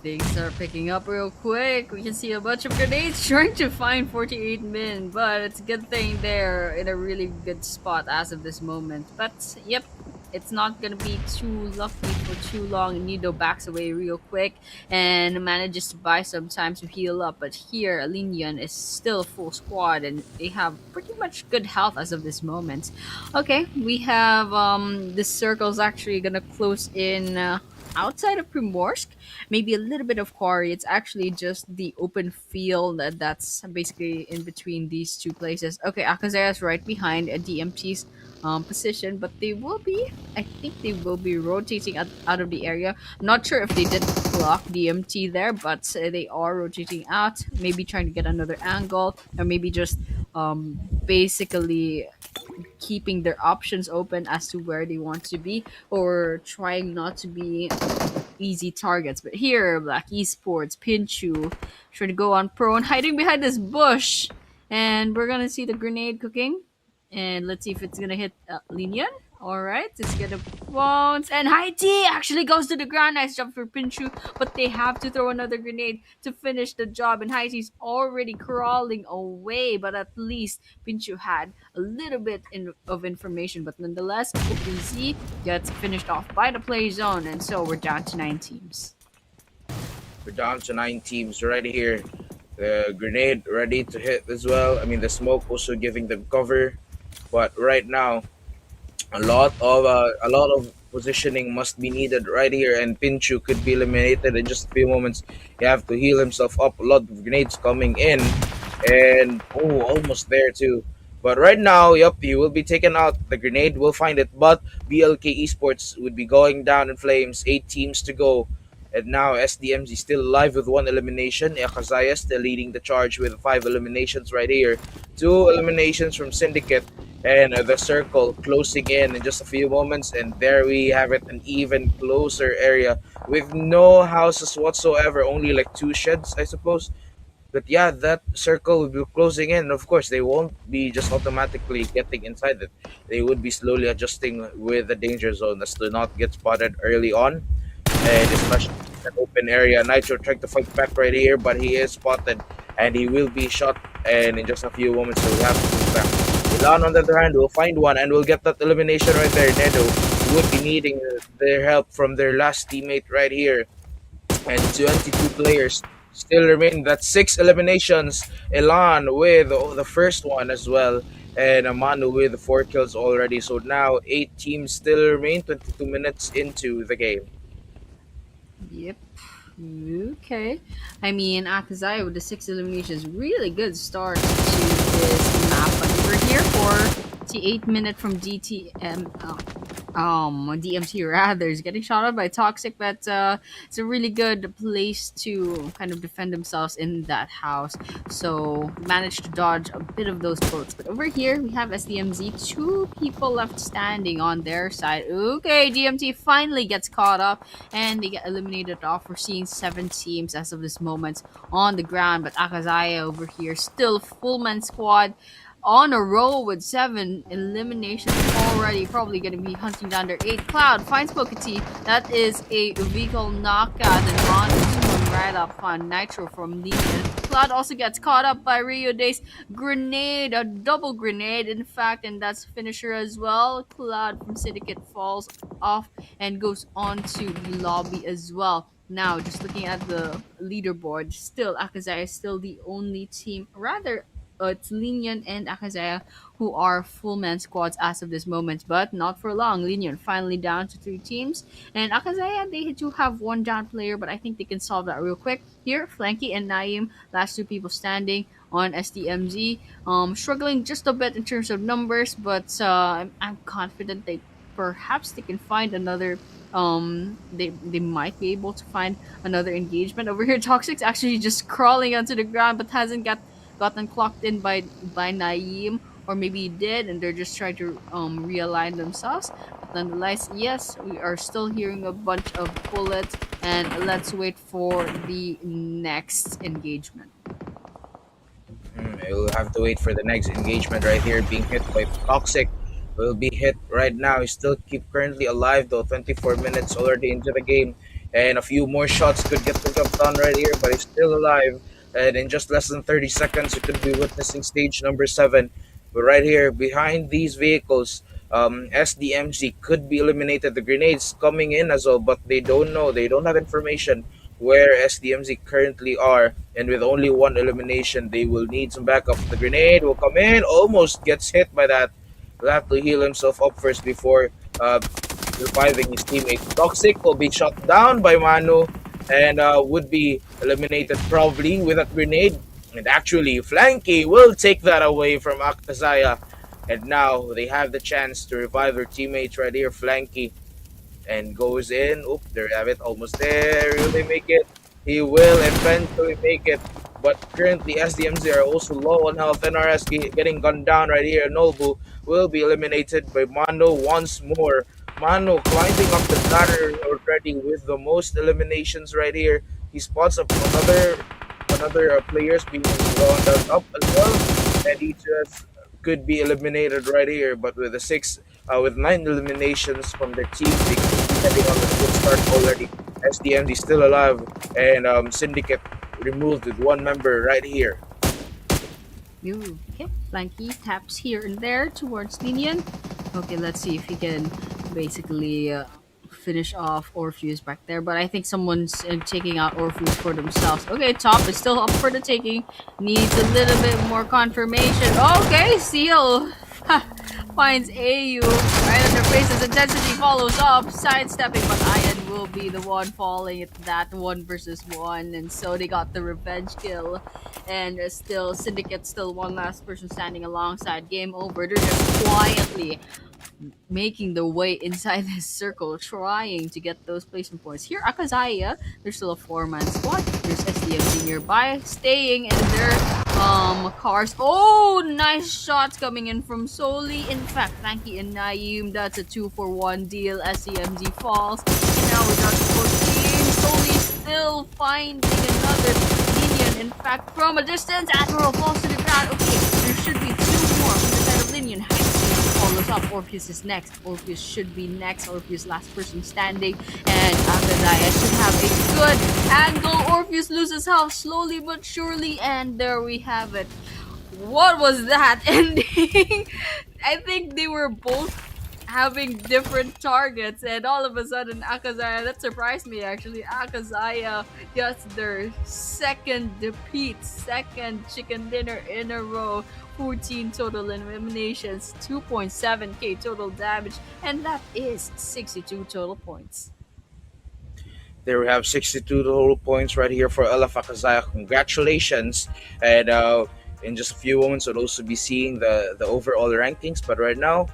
Things are picking up real quick. We can see a bunch of grenades trying to find 48 men, but it's a good thing they're in a really good spot as of this moment. But yep, it's not gonna be too lucky for too long. Nido backs away real quick and manages to buy some time to heal up. But here, LENION is still full squad and they have pretty much good health as of this moment. Okay, we have this circle's actually gonna close in. outside of Primorsk, maybe a little bit of quarry. It's actually just the open field that's basically in between these two places. Okay, Akazaya is right behind DMT's position, but they will be, I think they will be rotating out of the area. Not sure if they did block DMT there, but they are rotating out, maybe trying to get another angle, or maybe just basically keeping their options open as to where they want to be, or trying not to be easy targets. But here, Black Esports, Pinchu, trying to go on prone, hiding behind this bush. And we're gonna see the grenade cooking. And let's see if it's gonna hit Linian. Alright, it's gonna bounce. And Haiti actually goes to the ground. Nice job for Pinchu. But they have to throw another grenade to finish the job. And Haiti's already crawling away. But at least Pinchu had a little bit of information. But nonetheless, OpenZ gets finished off by the play zone. And so we're down to 9 teams. We're down to 9 teams right here. The grenade ready to hit as well. I mean, the smoke also giving them cover. But right now, a lot of positioning must be needed right here, and Pinchu could be eliminated in just a few moments. He have to heal himself up. A lot of grenades coming in, and oh, almost there too. But right now, yep, he will be taken out. The grenade will find it, but BLK Esports would be going down in flames. 8 teams to go. And now SDMZ still alive with 1 elimination. AKAZAYA still leading the charge with 5 eliminations right here. 2 eliminations from Syndicate, and the circle closing in just a few moments. And there we have it, an even closer area with no houses whatsoever, only like 2 sheds, I suppose. But yeah, that circle will be closing in. Of course, they won't be just automatically getting inside it. They would be slowly adjusting with the danger zone as to not get spotted early on. And especially in an open area, Nitro trying to fight back right here, but he is spotted and he will be shot. And in just a few moments, he'll have to move back. Milan, on the other hand, will find one and will get that elimination right there. Nedo would be needing their help from their last teammate right here. And 22 players still remain. That's 6 eliminations. Elan with the first one as well. And Amanu with 4 kills already. So now 8 teams still remain, 22 minutes into the game. Yep. Okay. I mean, Akazaya with the 6 eliminations, really good start to this map. But we're here for the 8 minute from DMT rather is getting shot at by Toxic, but it's a really good place to kind of defend themselves in that house. So managed to dodge a bit of those bullets. But over here we have SDMZ, 2 people left standing on their side. Okay, DMT finally gets caught up and they get eliminated off. We're seeing 7 teams as of this moment on the ground, but Akazaya over here still full man squad on a roll with 7 eliminations already. Probably going to be hunting down their 8. Cloud finds Pokety. That is a vehicle knockout and on one right up on Nitro from Legion. Cloud also gets caught up by Rio Day's grenade, a double grenade in fact, and that's finisher as well. Cloud from Syndicate falls off and goes on to the lobby as well. Now, just looking at the leaderboard, still Akazaya is still the only team, rather it's LENION and AKAZAYA who are full man squads as of this moment, but not for long. LENION finally down to 3 teams, and AKAZAYA, they do have one down player, but I think they can solve that real quick. Here, Flanky and Naim, last 2 people standing on SDMZ, struggling just a bit in terms of numbers, but I'm confident perhaps they can find another. They might be able to find another engagement. Over here, Toxic's actually just crawling onto the ground, but hasn't gotten clocked in by Naeem, or maybe he did, and they're just trying to realign themselves. But nonetheless, yes, we are still hearing a bunch of bullets, and let's wait for the next engagement. We'll have to wait for the next engagement right here, being hit by Toxic. Will be hit right now. He still keep currently alive though. 24 minutes already into the game, and a few more shots could get the job done right here. But he's still alive, and in just less than 30 seconds, we could be witnessing stage number 7. But right here, behind these vehicles, SDMZ could be eliminated. The grenades coming in as well, but they don't know. They don't have information where SDMZ currently are, and with only 1 elimination, they will need some backup. The grenade will come in, almost gets hit by that. Will have to heal himself up first before reviving his teammates. Toxic will be shot down by Manu and would be eliminated probably with that grenade. And actually, Flanky will take that away from AKAZAYA. And now they have the chance to revive their teammates right here. Flanky and goes in. Oop, there you have it. Almost there. Will they make it? He will eventually make it. But currently, SDMZ are also low on health. NRS getting gunned down right here. Nobu will be eliminated by Mano once more. Mano climbing up the ladder already with the most eliminations right here. He spots up another players being rounded up as well, and he just could be eliminated right here. But with 9 eliminations from their team, they could be heading on a good start already. SDMZ still alive, and Syndicate removed with one member right here. You okay? Flanky taps here and there towards LENION. Okay, let's see if he can basically finish off Orpheus back there. But I think someone's taking out Orpheus for themselves. Okay, top is still up for the taking. Needs a little bit more confirmation. Okay, Seal finds AU right on their faces. Intensity follows up, sidestepping, but Ian will be the one falling at that 1 versus 1, and so they got the revenge kill. And still, Syndicate still one last person standing alongside. Game over. They're just quietly making their way inside this circle, trying to get those placement points. Here, AKAZAYA, there's still a 4-man squad. There's SDMZ nearby, staying in their cars. Oh, nice shots coming in from Soli. In fact, Frankie and Naeem, that's a 2-for-1 deal. SDMZ falls. And now we got 14. Soli still finding another minion. In fact, from a distance, Admiral falls to the ground. Okay, there should be 2 more from the side of LENION. Follows up. Orpheus is next. Orpheus should be next. Orpheus last person standing. And AKAZAYA should have a good angle. Orpheus loses health slowly but surely. And there we have it. What was that ending? I think they were both having different targets, and all of a sudden AKAZAYA, that surprised me actually, AKAZAYA gets their second defeat, second chicken dinner in a row. 14 total eliminations, 2.7k total damage, and that is 62 total points. There we have 62 total points right here for Ella AKAZAYA. Congratulations. And in just a few moments, we'll also be seeing the overall rankings. But right now,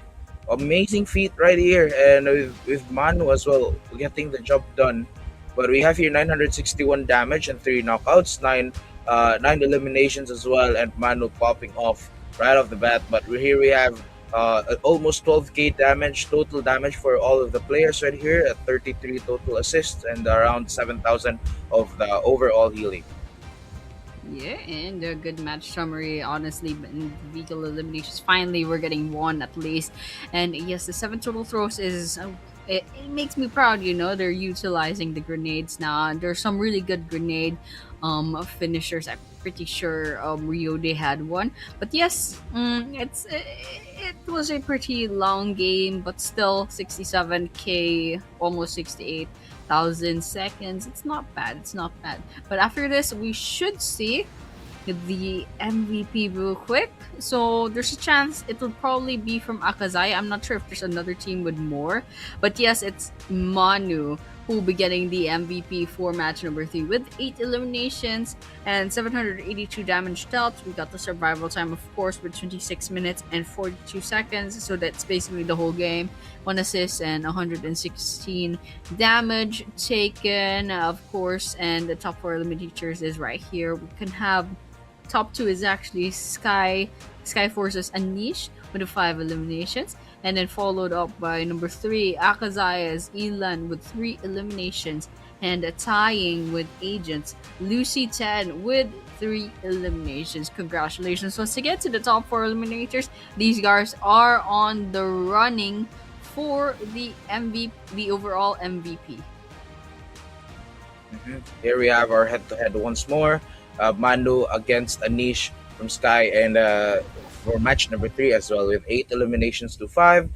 amazing feat right here. And with Manu as well, getting the job done. But we have here 961 damage and 3 knockouts, 9 eliminations as well, and Manu popping off right off the bat. But here we have almost 12k total damage for all of the players right here, at 33 total assists and around 7,000 of the overall healing. Yeah, and a good match summary, honestly. In vehicle eliminations, finally we're getting one at least. And yes, the 7 total throws is it makes me proud, they're utilizing the grenades now, and there's some really good grenade finishers. I'm pretty sure Rio they had one. But yes, it was a pretty long game, but still 67k, almost 68,000 seconds. It's not bad. It's not bad. But after this, we should see the MVP real quick. So there's a chance it'll probably be from AKAZAYA. I'm not sure if there's another team with more. But yes, it's Manu who will be getting the MVP for match number 3 with 8 eliminations and 782 damage dealt. We got the survival time, of course, with 26 minutes and 42 seconds. So that's basically the whole game. 1 assist and 116 damage taken, of course. And the top 4 eliminators is right here. We can have top 2 is actually SKYFORCE's Anish with 5 eliminations, and then followed up by number 3, AKAZAYA's Elan with 3 eliminations, and tying with Agents Lucy 10 with 3 eliminations. Congratulations once again to the top 4 eliminators. These guys are on the running for the MVP, the overall MVP. Here we have our head-to-head once more. Manu against Anish from Sky, and for match number 3 as well, with 8 eliminations to 5.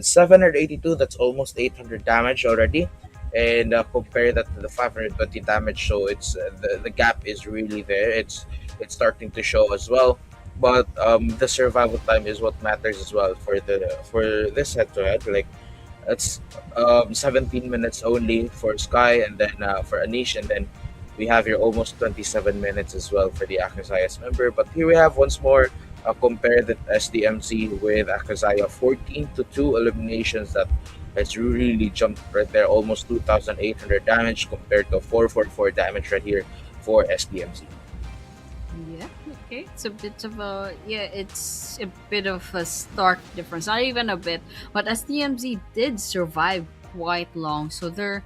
782, that's almost 800 damage already. And compare that to the 520 damage, so it's the gap is really there. It's starting to show as well. But the survival time is what matters as well for this head-to-head. Like That's 17 minutes only for Sky, and then for Anish, and then we have here almost 27 minutes as well for the AKAZAYA's member. But here we have once more compare the SDMZ with AKAZAYA, 14 to 2 eliminations. That has really jumped right there, almost 2,800 damage compared to 444 damage right here for SDMZ. Yeah, okay. It's a bit of a it's a bit of a stark difference. Not even a bit, but SDMZ did survive quite long, so they're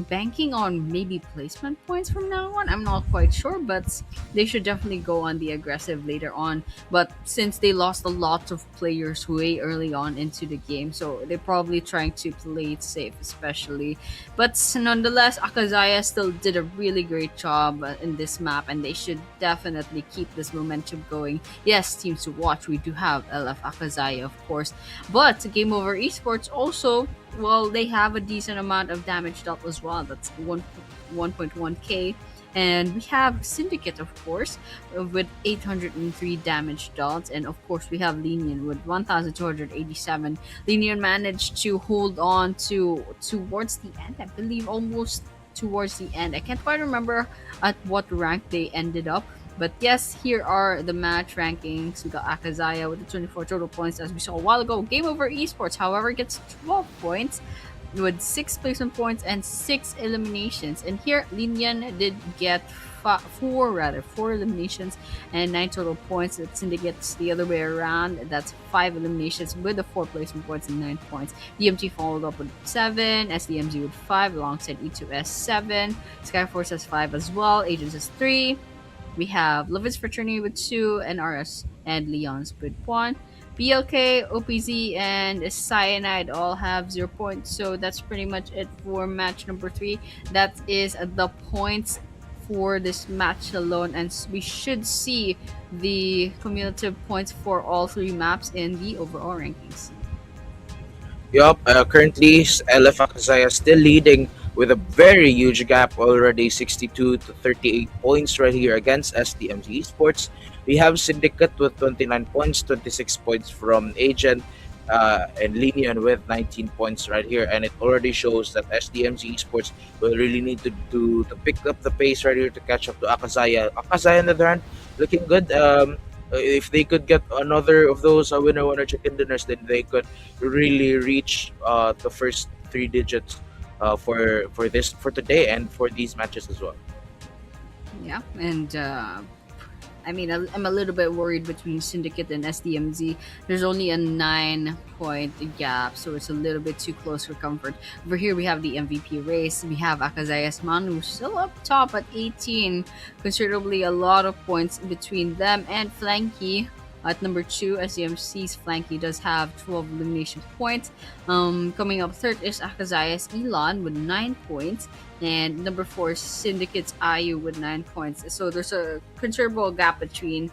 banking on maybe placement points from now on. I'm not quite sure, but they should definitely go on the aggressive later on. But since they lost a lot of players way early on into the game, so they're probably trying to play it safe, especially. But nonetheless, Akazaya still did a really great job in this map, and they should definitely keep this momentum going. Yes, teams to watch, we do have LF Akazaya, of course, but Game Over Esports also, well, they have a decent amount of damage dealt as well. That's 1.1k. And we have Syndicate, of course, with 803 damage dealt. And of course, we have LENION with 1,287. LENION managed to hold on to towards the end, I believe, almost towards the end. I can't quite remember at what rank they ended up. But yes, here are the match rankings. We got Akazaya with the 24 total points, as we saw a while ago. Game Over Esports, however, gets 12 points with 6 placement points and 6 eliminations. And here, Linian did get four eliminations and 9 total points. That Syndicate's the other way around. That's 5 eliminations with the 4 placement points and 9 points. DMT followed up with 7, SDMZ with 5, alongside E2S 7. Skyforce has 5 as well, Agents has 3. We have LOVINS Fraternity with 2, NRS and Leon's with 1. BLK, OPZ, and CYANIDE all have 0 points. So that's pretty much it for match number 3. That is the points for this match alone, and we should see the cumulative points for all 3 maps in the overall rankings. Yup, currently LF Akazaya still leading with a very huge gap already, 62 to 38 points right here against SDMZ Esports. We have Syndicate with 29 points, 26 points from Agent, and Lenion with 19 points right here. And it already shows that SDMZ Esports will really need to pick up the pace right here to catch up to Akazaya. Akazaya, on the other hand, looking good. If they could get another of those winner chicken dinners, then they could really reach the first 3 digits for today and for these matches as well. Yeah, and I mean, I'm a little bit worried between Syndicate and SDMZ. There's only a 9-point gap, so it's a little bit too close for comfort. Over here, we have the MVP race. We have Akazaya's Manu still up top at 18. Considerably a lot of points between them and Flanky. At number 2, SDMC's Flanky does have 12 elimination points. Coming up third is Akazaya's Elon with 9 points. And number 4 is Syndicate's Ayu with 9 points. So there's a considerable gap between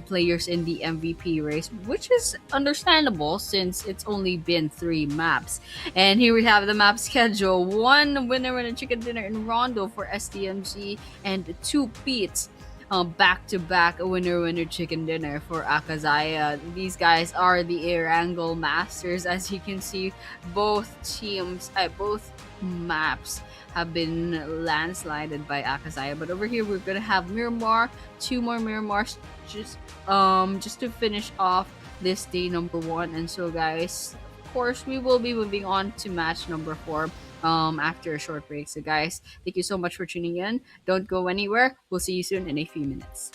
players in the MVP race, which is understandable since it's only been 3 maps. And here we have the map schedule: 1 winner chicken dinner in Rondo for SDMC, and 2 Pete's back-to-back winner chicken dinner for Akazaya. These guys are the Erangel masters. As you can see, both maps have been landslided by Akazaya. But over here, we're gonna have Miramar, 2 more Miramars, just to finish off this day number 1. And so, guys, of course, we will be moving on to match number 4 after a short break. So, guys, thank you so much for tuning in. Don't go anywhere. We'll see you soon in a few minutes.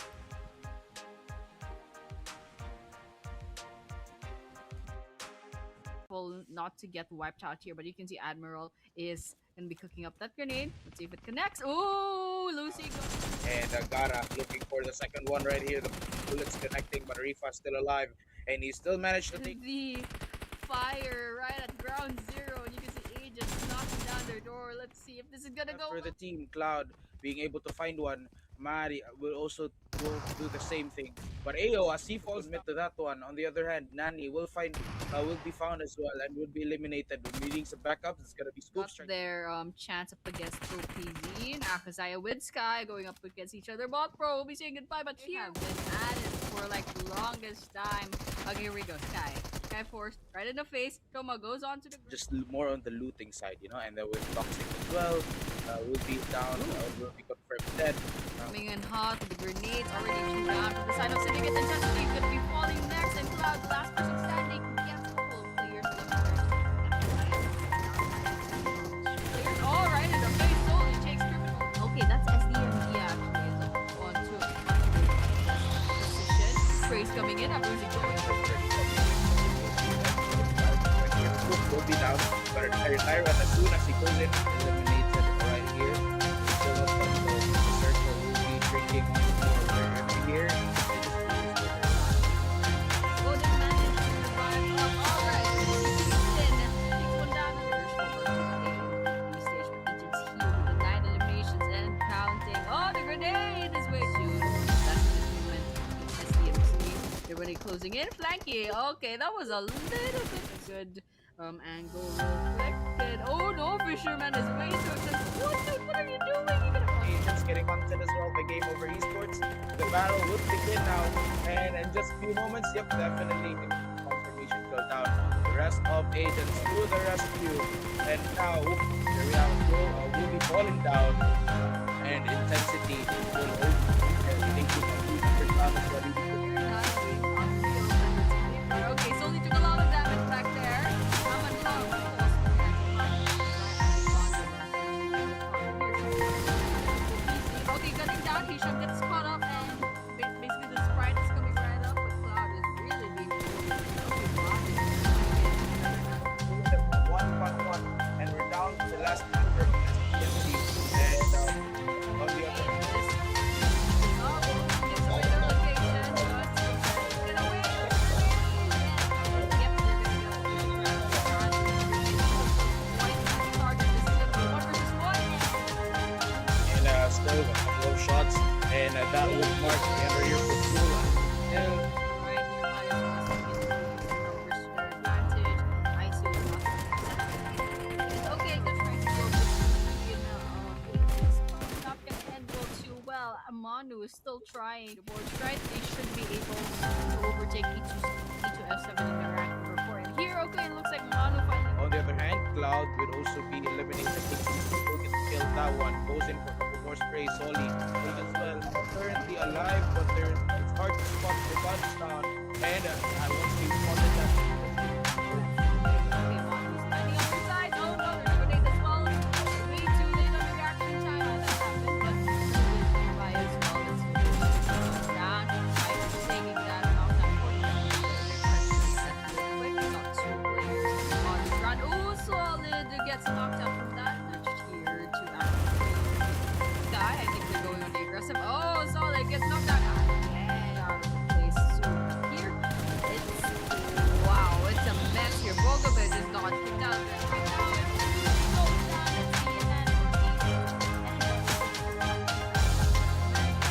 Well, not to get wiped out here, but you can see Admiral is gonna be cooking up that grenade. Let's see if it connects. Oh, Lucy. And Gara looking for the second one right here. The bullets connecting, but Rifa still alive, and he still managed to take The fire right at ground zero, and you can see agents knocking down their door. Let's see if this is gonna go for the team. Cloud being able to find one. Mari will also go do the same thing. But Ayo, as he falls mid to that one. On the other hand, Nani will be found as well and will be eliminated. Needing some backups, it's gonna be Scoop. got their chance up against OPZ and Akazaya with Sky going up against each other. But Pro will be saying goodbye, but here have been added for like the longest time. Okay, here we go, Sky. SKYFORCE right in the face. Chroma goes on to the ground. just more on the looting side, and then with Toxic as well, will be down, will be confirmed dead. Coming in hot with the grenades already chewed down from the side of Syndicate. Intensity is going to be falling next, and Cloud, the last person standing, gets a couple of players. Players all right in the face. Solely takes criminal. Okay, that's SDMZ actually. Is on to position. Praise coming in. I'm losing going. Will be down, but retire as soon as he goes in, eliminated right here. So the circle will be drinking more here. Oh, they managed to revive up. Alright, Houston takes one down. The stage with agents healed with the 9 eliminations and counting. Oh, the grenade is way too. That's this moment. SDMZ. They're really closing in. Flanky. Okay, that was a little bit good angle real quick. And oh no, Fisherman is way too expensive. What, dude? What are you doing? Even Agents getting content as well by GameOver Esports. The battle will begin now, and in just a few moments, yep, definitely confirmation kill down. The rest of agents to the rescue, and now the reality will be falling down, and intensity will and they could complete the down as well. Okay, Soli took a lot of damage back there. Okay, cutting down. Hisham gets caught up, and basically the sprite is coming right up, but Cloud is really being One, and we're down to the last member of SDMZ. And on the other hand, still a couple of shots, and that would mark the end of your football. right nearby as well, so he's numbers to their advantage. I see a lot of okay, they're trying to go it's not gonna end go too well. Amanu is still trying to board strike. They should be able to overtake E2F7 in their rank number 4. And here, okay, it looks like Amanu finally. On the other hand, Cloud would also be eliminated. Who can kill that one? Goes in for a couple more sprays. Soli as well, currently alive, but it's hard to spot the guns down. And once we spotted that. Okay, Manu's landing on the side. Oh no, there's a grenade as well. Way too late on the reaction time when that happened, but it's nearby as well. It's down. I'm just taking that out. Quick, got 2 players on the run. Oh, Solid gets knocked out from that match here to Sky. I think they're going on the aggressive. Oh, Solid gets knocked out. Yeah, out of the place. So here, it's wow, it's a mess here. Bogovic is not kicked out there. Right now, it goes down at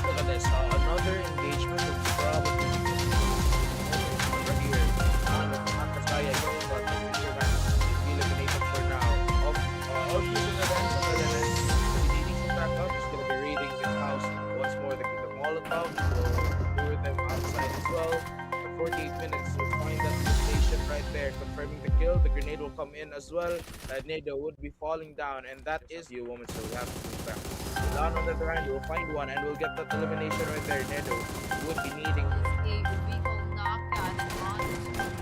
Look at this, another engagement of probably over here. AKAZAYA going for the Fisherman be eliminated for now. Of using the lens on the lens, needing some backup, is going to be raiding this house once more. The Molotov will lure them outside as well. For 48 minutes, we'll find that station right there, confirming the kill. The grenade will come in as well. Nado would be falling down, and that is a few moments, so we have to move back. Down on the other hand, we'll find one, and we'll get that elimination right there. Nado would be needing a vehicle knockout on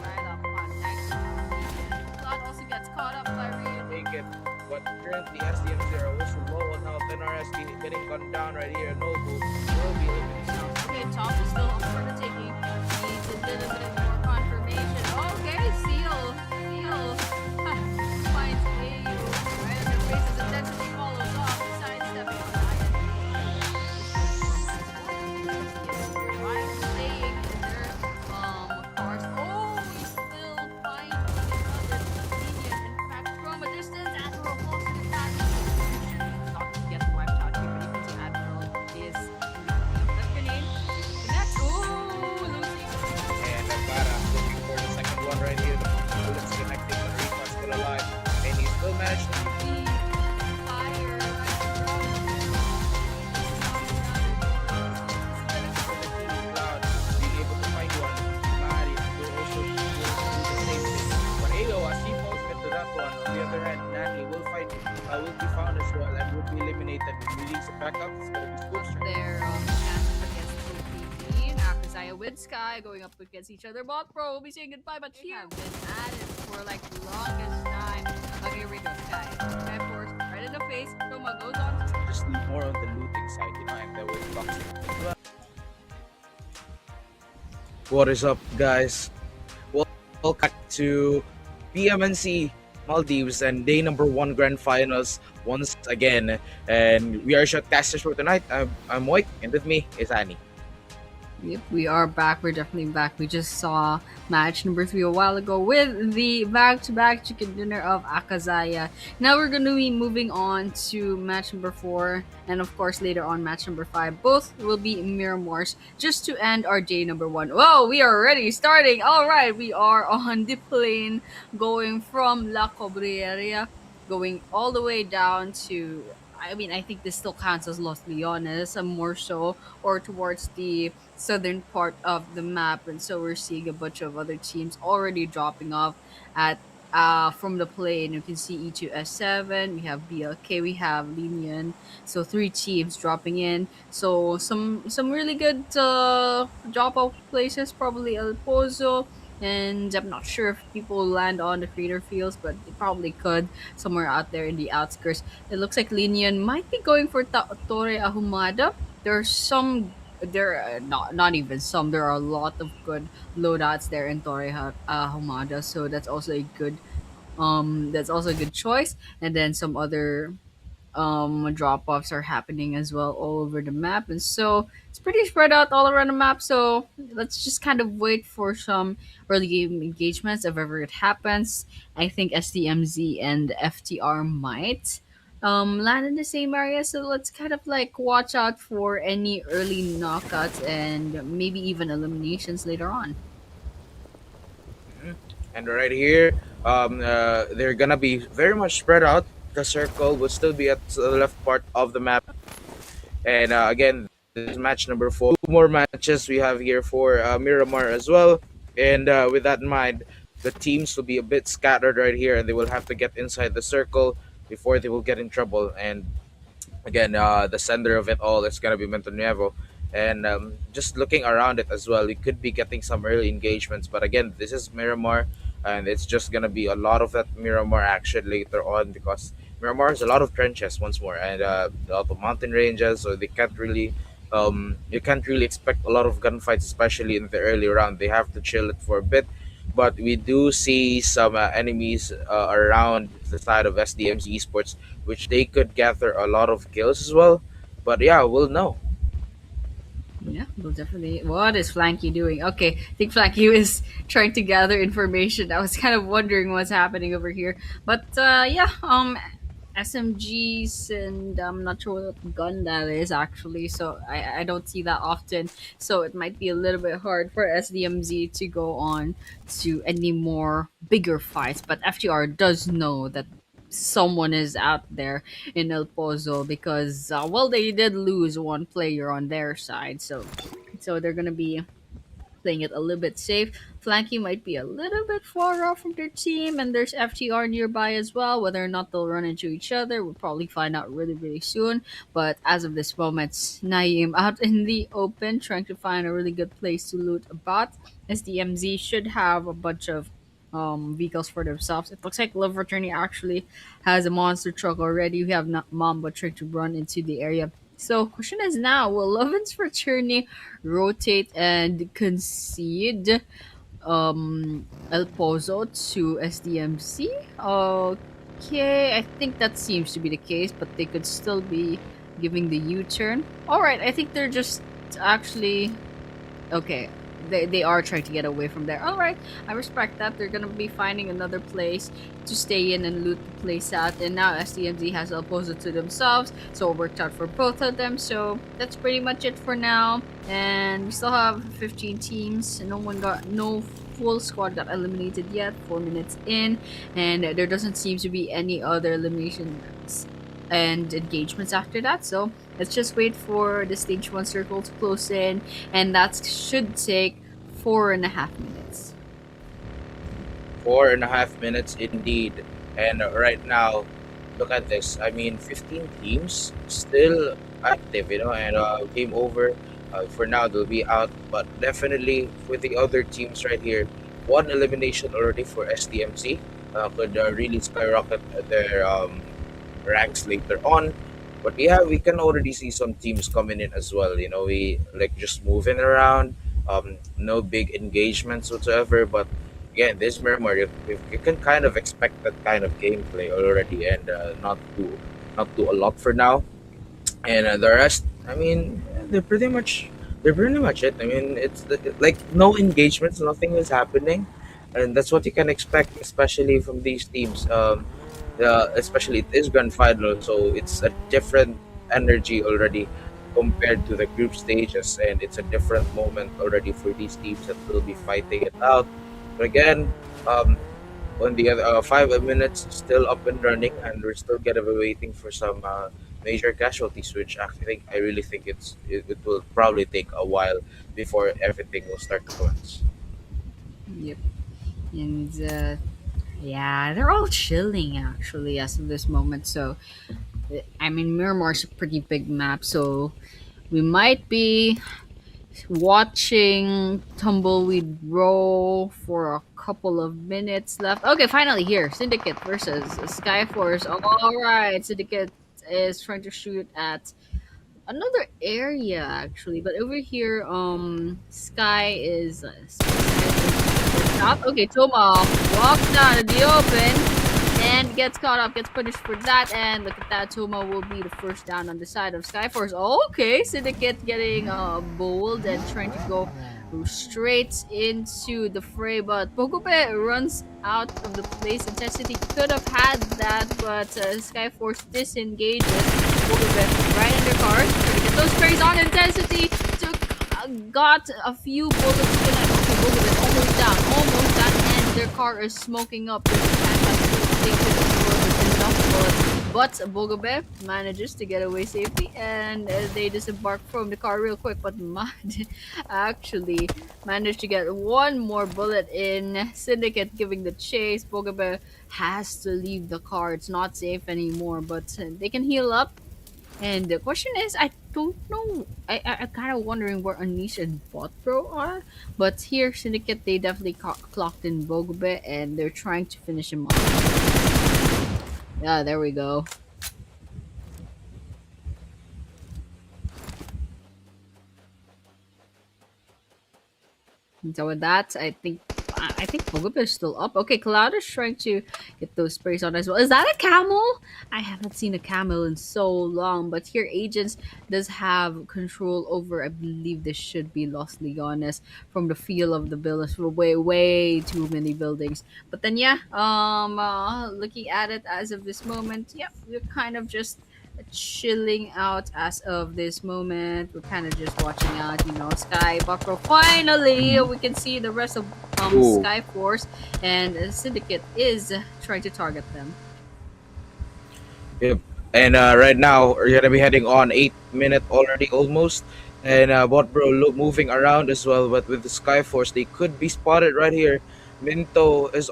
right up on next. Cloud also gets caught up by Rio. make it. But currently SDMZ are also low on health. NRS getting gunned down right here. Nobu will be eliminated. Okay, Top is still up for the taking. Needs a little bit more confirmation. Okay, Seal finds AU right on their faces. Intensity follows off, sidestepping on the iron. Why staying in their cars? Oh, we still find another Lenion. In fact, from a distance, Admiral falls to the back. Not to get wiped out here, but you can see Admiral is in the with Sky going up against each other. But bro, we'll be saying goodbye. But they have been at it for like the longest time. Okay, here we go. SKYFORCE right in the face. Roma goes on. Just more on the looting side, and the way boxing. What is up, guys? Welcome back to PMNC Maldives and day number 1 grand finals once again. And we are shotcasters for tonight. I'm Moik, and with me is Annie. Yep, we are back. We're definitely back. We just saw match number 3 a while ago with the back-to-back chicken dinner of AKAZAYA. Now we're going to be moving on to match number 4, and of course later on match number 5. Both will be Miramars just to end our day number 1. Whoa, we are already starting. All right, we are on the plane going from La Cobrieria, going all the way down to, I mean, I think this still counts as Los Leones, more so, or towards the southern part of the map. And so we're seeing a bunch of other teams already dropping off at from the plane. You can see E2S7, we have BLK, we have LENION. So 3 teams dropping in. So some really good drop off places, probably El Pozo. And I'm not sure if people land on the feeder fields, but they probably could somewhere out there in the outskirts. It looks like Linian might be going for Torre Ahumada. There are not even some. There are a lot of good loadouts there in Torre Ahumada, so that's also a good choice. And then some other drop offs are happening as well all over the map, and so it's pretty spread out all around the map. So let's just kind of wait for some early game engagements if ever it happens. I think SDMZ and FTR might land in the same area, so let's kind of like watch out for any early knockouts and maybe even eliminations later on. Mhm. And right here, they're gonna be very much spread out. The circle will still be at the left part of the map. And again, this is match number 4. 2 more matches we have here for Miramar as well. And with that in mind, the teams will be a bit scattered right here, and they will have to get inside the circle before they will get in trouble. And again, the sender of it all is going to be Montonuevo. And just looking around it as well, we could be getting some early engagements. But again, this is Miramar, and it's just going to be a lot of that Miramar action later on because Miramar has a lot of trenches once more and a lot of mountain ranges, so they can't really. You can't really expect a lot of gunfights, especially in the early round. They have to chill it for a bit, but we do see some enemies around the side of SDMZ Esports, which they could gather a lot of kills as well. But yeah, we'll know. Yeah, we'll definitely. What is Flanky doing? Okay, I think Flanky was trying to gather information. I was kind of wondering what's happening over here, but yeah, SMGs, and I'm not sure what gun that is actually. So I don't see that often. So it might be a little bit hard for SDMZ to go on to any more bigger fights. But FTR does know that someone is out there in El Pozo because well, they did lose one player on their side, so they're gonna be playing it a little bit safe. Flanky might be a little bit far off from their team, and there's FTR nearby as well. Whether or not they'll run into each other, we'll probably find out really, really soon. But as of this moment, Naeem out in the open, trying to find a really good place to loot a bot. SDMZ should have a bunch of vehicles for themselves. It looks like Love Fraternity actually has a monster truck already. We have not Mamba trying to run into the area. So question is now, will Lovin's Fraternity rotate and concede El Pozo to SDMC? Okay, I think that seems to be the case, but they could still be giving the U-turn. Alright, I think they're just actually okay. They are trying to get away from there. All right, I respect that. They're gonna be finding another place to stay in and loot the place out. And now SDMZ has opposed to themselves, so it worked out for both of them. So that's pretty much it for now. And we still have 15 teams. No full squad got eliminated yet. 4 minutes in, and there doesn't seem to be any other eliminations and engagements after that. So let's just wait for the stage 1 circle to close in, and that should take 4.5 minutes. 4.5 minutes indeed. And right now, look at this. I mean, 15 teams still active, and game over. For now, they'll be out, but definitely with the other teams right here, one elimination already for SDMZ could really skyrocket their ranks later on. But yeah, we can already see some teams coming in as well. You know, we like just moving around, no big engagements whatsoever. But again, this Miramar, you can kind of expect that kind of gameplay already, and not do a lot for now. And the rest, I mean, they're pretty much it. I mean, like no engagements, nothing is happening, and that's what you can expect, especially from these teams. Especially it is grand final, so it's a different energy already compared to the group stages, and it's a different moment already for these teams that will be fighting it out. But again, on the other 5 minutes still up and running, and we're still gonna be waiting for some major casualties, which I really think it will probably take a while before everything will start to commence. Yep. And yeah, they're all chilling actually as of this moment. So I mean, Miramar's a pretty big map, so we might be watching Tumbleweed Row for a couple of minutes left. Okay, finally here. Syndicate versus Skyforce. All right, Syndicate is trying to shoot at another area actually, but over here, Sky is stop. Okay, Toma walks out in the open and gets caught up, gets punished for that, and look at that, Toma will be the first down on the side of Skyforce. Okay, Syndicate getting bold and trying to go straight into the fray, but Pogope runs out of the place. Intensity could have had that, but Skyforce disengages. Pogope right in their cars, trying to get those sprays on. Intensity got a few bullets in it. Okay, Pogope almost down, and their car is smoking up. There's a chance that they could have enough bullets. But Bogobe manages to get away safely, and they disembark from the car real quick. But Mad actually managed to get one more bullet in. Syndicate giving the chase. Bogobe has to leave the car. It's not safe anymore, but they can heal up. And the question is, I don't know. I'm kind of wondering where Anish and Botbro are. But here, Syndicate, they definitely clocked in Bogobe, and they're trying to finish him off. Yeah, there we go. And so with that, I think Pogba is still up. Okay, Cloud is trying to get those sprays on as well. Is that a camel? I haven't seen a camel in so long. But here, Agents does have control over. I believe this should be Los Ligones from the feel of the buildings. Way, way too many buildings. But then yeah, looking at it as of this moment, yeah, we're kind of just chilling out as of this moment. We're kind of just watching out, Sky Buckro. Finally, we can see the rest of Ooh. Sky Force, and Syndicate is trying to target them. Yep. And right now we're gonna be heading on 8 minute already almost. And Bot Bro moving around as well, but with the Skyforce they could be spotted right here. Minto is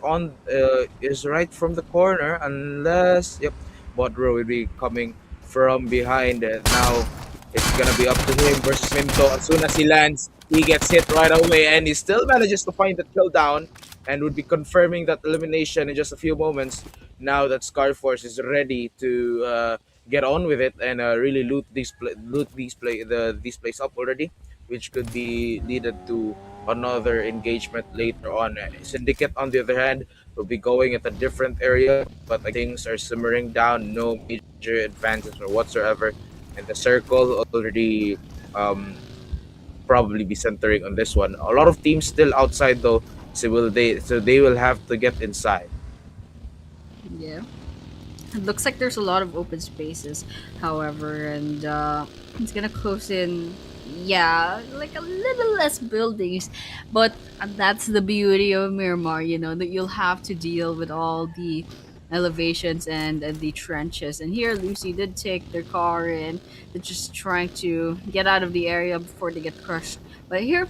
right from the corner, unless yep, Bot Bro will be coming from behind. Now it's gonna be up to him versus Minto. As soon as he lands, he gets hit right away, and he still manages to find the kill down, and would be confirming that elimination in just a few moments now that Skyforce is ready to get on with it and really loot these plays up already, which could be leaded to another engagement later on. Syndicate, on the other hand, will be going at a different area, but things are simmering down, no major advances or whatsoever, and the circle already probably be centering on this one. A lot of teams still outside though, so they will have to get inside. Yeah. It looks like there's a lot of open spaces, however, and it's gonna close in. Yeah, like a little less buildings, but that's the beauty of Miramar. That you'll have to deal with all the elevations and the trenches. And here, Lucy did take their car in. They're just trying to get out of the area before they get crushed. But here,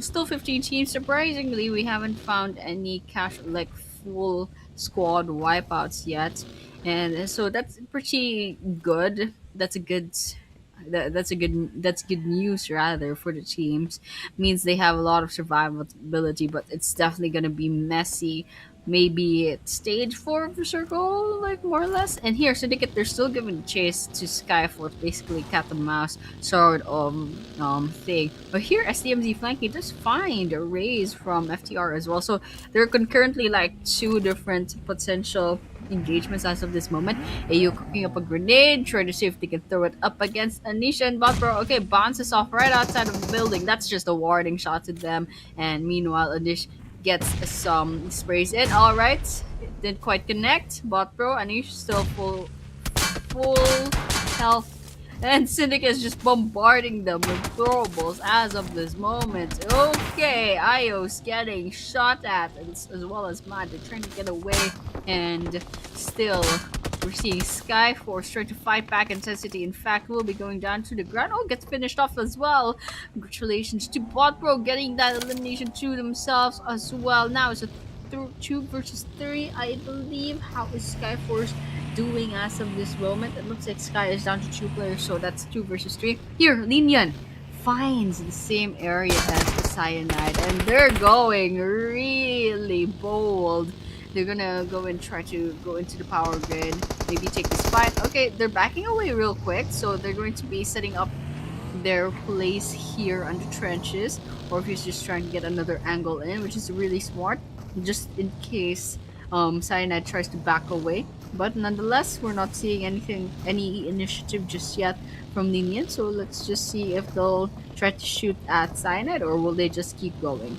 still 15 teams. Surprisingly, we haven't found any cash like full squad wipeouts yet, and so that's pretty good. That's a good That's good news rather for the teams. Means they have a lot of survivability, but it's definitely gonna be messy. Maybe it's stage four of the circle, like more or less. And here, Syndicate, they're still giving chase to Skyforce, basically cat and mouse sort of thing. But here, SDMZ flanking just find a raise from FTR as well. So there are concurrently like two different potential engagements as of this moment. AU cooking up a grenade, trying to see if they can throw it up against Anisha and Botbro. Okay, bounces off right outside of the building. That's just a warning shot to them. And meanwhile, Anish gets some sprays in. All right, it didn't quite connect. Botbro, Anish still full health. And Syndicate is just bombarding them with throwables as of this moment. Okay, Io's getting shot at as well as Mad. They're trying to get away, and still we're seeing Skyforce trying to fight back. Intensity, in fact, will be going down to the ground. Oh, gets finished off as well. Congratulations to Botbro getting that elimination to themselves as well. Now it's a 2 versus 3, I believe. How is Skyforce doing as of this moment? It looks like Sky is down to 2 players, so that's 2 versus 3. Here, LENION finds the same area as the CYANIDE, and they're going really bold. They're gonna go and try to go into the power grid, maybe take this fight. Okay, they're backing away real quick, so they're going to be setting up their place here on the trenches, or if he's just trying to get another angle in, which is really smart, just in case Cyanide tries to back away. But nonetheless, we're not seeing any initiative just yet from LENION, so let's just see if they'll try to shoot at Cyanide, or will they just keep going.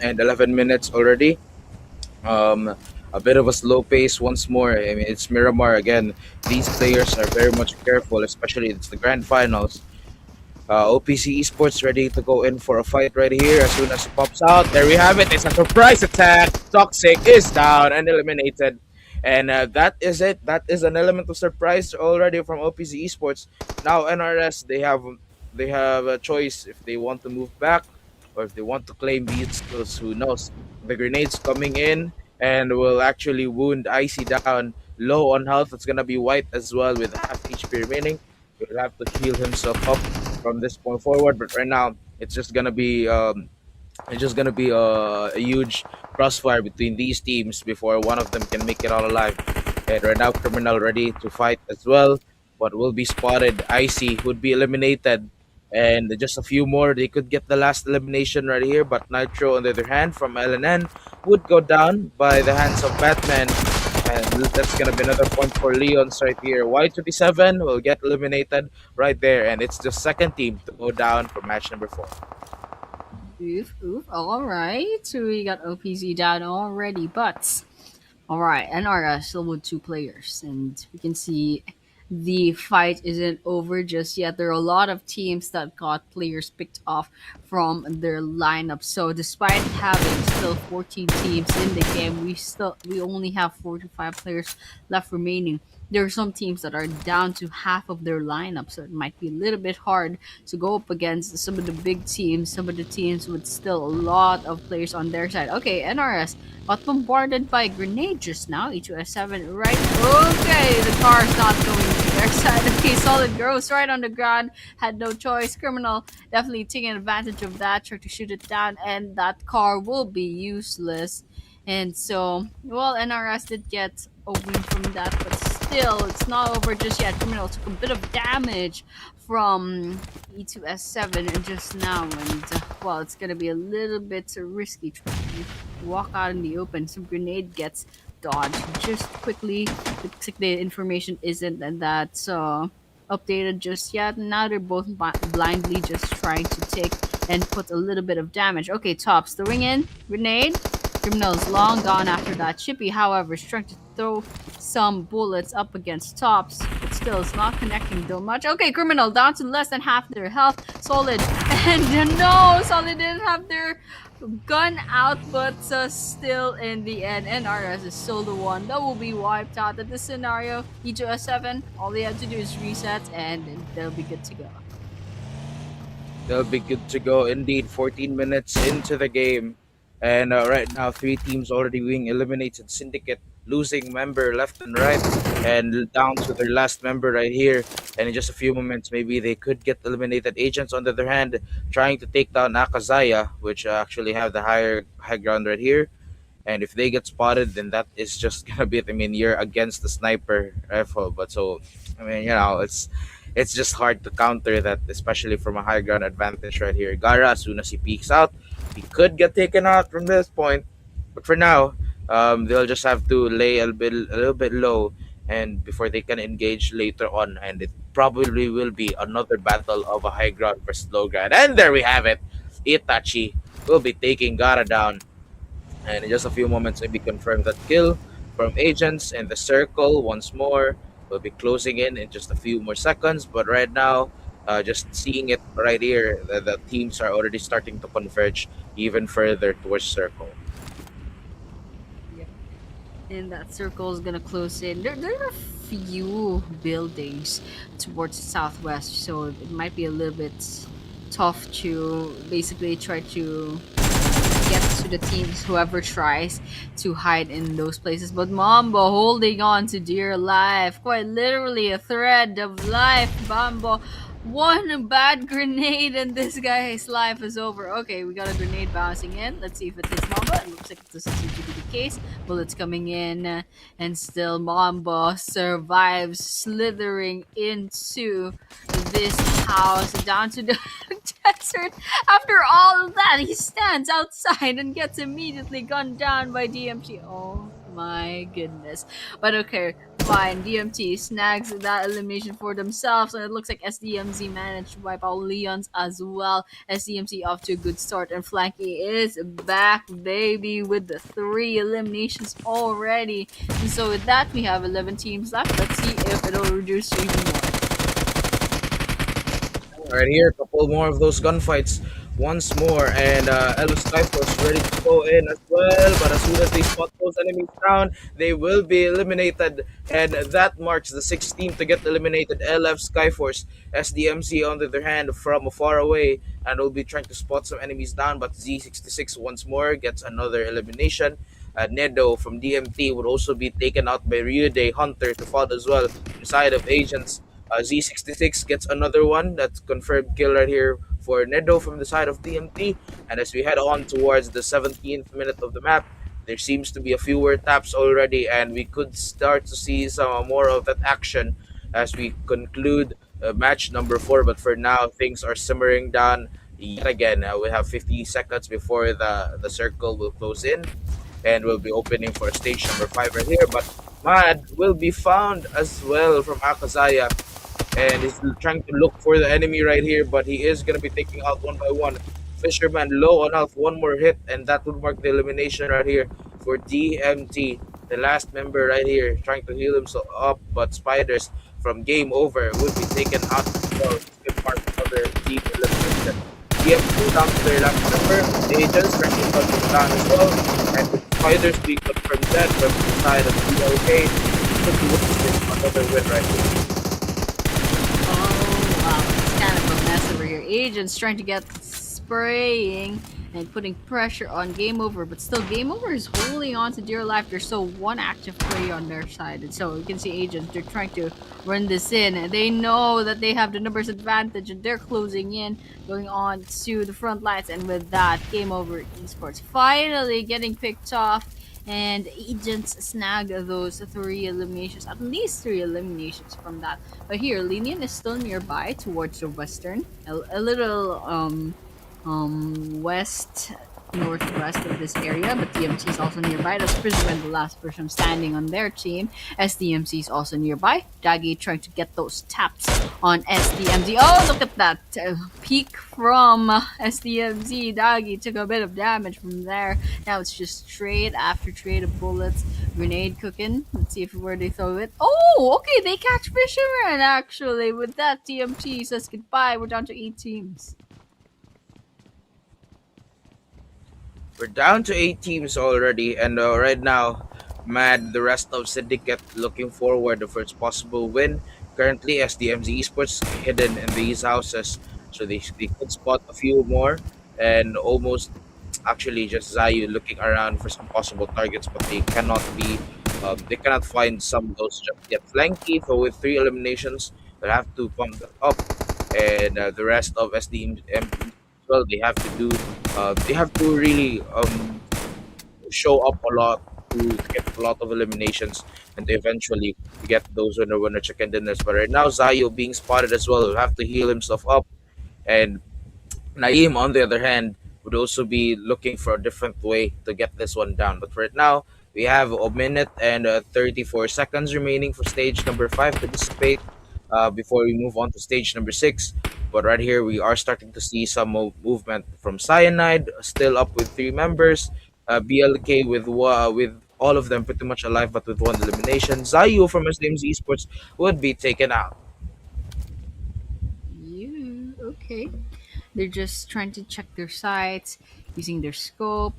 And 11 minutes already. A bit of a slow pace once more. I mean, it's Miramar again. These players are very much careful, especially it's the grand finals. OPC Esports ready to go in for a fight right here. As soon as it pops out, there we have it. It's a surprise attack. Toxic is down and eliminated. And that is it. That is an element of surprise already from OPC Esports. Now NRS, they have a choice if they want to move back or if they want to claim these skills. Who knows? The grenades coming in and will actually wound Icy down low on health. It's gonna be White as well with half HP remaining. He'll have to heal himself up from this point forward. But right now, it's just gonna be a huge crossfire between these teams before one of them can make it all alive. And right now, Criminal ready to fight as well, but will be spotted. Icy would be eliminated, and just a few more, they could get the last elimination right here. But Nitro, on the other hand, from LNN, would go down by the hands of Batman. And that's gonna be another point for Leons right here. Y27 will get eliminated right there, and it's the second team to go down for match number 4. Oof, oof. All right. So we got OPZ down already, but all right. NRS still with 2 players, and we can see the fight isn't over just yet. There are a lot of teams that got players picked off from their lineup. So despite having still 14 teams in the game, we only have 45 players left remaining. There are some teams that are down to half of their lineup, so it might be a little bit hard to go up against some of the big teams, some of the teams with still a lot of players on their side. Okay, NRS got bombarded by a grenade just now. E2S7, right? Okay, the car is not going to their side. Okay, Solid Gross right on the ground. Had no choice. Criminal definitely taking advantage of that. Trying to shoot it down, and that car will be useless. And so, well, NRS did get a win from that, but still, it's not over just yet. Criminal took a bit of damage from E2S7 and just now, and well, it's gonna be a little bit risky trying to walk out in the open. Some grenade gets dodged just quickly. The information isn't that updated just yet. Now they're both blindly just trying to take and put a little bit of damage. Okay, Tops, the ring in, grenade. Criminal's long gone after that. Chippy, however, is trying to throw some bullets up against Tops, but still it's not connecting though much. Okay, Criminal down to less than half their health. Solid, and no, Solid didn't have their gun out, but still in the end, NRS is still the one that will be wiped out at this scenario. E2S7, all they have to do is reset and they'll be good to go. They'll be good to go indeed. 14 minutes into the game. And right now, 3 teams already being eliminated. Syndicate losing member left and right, and down to their last member right here. And in just a few moments, maybe they could get eliminated. Agents, on the other hand, trying to take down AKAZAYA, which actually have the high ground right here. And if they get spotted, then that is just gonna be it. I mean, you're against the sniper rifle, but so I mean, it's just hard to counter that, especially from a high ground advantage right here. Gara, as soon as he peeks out, he could get taken out from this point, but for now, they'll just have to lay a little bit low, and before they can engage later on, and it probably will be another battle of a high ground versus low ground. And there we have it. Itachi will be taking Gara down, and in just a few moments, maybe confirm that kill from agents, and the circle once more will be closing in just a few more seconds. But right now, just seeing it right here, the teams are already starting to converge even further towards circle. Yep. And that circle is gonna close in. There are a few buildings towards the southwest, so it might be a little bit tough to basically try to get to the teams, whoever tries to hide in those places. But Mambo holding on to dear life, quite literally a thread of life. Mambo, one bad grenade and this guy's life is over. Okay, we got a grenade bouncing in. Let's see if it hits Mambo. It looks like it doesn't seem to be the case. Bullets coming in, and still Mambo survives, slithering into this house down to the desert. After all of that, he stands outside and gets immediately gunned down by DMT. Oh my goodness. But okay, fine. DMT snags that elimination for themselves, and it looks like SDMZ managed to wipe out Leon's as well. SDMZ off to a good start, and Flanky is back, baby, with the 3 eliminations already. And so with that, we have 11 teams left. Let's see if it'll reduce to even more. Right here, a couple more of those gunfights once more, and SKYFORCE ready to go in as well. But as soon as they spot those enemies down, they will be eliminated, and that marks the 6th team to get eliminated. LF SKYFORCE, SDMC on the other hand from far away, and will be trying to spot some enemies down. But Z66 once more gets another elimination. Nedo from DMT would also be taken out by Ryude Hunter to fall as well. Side of agents, Z66 gets another one. That's confirmed kill right here for Nedo from the side of DMT. And as we head on towards the 17th minute of the map, there seems to be a fewer taps already, and we could start to see some more of that action as we conclude match number 4. But for now, things are simmering down yet again. We have 50 seconds before the circle will close in, and we'll be opening for stage number 5 right here. But Mad will be found as well from AKAZAYA, and he's trying to look for the enemy right here, but he is going to be taking out one by one. Fisherman low on health, one more hit, and that would mark the elimination right here for DMT. The last member right here trying to heal himself up, but Spiders from GAMEOVER would be taken out as well. Good mark another team elimination. DMT down to their last member. The agents trying to cut them down as well, and with Spiders being confirmed dead from the side of DLK, could be witnessing another win right here. Oh, wow. It's kind of a mess over here. Agents trying to get spraying and putting pressure on GAMEOVER, but still GAMEOVER is holding on to dear life. There's still one active player on their side, and so you can see agents, they're trying to run this in, and they know that they have the numbers advantage, and they're closing in, going on to the front lines. And with that, GAMEOVER Esports finally getting picked off, and agents snag those 3 eliminations, at least 3 eliminations from that. But here, LENION is still nearby towards the western, a little west northwest of this area, but DMT is also nearby. That's Prism, the last person standing on their team. SDMC is also nearby. Dagi trying to get those taps on SDMZ. Oh, look at that peek from SDMZ. Dagi took a bit of damage from there. Now it's just trade after trade of bullets. Grenade cooking. Let's see if where they throw it. Oh, okay, they catch Fisherman actually. With that, DMT says goodbye. We're down to 8 teams. We're down to 8 teams already, and right now, Mad, the rest of Syndicate looking forward for its possible win. Currently, SDMZ Esports hidden in these houses, so they could spot a few more, and almost actually just Zayu looking around for some possible targets, but they cannot be They cannot find some of those just yet. Flanky, so with three eliminations, they'll have to pump that up, and the rest of SDM as well. They have to really show up a lot to get a lot of eliminations and to eventually get those winner chicken dinners. But right now, Zayo being spotted as well, will have to heal himself up, and Naeem, on the other hand, would also be looking for a different way to get this one down. But right now, we have a minute and 34 seconds remaining for stage number five to dissipate before we move on to stage number six. But right here, we are starting to see some movement from Cyanide, still up with three members. BLK with all of them pretty much alive, but with one elimination. Zayu from SDMZ Esports would be taken out. You okay? They're just trying to check their sights, using their scope,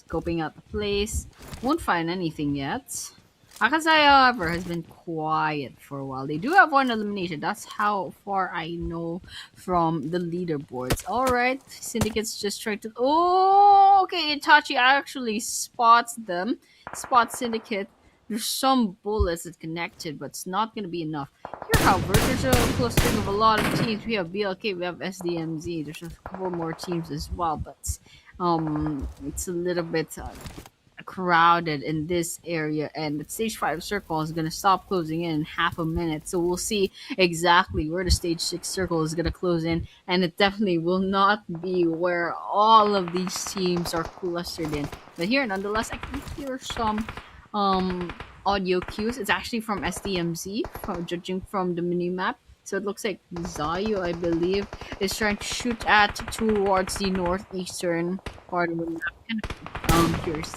scoping out the place. Won't find anything yet. Akazaya, however, has been quiet for a while. They do have one elimination. That's how far I know from the leaderboards. Alright, Syndicate's just trying to. Oh, okay. Itachi actually spots them, spots Syndicate. There's some bullets that connected, but it's not going to be enough. Here, however, there's a clustering of a lot of teams. We have BLK, we have SDMZ. There's a couple more teams as well, but it's a little bit crowded in this area, and the stage 5 circle is going to stop closing in half a minute, so we'll see exactly where the stage 6 circle is going to close in, and it definitely will not be where all of these teams are clustered in. But here, nonetheless, I can hear some um audio cues. It's actually from SDMZ, from judging from the mini map. So it looks like Zayu, I believe, is trying to shoot at towards the northeastern part of the map. Kind of curious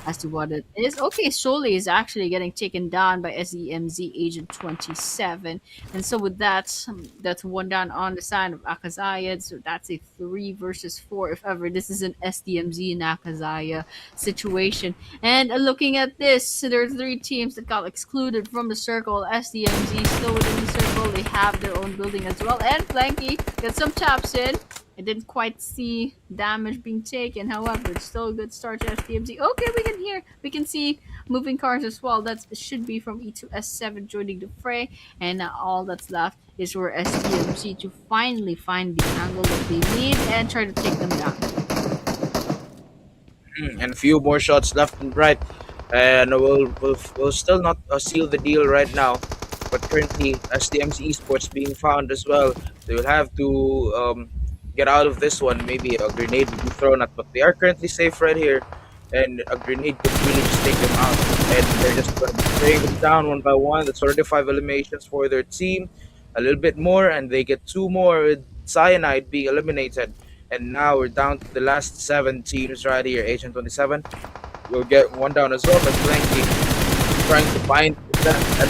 as to what it is. Okay, Soli is actually getting taken down by SEMZ Agent 27. And so with that, that's one down on the side of Akazaya. So that's a 3 versus 4. If ever this is an SDMZ and Akazaya situation. And looking at this, there are 3 teams that got excluded from the circle. SDMZ still within the circle. They have their own building as well. And Flanky got some taps in. I didn't quite see damage being taken. However, it's still a good start to SDMZ. Okay, we can see moving cars as well. That should be from E2S7 joining the fray. And now all that's left is for SDMZ to finally find the angle that they need and try to take them down. And a few more shots left and right, and we'll still not seal the deal right now. But currently, SDMC Esports being found as well, they will have to get out of this one. Maybe a grenade will be thrown at, but they are currently safe right here, and a grenade could really just take them out. And they're just going to be spraying them down one by one. That's already 5 eliminations for their team. A little bit more, and they get 2 more with Cyanide being eliminated. And now we're down to the last 7 teams right here. Agent 27 will get one down as well, but Blanky trying to find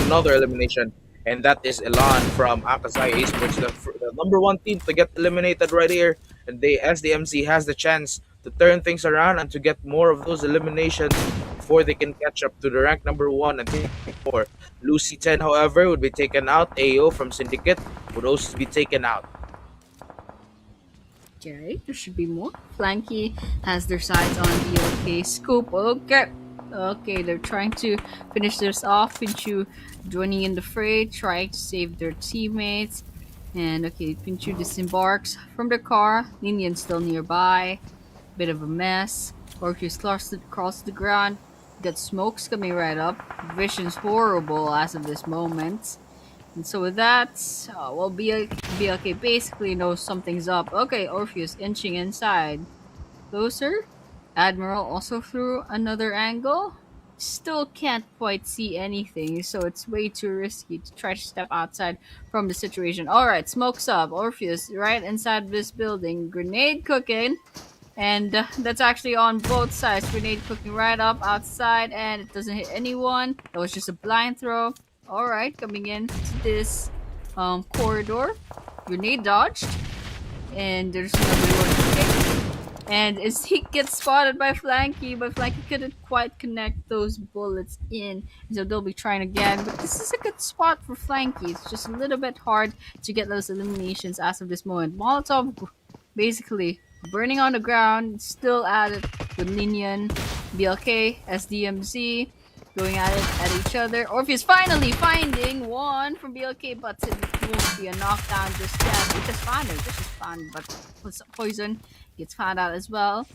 another elimination. And that is Elan from AKAZAYA Esports, the number 1 team to get eliminated right here. And SDMZ has the chance to turn things around and to get more of those eliminations before they can catch up to the rank number 1 and take more. Lucy 10, however, would be taken out. AO from Syndicate would also be taken out. Okay, there should be more. Flanky has their sights on BLK scoop. Okay. Okay, they're trying to finish this off. Pinchu joining in the fray, trying to save their teammates. And okay, Pinchu disembarks from the car. LENION still nearby. Bit of a mess. Orpheus crawls to the ground. Got smokes coming right up. Vision's horrible as of this moment. And so with that, well, BLK basically knows something's up. Okay, Orpheus inching inside. Closer. Admiral also threw another angle. Still can't quite see anything, so it's way too risky to try to step outside from the situation. Alright, smoke's up. Orpheus right inside this building. Grenade cooking. And that's actually on both sides. Grenade cooking right up outside, and it doesn't hit anyone. That was just a blind throw. Alright, coming in to this corridor. Grenade dodged. And there's another one cooking. And as he gets spotted by Flanky, but Flanky couldn't quite connect those bullets in. So they'll be trying again. But this is a good spot for Flanky. It's just a little bit hard to get those eliminations as of this moment. Molotov basically burning on the ground, still at it with LENION, BLK, SDMZ. going at it at each other. Orpheus finally finding one from BLK, but it won't be a knockdown just yet. It just found it, just found, but Poison gets found out as well.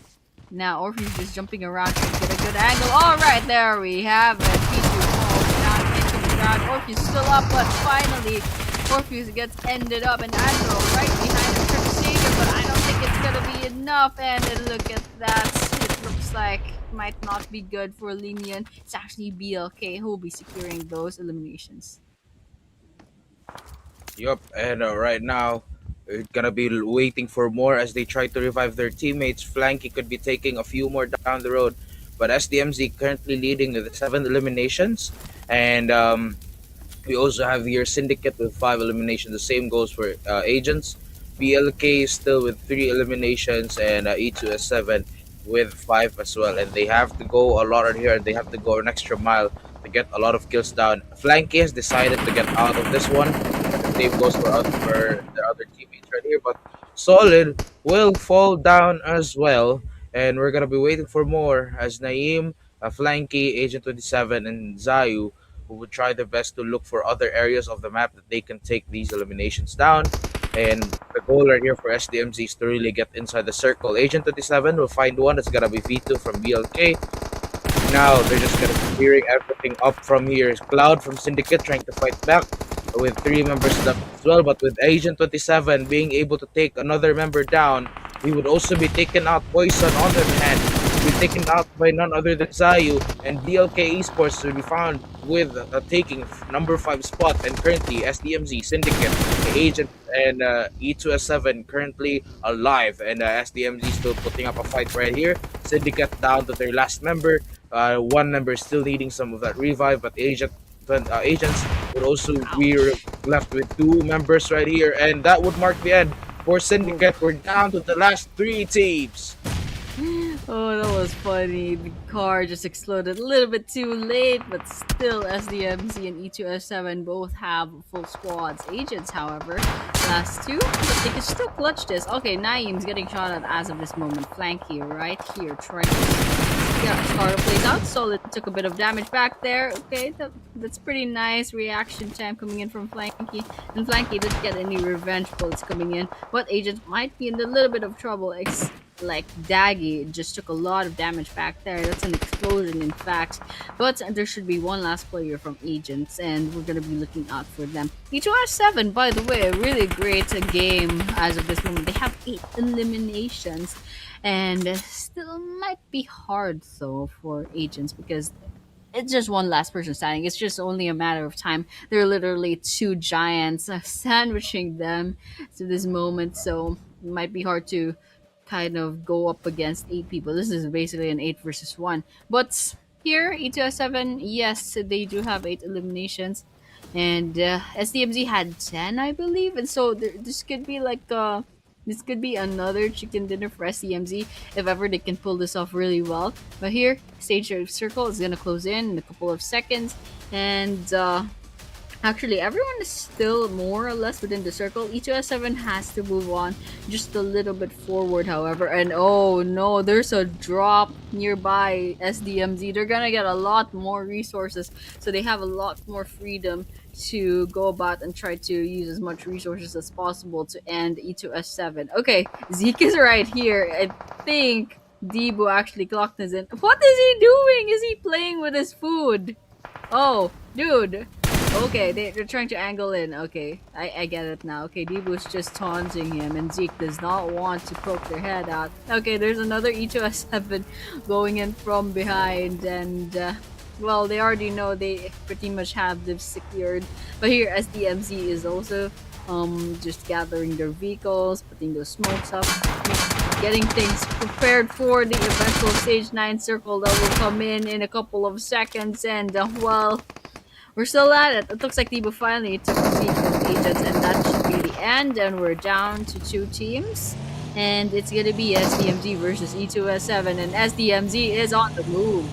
Now Orpheus just jumping around to get a good angle. All right, there we have it. P2 falls down into the ground. Orpheus still up, but finally Orpheus gets ended up, and Admiral right behind him trying to save him, but I don't think it's gonna be enough. And look at that. It looks like might not be good for LENION. It's actually BLK who will be securing those eliminations. Yup, and right now we're gonna be waiting for more as they try to revive their teammates. Flanky could be taking a few more down the road, but SDMZ currently leading with 7 eliminations, and we also have here Syndicate with 5 eliminations. The same goes for Agents. BLK is still with 3 eliminations, and E2S7 with 5 as well. And they have to go a lot on here, and they have to go an extra mile to get a lot of kills down. Flanky has decided to get out of this one, and the same goes for the other teammates right here. But Solid will fall down as well, and we're gonna be waiting for more as Naeem, Flanky, Agent 27, and Zayu who would try their best to look for other areas of the map that they can take these eliminations down. And the goal right here for SDMZ is to really get inside the circle. Agent 27 will find one. That's gonna be V2 from BLK. Now they're just gonna be clearing everything up from here. Cloud from Syndicate trying to fight back with 3 members left as well. But with Agent 27 being able to take another member down, he would also be taken out. Poison on the hand will be taken out by none other than Zayu, and DLK Esports will be found with taking number 5 spot. And currently SDMZ, Syndicate, Agent, and E2S7 currently alive, and SDMZ still putting up a fight right here. Syndicate down to their last member. One member is still needing some of that revive, but Agents would also be left with 2 members right here, and that would mark the end for Syndicate. We're down to the last 3 teams. Oh, that was funny. The car just exploded a little bit too late, but still SDMZ and E2S7 both have full squads. Agents, however, last 2, but they can still clutch this. Okay, Naeem's getting shot at as of this moment. Flanky right here, trying to... Yeah, Scar plays out. Solid took a bit of damage back there. Okay, that's pretty nice. Reaction time coming in from Flanky. And Flanky didn't get any revenge bullets coming in, but Agents might be in a little bit of trouble. Like Daggy just took a lot of damage back there. That's an explosion, in fact. But there should be one last player from Agents, and we're gonna be looking out for them. E2R7, by the way, a really great game as of this moment. They have 8 eliminations, and still might be hard though for Agents because it's just one last person standing. It's just only a matter of time. There are literally 2 giants sandwiching them to this moment, so it might be hard to kind of go up against 8 people. This is basically an 8 versus 1. But here, E2S7, yes, they do have 8 eliminations. And SDMZ had 10, I believe. And so this could be like this could be another chicken dinner for SDMZ if ever they can pull this off really well. But here, stage circle is gonna close in a couple of seconds, and actually, everyone is still more or less within the circle. E2S7 has to move on just a little bit forward, however. And oh no, there's a drop nearby SDMZ. They're gonna get a lot more resources, so they have a lot more freedom to go about and try to use as much resources as possible to end E2S7. Okay, Zeke is right here. I think Debo actually clocked us in. What is he doing? Is he playing with his food? Oh, dude. Okay, they're trying to angle in. Okay, I get it now. Okay, Debu's just taunting him, and Zeke does not want to poke their head out. Okay, there's another E2S7 going in from behind, and well, they already know they pretty much have this secured. But here, SDMZ is also just gathering their vehicles, putting those smokes up, getting things prepared for the eventual stage 9 circle that will come in a couple of seconds, and well, we're still at it. It looks like Debo finally took a peek at Agents, and that should be the end. And we're down to 2 teams. And it's going to be SDMZ versus E2S7. And SDMZ is on the move.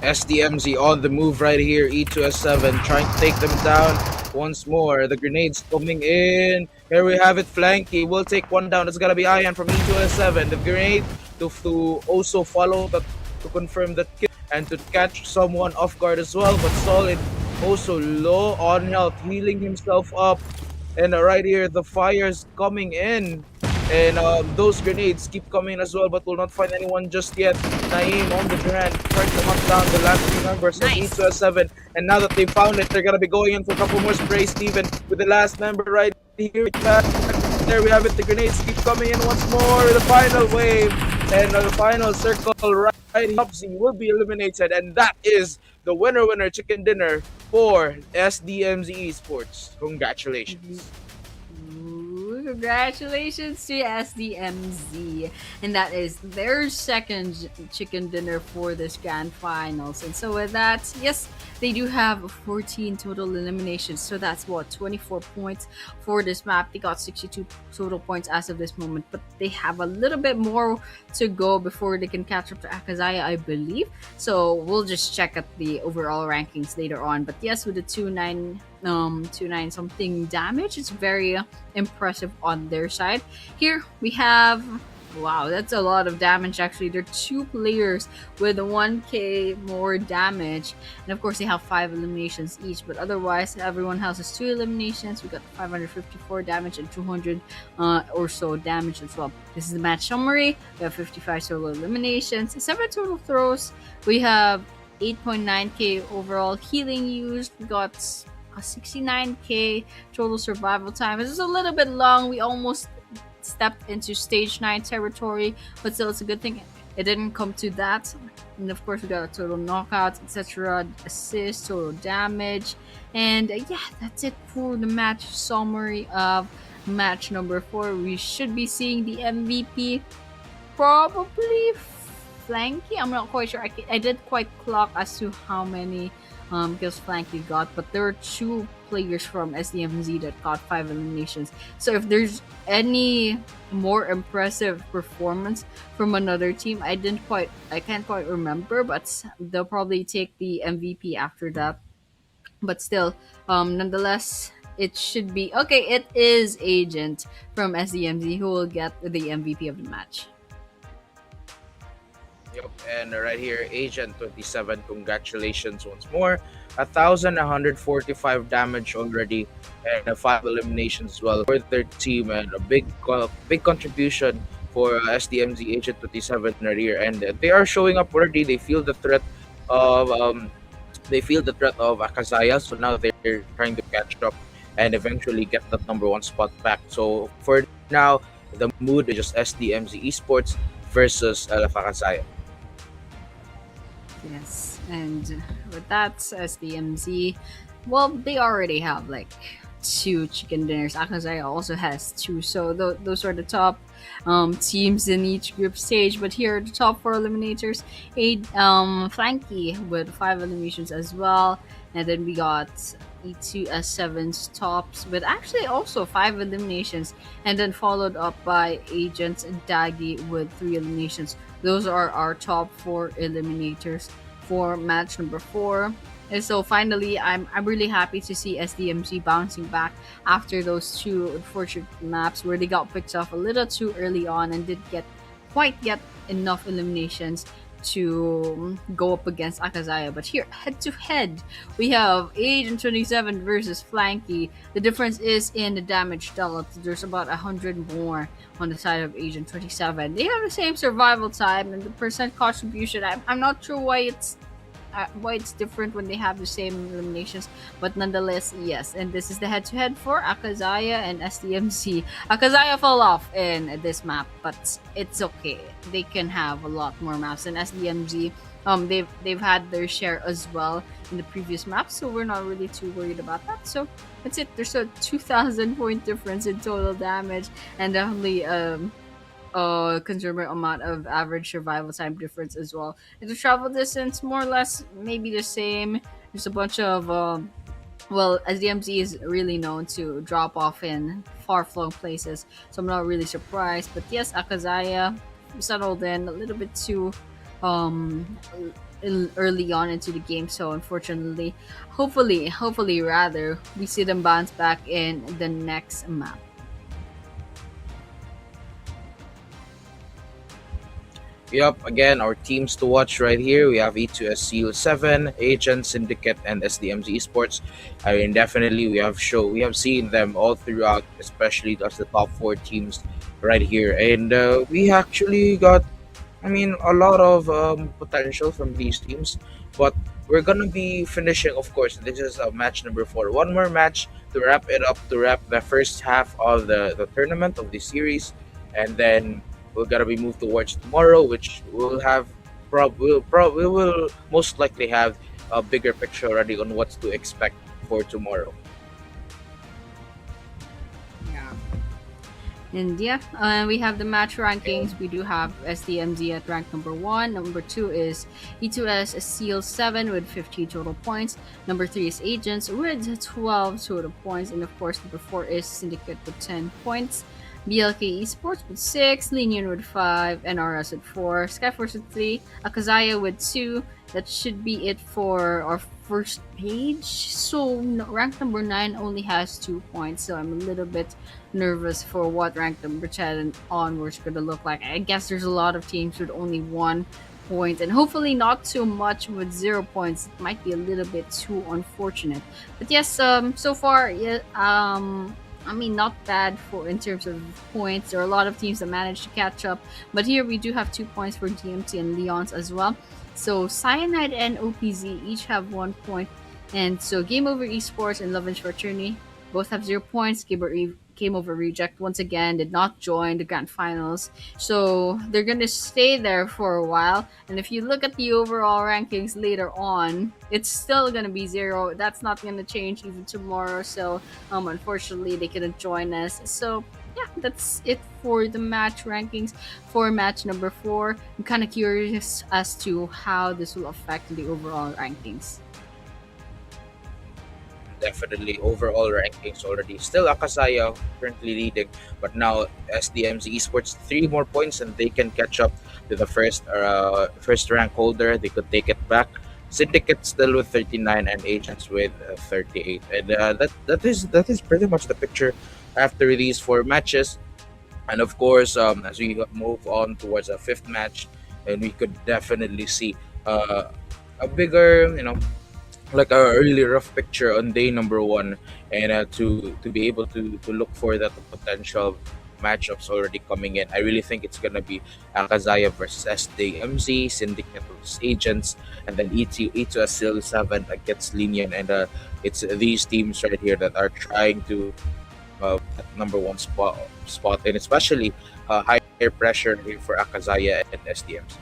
SDMZ on the move right here. E2S7 trying to take them down once more. The grenades coming in. Here we have it. Flanky will take one down. It's going to be Ian from E2S7. The grenade to also follow the to confirm that kill and to catch someone off guard as well. But Solid also low on health, healing himself up. And right here, the fire's coming in. And those grenades keep coming as well, but will not find anyone just yet. Naeem on the other hand, trying to hunt down the last three members of Nice. E2S7. And now that they found it, they're going to be going in for a couple more sprays, Steven, with the last member right here. There we have it. The grenades keep coming in once more. The final wave. And the final circle right here. PUBG will be eliminated. And that is the winner chicken dinner for SDMZ Esports. Congratulations. Ooh, congratulations to SDMZ. And that is their second chicken dinner for this grand finals. And so with that, yes, they do have 14 total eliminations. So that's what, 24 points for this map. They got 62 total points as of this moment, but they have a little bit more to go before they can catch up to AKAZAYA, I believe. So we'll just check at the overall rankings later on. But yes, with the 2-9 something damage, it's very impressive on their side. Here we have, wow, that's a lot of damage. Actually, there are two players with 1k more damage, and of course they have 5 eliminations each, but otherwise everyone else has 2 eliminations. We got 554 damage and 200 or so damage as well. This is the match summary. We have 55 solo eliminations, 7 total throws. We have 8.9k overall healing used. We got a 69k total survival time. This is a little bit long. We almost stepped into stage 9 territory, but still it's a good thing it didn't come to that. And of course we got a total knockouts, etc., assists, total damage, and yeah, that's it for the match summary of match number 4. We should be seeing the MVP, probably Flanky. I'm not quite sure. I did quite clock as to how many kills Flanky got, but there were 2 players from SDMZ that got 5 eliminations. So if there's any more impressive performance from another team, I can't quite remember, but they'll probably take the MVP after that. But still, nonetheless, it should be okay. It is Agent from SDMZ who will get the MVP of the match. Yep, and right here, Agent 27, congratulations once more. 1,145 damage already, and 5 eliminations as well for their team, and a big contribution for SDMZ Agent 27 right here. And they are showing up already. They feel the threat of AKAZAYA, so now they're trying to catch up and eventually get that number 1 spot back. So for now, the mood is just SDMZ Esports versus AKAZAYA. Yes, and with that, SDMZ, well, they already have like 2 chicken dinners. AKAZAYA also has 2, so those are the top teams in each group stage. But here are the top 4 eliminators. Flanky with 5 eliminations as well, and then we got E2S7's tops with actually also 5 eliminations, and then followed up by Agents and Dagi with 3 eliminations. Those are our top 4 eliminators for match number 4. And so finally, I'm really happy to see SDMZ bouncing back after those 2 unfortunate maps where they got picked off a little too early on and didn't quite get enough eliminations to go up against AKAZAYA. But here, head to head, we have Agent 27 versus Flanky. The difference is in the damage dealt. There's about 100 more on the side of Agent 27. They have the same survival time and the percent contribution. I'm not sure why it's different when they have the same eliminations, but nonetheless, yes. And this is the head-to-head for AKAZAYA and SDMZ. AKAZAYA fell off in this map, but it's okay. They can have a lot more maps, and SDMZ, they've had their share as well in the previous map, so we're not really too worried about that. So that's it. There's a 2,000 point difference in total damage, and only considerable amount of average survival time difference as well. And the travel distance, more or less, maybe the same. There's a bunch of well, SDMZ is really known to drop off in far-flung places, so I'm not really surprised. But yes, AKAZAYA settled in a little bit too early on into the game, so unfortunately, hopefully rather, we see them bounce back in the next map. Yep, again, our teams to watch right here. We have E2S Seal 7, Agent, Syndicate, and SDMZ Esports. I mean, definitely, we have seen them all throughout, especially as the top four teams right here. And we actually got, I mean, a lot of potential from these teams. But we're gonna be finishing, of course. This is match number 4. One more match to wrap it up, to wrap the first half of the tournament of the series, and then we're gonna be moved towards tomorrow, which will have we will most likely have a bigger picture already on what to expect for tomorrow. Yeah. And yeah, we have the match rankings. We do have SDMZ at rank number 1. Number 2 is E2S Seal 7 with 50 total points. Number 3 is Agents with 12 total points. And of course, number 4 is Syndicate with 10 points. BLK Esports with 6, LENION with 5, NRS with 4, SKYFORCE with 3, AKAZAYA with 2. That should be it for our first page. So rank number 9 only has 2 points, so I'm a little bit nervous for what rank number 10 and onwards going to look like. I guess there's a lot of teams with only 1 point, and hopefully not too much with 0 points. It might be a little bit too unfortunate. But yes, so far, yeah, I mean, not bad for in terms of points. There are a lot of teams that managed to catch up, but here we do have 2 points for DMT and Leons as well. So Cyanide and OPZ each have 1 point, and so GameOver Esports and LOVINS FRATERNI both have 0 points. GameOver Reject once again did not join the grand finals, so they're gonna stay there for a while. And if you look at the overall rankings later on, it's still gonna be 0. That's not gonna change even tomorrow. So unfortunately, they couldn't join us. So yeah, that's it for the match rankings for match number 4. I'm kind of curious as to how this will affect the overall rankings. Definitely overall rankings already. Still Akasaya currently leading, but now SDMZ Esports 3 more points and they can catch up to the first rank holder. They could take it back. Syndicate still with 39 and Agents with 38. And that is pretty much the picture after these 4 matches. And of course, as we move on towards a fifth match, and we could definitely see a bigger, like a early rough picture on day number 1, and to be able to look for that potential matchups already coming in. I really think it's gonna be Akazaya versus SDMZ, Syndicate versus Agents, and then E2 Sil 7 against Linian, and it's these teams right here that are trying to that number 1 spot, and especially higher pressure here for Akazaya and SDMZ.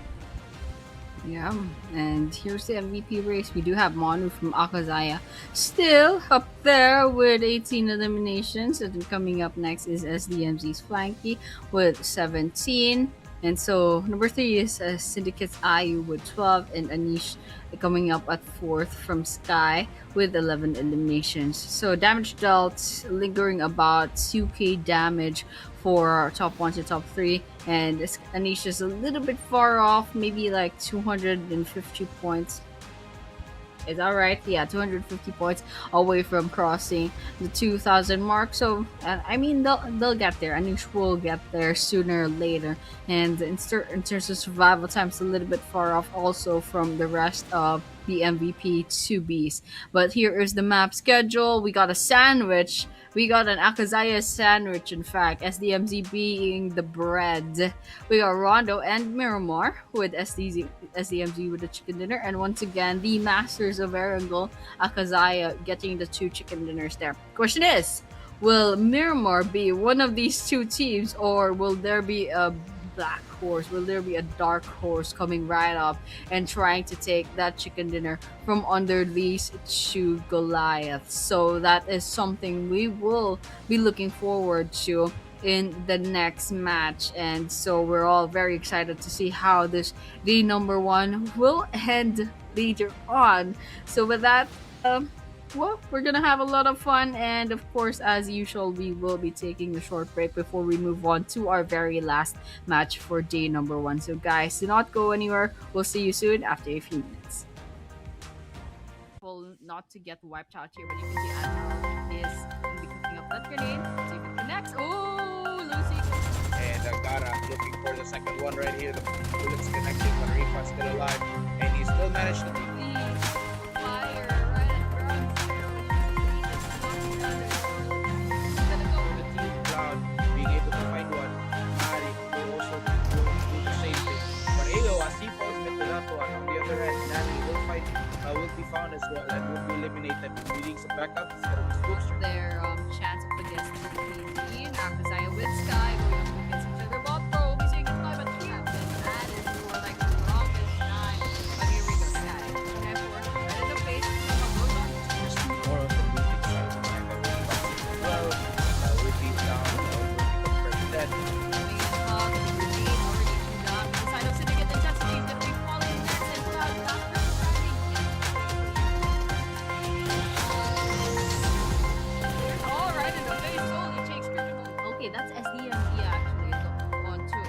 Yeah, and here's the MVP race. We do have Manu from AKAZAYA still up there with 18 eliminations. And then coming up next is SDMZ's Flanky with 17. And so number 3 is Syndicate's Ayu with 12, and Anish coming up at 4th from Sky with 11 eliminations. So damage dealt lingering about 2k damage for our top 1 to top 3, and Anish is a little bit far off, maybe like 250 points. Is that right? Yeah, 250 points away from crossing the 2,000 mark. So, I mean, they'll get there. Anish will get there sooner or later. And in terms of survival time, it's a little bit far off also from the rest of the MVP 2Bs. But here is the map schedule. We got a sandwich. We got an AKAZAYA sandwich, in fact. SDMZ being the bread. We got Rondo and Miramar with SDMZ with the chicken dinner. And once again, the masters of Erangel, AKAZAYA, getting the 2 chicken dinners there. Question is, will Miramar be one of these 2 teams, or will there be a black horse? Will there be a dark horse coming right up and trying to take that chicken dinner from under these 2 Goliaths? So that is something we will be looking forward to in the next match, and so we're all very excited to see how this day number 1 will end later on. So with that, well, we're gonna have a lot of fun, and of course, as usual, we will be taking a short break before we move on to our very last match for day number 1. So guys, do not go anywhere. We'll see you soon after a few minutes. Well, not to get wiped out here, but you can see Admiral is gonna be cooking up that grenade. See if it connects. Oh, Lucy! And Gara looking for the second one right here. The bullets connecting, but Rifa's still alive, and he still managed to. The fire right at ground zero. The team Cloud being able to find one. Mari will also do the same thing. But Ayo, as he falls into that one, on the other hand, Nani will be found as well and will be eliminated. Needing some backup, it's gonna be Swoopster. Their chance up against the team. AKAZAYA with Sky going up against each other. Both Pro will be saying goodbye, but Captain added for like the longest time. But here we go, Sky. F4 right in the face. Goes on. Just more of the looting side of the line that will be possible as well. With these down, will become pretty dead. Coming in hot, the grenade already queued up. The side of Syndicate intensity is going to be falling next and Cloud after the standing. All right, in the face, only takes critical. Okay, that's SDMZ actually onto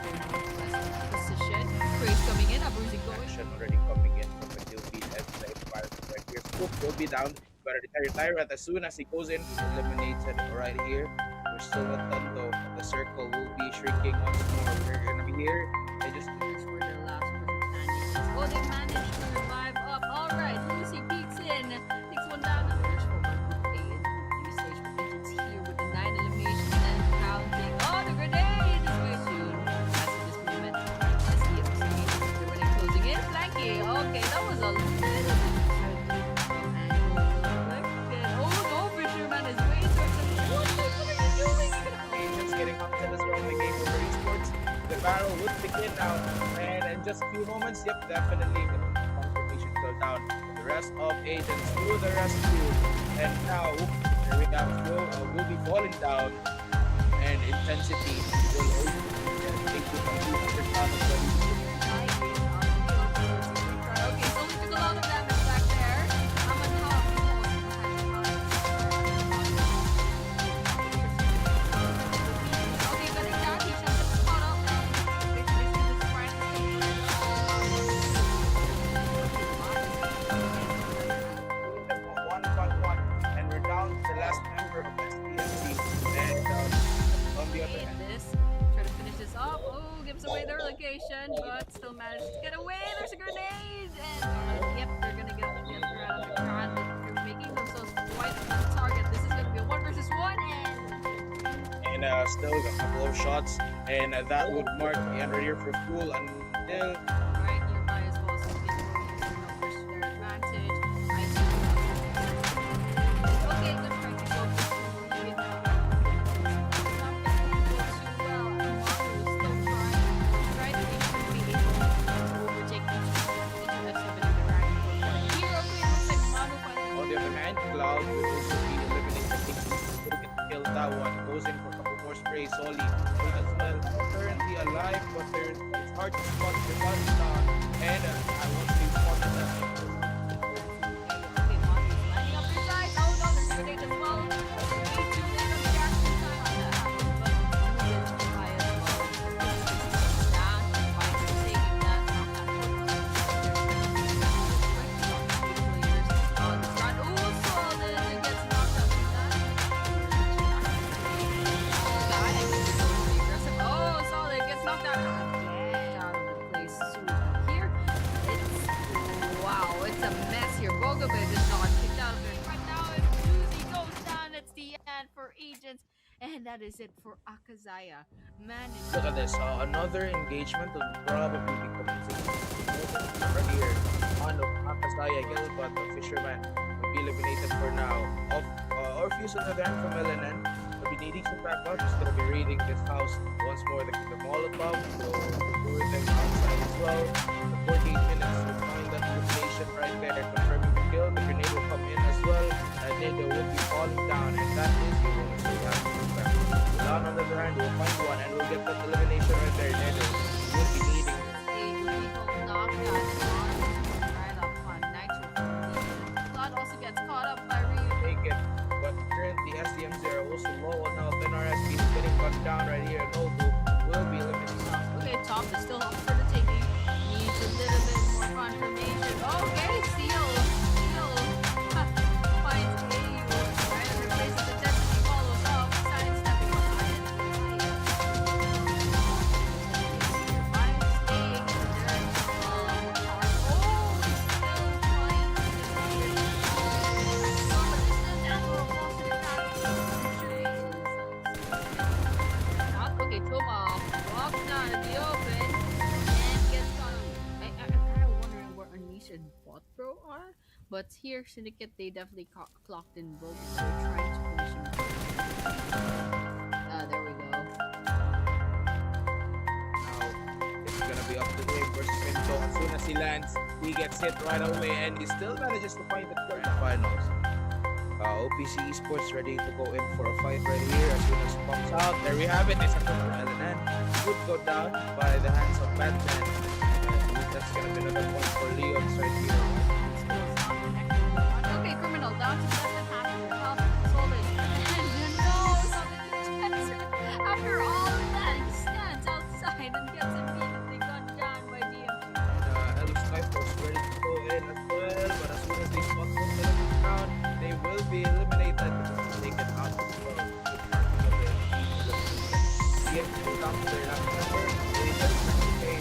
their northwest position. Craze coming in, Abuzi going. Action already coming in from the kill feed and the environment right here. Swoop will be down, but retire as soon as he goes in, he's eliminated right here. We're still not done though. The circle will be shrinking once more. We're gonna be here. They just Here's where the last person standing is. Oh, they managed to revive up. All right, Lucy peeks in, takes one down. There's forward group A and group B stage positions here with the 9 eliminations and counting. Oh, the grenade is way soon. That's this moment. SDMZ, they're running closing in. Flanky. Okay, that was a little bit oh no, Fisherman is way too. What are you doing? agents getting hunted as well in the game over Esports. The battle would begin now, and in just a few moments, yep, definitely the confirmation go down. The rest of agents to the rescue, and now here we have will be falling down, and intensity will take to 200,000. Okay, so we took a lot of damage back there. I'm on top. Okay, but exactly, she's just caught up now. One by one, and we're down to the last member of SDMZ. And on the other hand, This, try to finish this up. Oh, gives away their location, but still managed to get away. There's a grenade, and yep, they're gonna get around the crowd. They're making themselves quite a target. This is gonna be a 1 versus 1, and still a couple of shots, and that would mark the end right here for Fool until right nearby as well. So they will use the numbers to their advantage. I see. Okay, good try to go for Fool. You know. Not gonna go too well. Maru is still trying. They should be able to overtake each other into F7 in the rank. Here, okay, looks like Maru finally. on the other hand, Cloud will also be eliminated. Look at kill that one. Goes in for a couple more sprays. Solly as well. Currently alive, but it's hard to spot the one star. And I want to be spotted that. Okay, Maru is lining up their sides. Oh no, there's a grenade as well. Way too late on the reaction time on that happen, but who is by as well? Down, by taking that knockdown. On the front. Oh, Solid gets knocked out from that. Sky, I think is going to be aggressive. Oh, Solid gets knocked out. Get out of the place soon. Here, wow, it's a mess here. Bogovic is not kicked out of it. Right now, if Suzy goes down, it's the end for Agents. And that is it for AKAZAYA. Look at this. Another engagement will probably be coming right here. On AKAZAYA Gilbert, the fisherman, will be eliminated for now. Orpheus on the other hand from LNN will be needing some backup. He's going to be raiding this house once more. The Molotov will lure them outside as well. The 48 minutes will find that location right there, confirming the kill. The grenade will come in as well. And Nado will be falling down, and that is the only thing we have to expect. Down on the other hand, we'll find one, and we'll get that elimination right there. Nado will be needing. a lethal knockdown right up on Nitro. Cloud also gets caught up by Ryu. Take it, but currently SDMZ are also low on health, and RSP is getting cut down right here. Nobu will be eliminated. Okay, top is still up for the taking. Needs a little bit more confirmation. Okay, Seal finds AU right in place of the destiny follows up. Sidestepping behind. walks down at the open and gets caught. I'm wondering where Anish and Bot Pro are, but here Syndicate they definitely clocked in both. They're trying to finish him. There we go. Now it's gonna be up to him versus Minto. As soon as he lands, he gets hit right away, and he still manages to find the grand finals. OPC Esports ready to go in for a fight right here. As soon as it pops out, there we have it. It's a total LNN. Would go down by the hands of Batman. That's gonna be another point for Leon's right here. Okay, criminal down to less than half of your health. Solid. And no, after all of that, he stands outside and gets immediately gunned down by DMT. And SKYFORCE ready to go in as well, but as soon as they spot the ground, they will be eliminated. Taken out of the world. Get down to their last member. They just okay.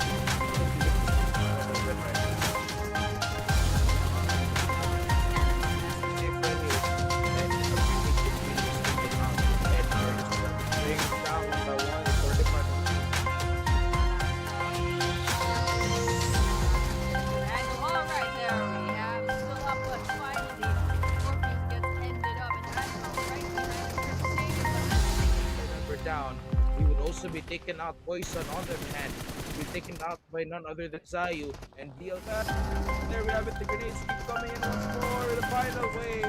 Down, he would also be taken out. Poison on the hand will be taken out by none other than Zayu and deal that. There we have it. The grenades keep coming in once more. The final wave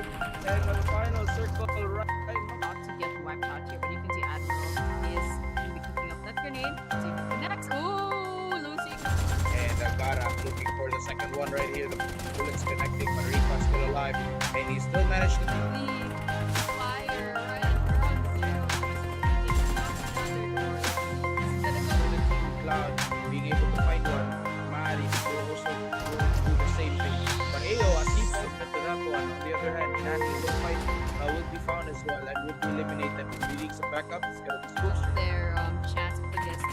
and the final circle right about to get wiped out here, but you can see Admiral is going to be cooking up that grenade. See if it connects. Ooh, losing. And Gara looking for the second one right here. The bullets connecting, but Rifa's still alive, and he still managed to the fire right around zero. Cloud being able to find one. Mari will also do the same thing. But Ayo, as he falls into that one, on the other hand, Nani will be found as well and would be eliminated. If he needs some backup, it's gonna be switched. Their chance up against the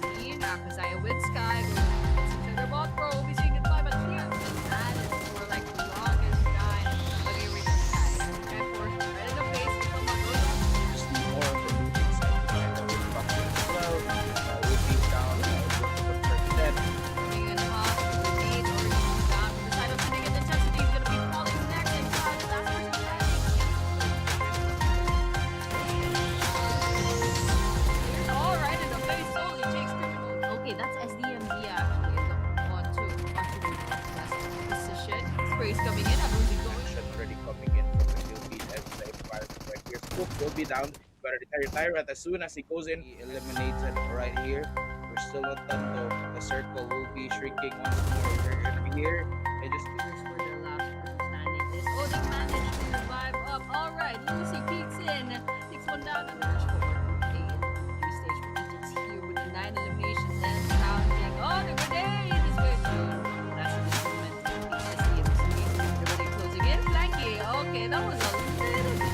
PZ. AKAZAYA with Sky. Against each other. Bot Pro will be saying goodbye, but here that is for like the longest time. Okay, we got Sky. SKYFORCE right in the face. Come on, go down. Just need more of the moving side to find out with Foxy as well. Would be down, dead. Coming in hot, grenade already down from the side of Syndicate. Intensity is going to be falling next and last person standing. All right in the face, solely takes criminal. Okay, that's SDMZ actually. Onto the position. Sprays coming in. Everyone's going. Already coming in from the Philippine F5 right here. Spook will be down, but Tyrant as soon as he goes in, he eliminated right here. We're still not done though. The circle will be shrinking once more. We're gonna be here and just Here's where the last person standing is. Oh, they managed to revive up. All right, Lucy peeks in, takes one down on the score. Okay, in the stage for agents here with the 9 eliminations and counting. Oh, the grenade is way too. That's the improvement. They're already closing in. Flanky. Okay, that was a little bit.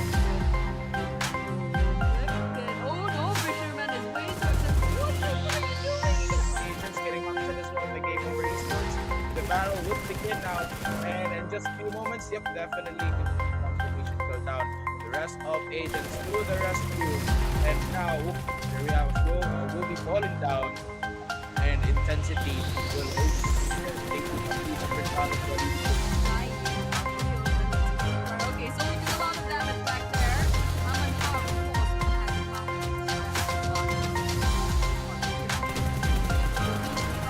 Oh no, Fisherman is way too aggressive. What the fuck are you doing? agents getting onto this one. The GAMEOVER Esports. The battle will begin now, and in just a few moments, yep, definitely confirmation go down. The rest of agents to the rescue, and now here we have will be falling down, and intensity will also take to complete the first round of Okay, so we did a lot of damage back there.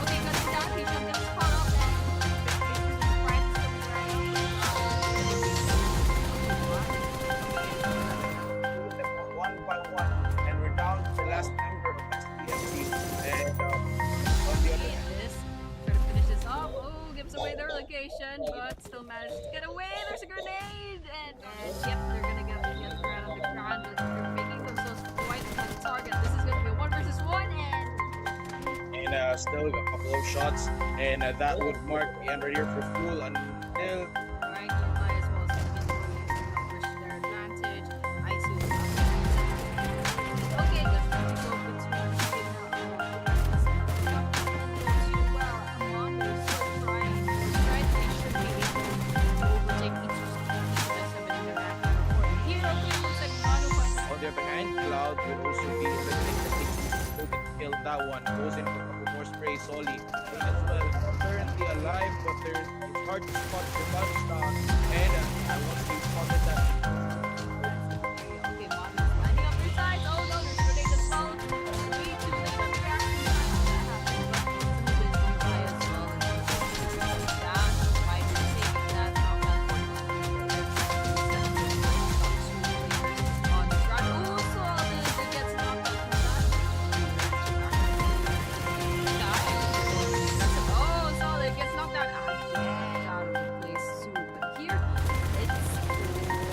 Okay, cutting down, he should get caught up one by one, and we're down to the last member of SDMZ, and on the other hand, this try to finish this off. Oh, gives away their location, but still manages to get away. There's a grenade, and yep, they're gonna get right on the ground. They're making themselves quite a target. This is gonna be a 1 versus 1, and still a couple of shots, and that would mark the end right here for full until right, you might as well step in push their advantage. ISO. Okay, let's go between well, among those trying, they should be able to overtake each here. Okay, looks like Rondo on their behind. Cloud will also be eliminated. Will get killed that one. Goes in for a couple more sprays. Soli as well. Currently alive, but it's hard to spot the touchdown. And once they spotted that, Okay, Mom is lining up two sides. Oh no, there's grenade as well. Way too late on the reaction time. That happened, but it's a bit too high as well. And so down, right, taking that knockdown for on the ground. Oh, Solid, it gets knocked out from that. Oh, Solid gets knocked out again out of the place soon. But here, it's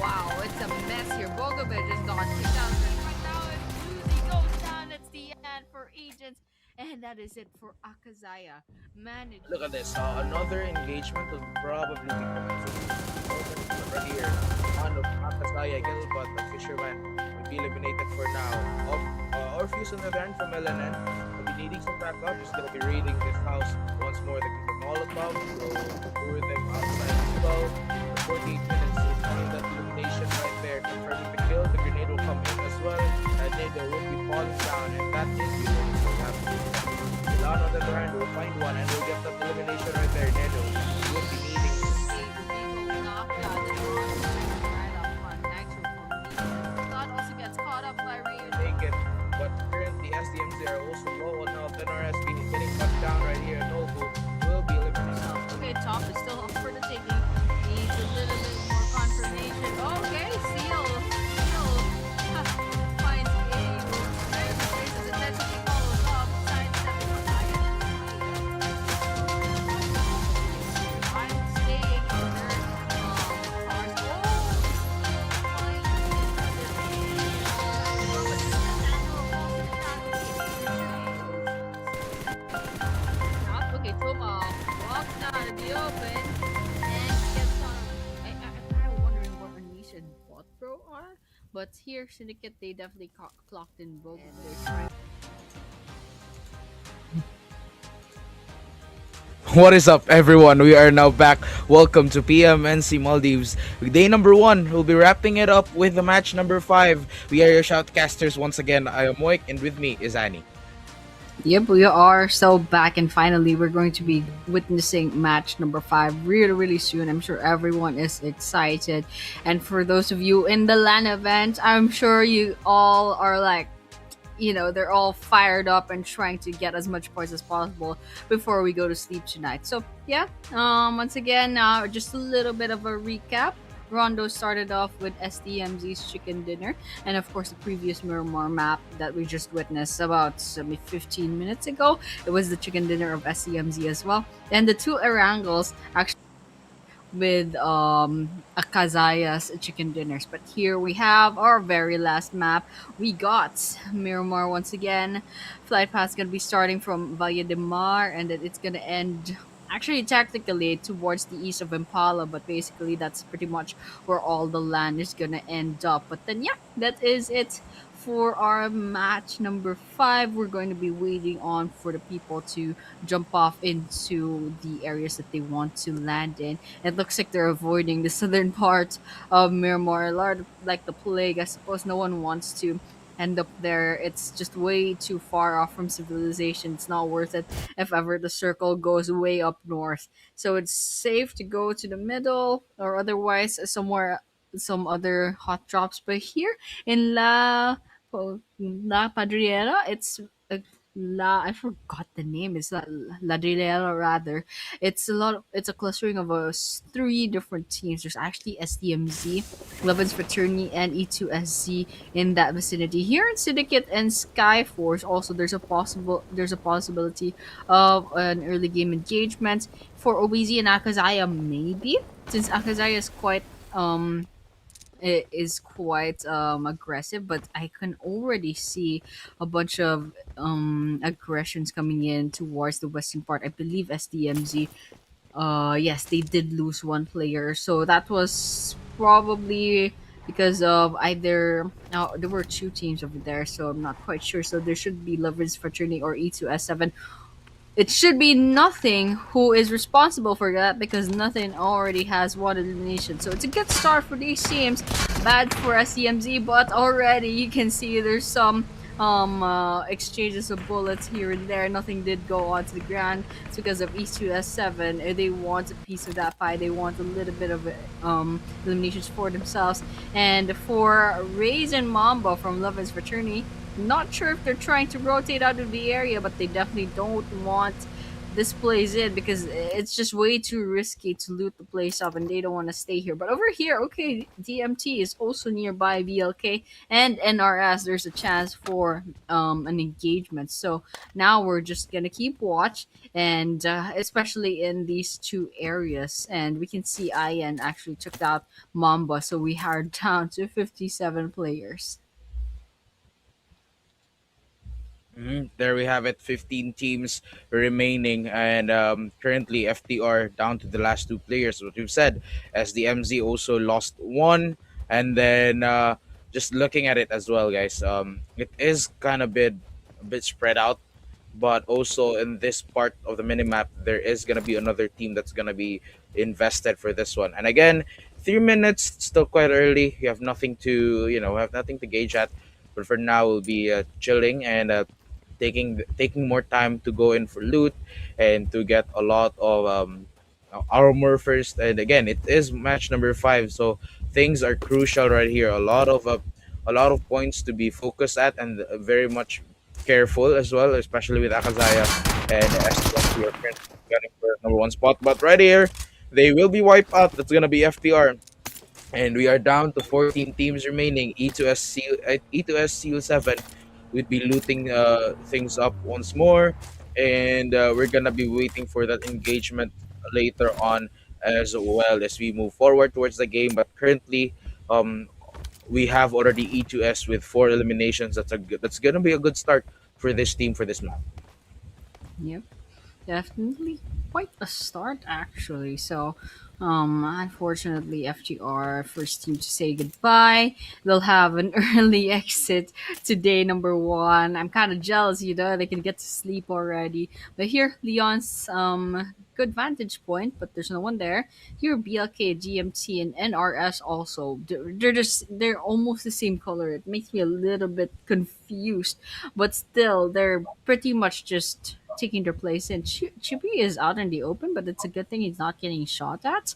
wow, it's a mess here. Bogovic is gone. Kicked out of it. Right now, if Lucy goes down, it's the end for Agents. And that is it for AKAZAYA. Managed. look at this. Another engagement will probably be coming soon. Right here. One of AKAZAYA kill, but the Fisherman will be eliminated for now. Orpheus on the other end from LNN will be needing some backup. He's going to be raiding this house once more. They can get Molotov, so lure them outside as well. For 48 minutes, we'll find that elimination right there. Confirming the kill. The grenade will come in as well. And then there will be falling down, and that is the only thing we have to do. Milan on the other hand will find one, and we'll get that elimination right there. Nedo will be needing to Also gets caught up by Ray. take it, but currently SDMZ are also low on health. NRS getting cut down right here. Novo will be eliminated. Okay, top is still up for the taking. Needs a little bit more confirmation. Okay, Seal finds a very gracious intensity follows up. Sidestepping I'm staying in their cars. Not okay, Toma walks out of the open and gets on. I'm kind of wondering what Anisha and Bot Pro are, but here Syndicate they definitely clocked in both. And they're trying. What is up, everyone? We are now back. Welcome to PMNC Maldives. Day number 1. We'll be wrapping it up with the match number 5. We are your shoutcasters once again. I am Moik, and with me is Annie. Yep, we are so back, and finally we're going to be witnessing match number 5 really, really soon. I'm sure everyone is excited, and for those of you in the LAN event, I'm sure you all are like, they're all fired up and trying to get as much points as possible before we go to sleep tonight. So yeah, once again, just a little bit of a recap. Rondo started off with SDMZ's chicken dinner, and of course the previous Miramar map that we just witnessed about 15 minutes ago. It was the chicken dinner of SDMZ as well, and the two Erangels actually with AKAZAYA's chicken dinners. But here we have our very last map. We got Miramar once again. Flight path is gonna be starting from Valle de Mar, and then it's gonna end actually technically towards the east of Impala, but basically that's pretty much where all the land is gonna end up. But then yeah, that is it for our match number 5. We're going to be waiting on for the people to jump off into the areas that they want to land in. It looks like they're avoiding the southern part of Miramar, a lot like the plague. I suppose no one wants to end up there. It's just way too far off from civilization. It's not worth it if ever the circle goes way up north. So it's safe to go to the middle or otherwise somewhere, some other hot drops. But here in La Padriera, it's I forgot the name. It's La Ladrilera rather. It's a clustering of 3 different teams. There's actually SDMZ, LOVINS Fraternity, and E2SZ in that vicinity. Here in Syndicate and SKYFORCE, also there's a possibility of an early game engagement for OBZ and AKAZAYA, maybe, since AKAZAYA is quite aggressive, but I can already see a bunch of aggressions coming in towards the western part. I believe SDMZ, yes, they did lose one player, so that was probably because of either there were 2 teams over there, so I'm not quite sure. So there should be Lovers Fraternity or E2S7. It should be Nothing who is responsible for that, because Nothing already has one elimination. So it's a good start for these teams. Bad for SCMZ, but already you can see there's some exchanges of bullets here and there. Nothing did go onto the ground. It's because of E2S7. They want a piece of that pie. They want a little bit of eliminations for themselves. And for Raze and Mamba from Lovin's Fraternity, not sure if they're trying to rotate out of the area, but they definitely don't want this plays in because it's just way too risky to loot the place up and they don't want to stay here. But over here, okay, DMT is also nearby VLK and NRS. There's a chance for an engagement. So now we're just gonna keep watch and especially in these two areas. And we can see Ian actually took out Mamba, so we are down to 57 players. There we have it, 15 teams remaining, and currently FTR down to the last two players. What we've said, SDMZ also lost one, and then just looking at it as well, guys, it is kind of a bit spread out, but also in this part of the minimap, there is gonna be another team that's gonna be invested for this one. And again, 3 minutes, still quite early. You have nothing to, have nothing to gauge at. But for now, we'll be chilling and taking more time to go in for loot and to get a lot of armor first. And again, it is match number 5, so things are crucial right here. A lot of points to be focused at, and very much careful as well, especially with Akazaya and SDMC are currently gunning for number 1 spot. But right here, they will be wiped out. That's gonna be FTR, and we are down to 14 teams remaining. E2S 7 would be looting things up once more, and we're gonna be waiting for that engagement later on as well as we move forward towards the game. But currently, um, we have already E2S with 4 eliminations. That's gonna be a good start for this team for this map. Yep. Definitely quite a start, actually. So, unfortunately, FGR first team to say goodbye. They'll have an early exit today, number one. I'm kind of jealous, they can get to sleep already. But here, Leon's good vantage point, but there's no one there. Here, BLK, GMT, and NRS also. They're almost the same color. It makes me a little bit confused, but still, they're pretty much just taking their place. And Chippy is out in the open, but it's a good thing he's not getting shot at.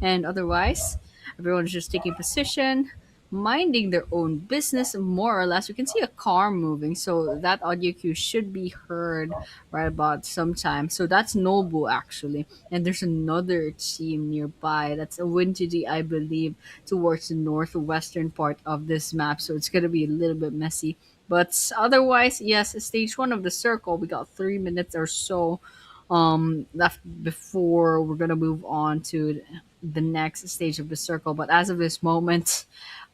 And otherwise, everyone's just taking position, minding their own business, more or less. We can see a car moving, so that audio cue should be heard right about sometime. So that's Nobu actually, and there's another team nearby. That's a Wintidi, I believe, towards the northwestern part of this map. So it's gonna be a little bit messy. But otherwise, yes, stage one of the circle, we got 3 minutes or so left before we're gonna move on to the next stage of the circle. But as of this moment,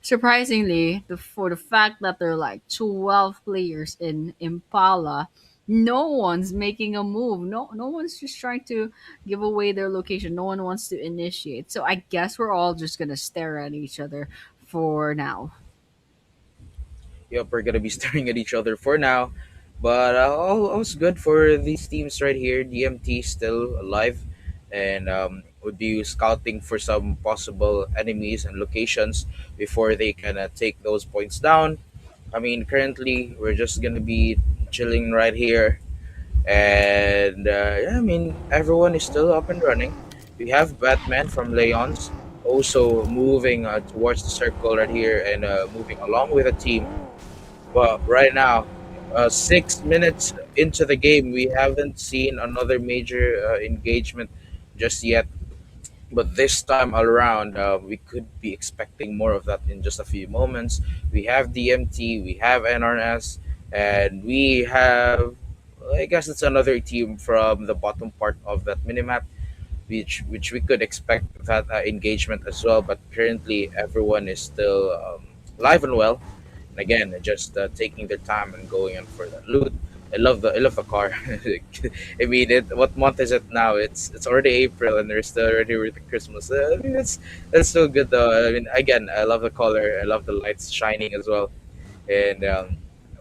surprisingly, for the fact that there are like 12 players in Impala, no one's making a move. No one's just trying to give away their location. No one wants to initiate. So I guess we're all just gonna stare at each other for now. Yep, we're gonna be staring at each other for now. But all's good for these teams right here. DMT still alive, and would be scouting for some possible enemies and locations before they can take those points down. I mean, currently we're just gonna be chilling right here, and yeah, I mean everyone is still up and running. We have Batman from Leon's also moving towards the circle right here and moving along with a team. But right now, 6 minutes into the game, we haven't seen another major engagement just yet. But this time around, we could be expecting more of that in just a few moments. We have DMT, we have NRS, and we have, I guess it's another team from the bottom part of that minimap, which we could expect that engagement as well. But currently, everyone is still alive and well, and again, just taking their time and going in for the loot. I love the car. I mean, what month is it now? It's already April and they're still already with the Christmas. I mean, that's so good though. I mean, again, I love the color. I love the lights shining as well, and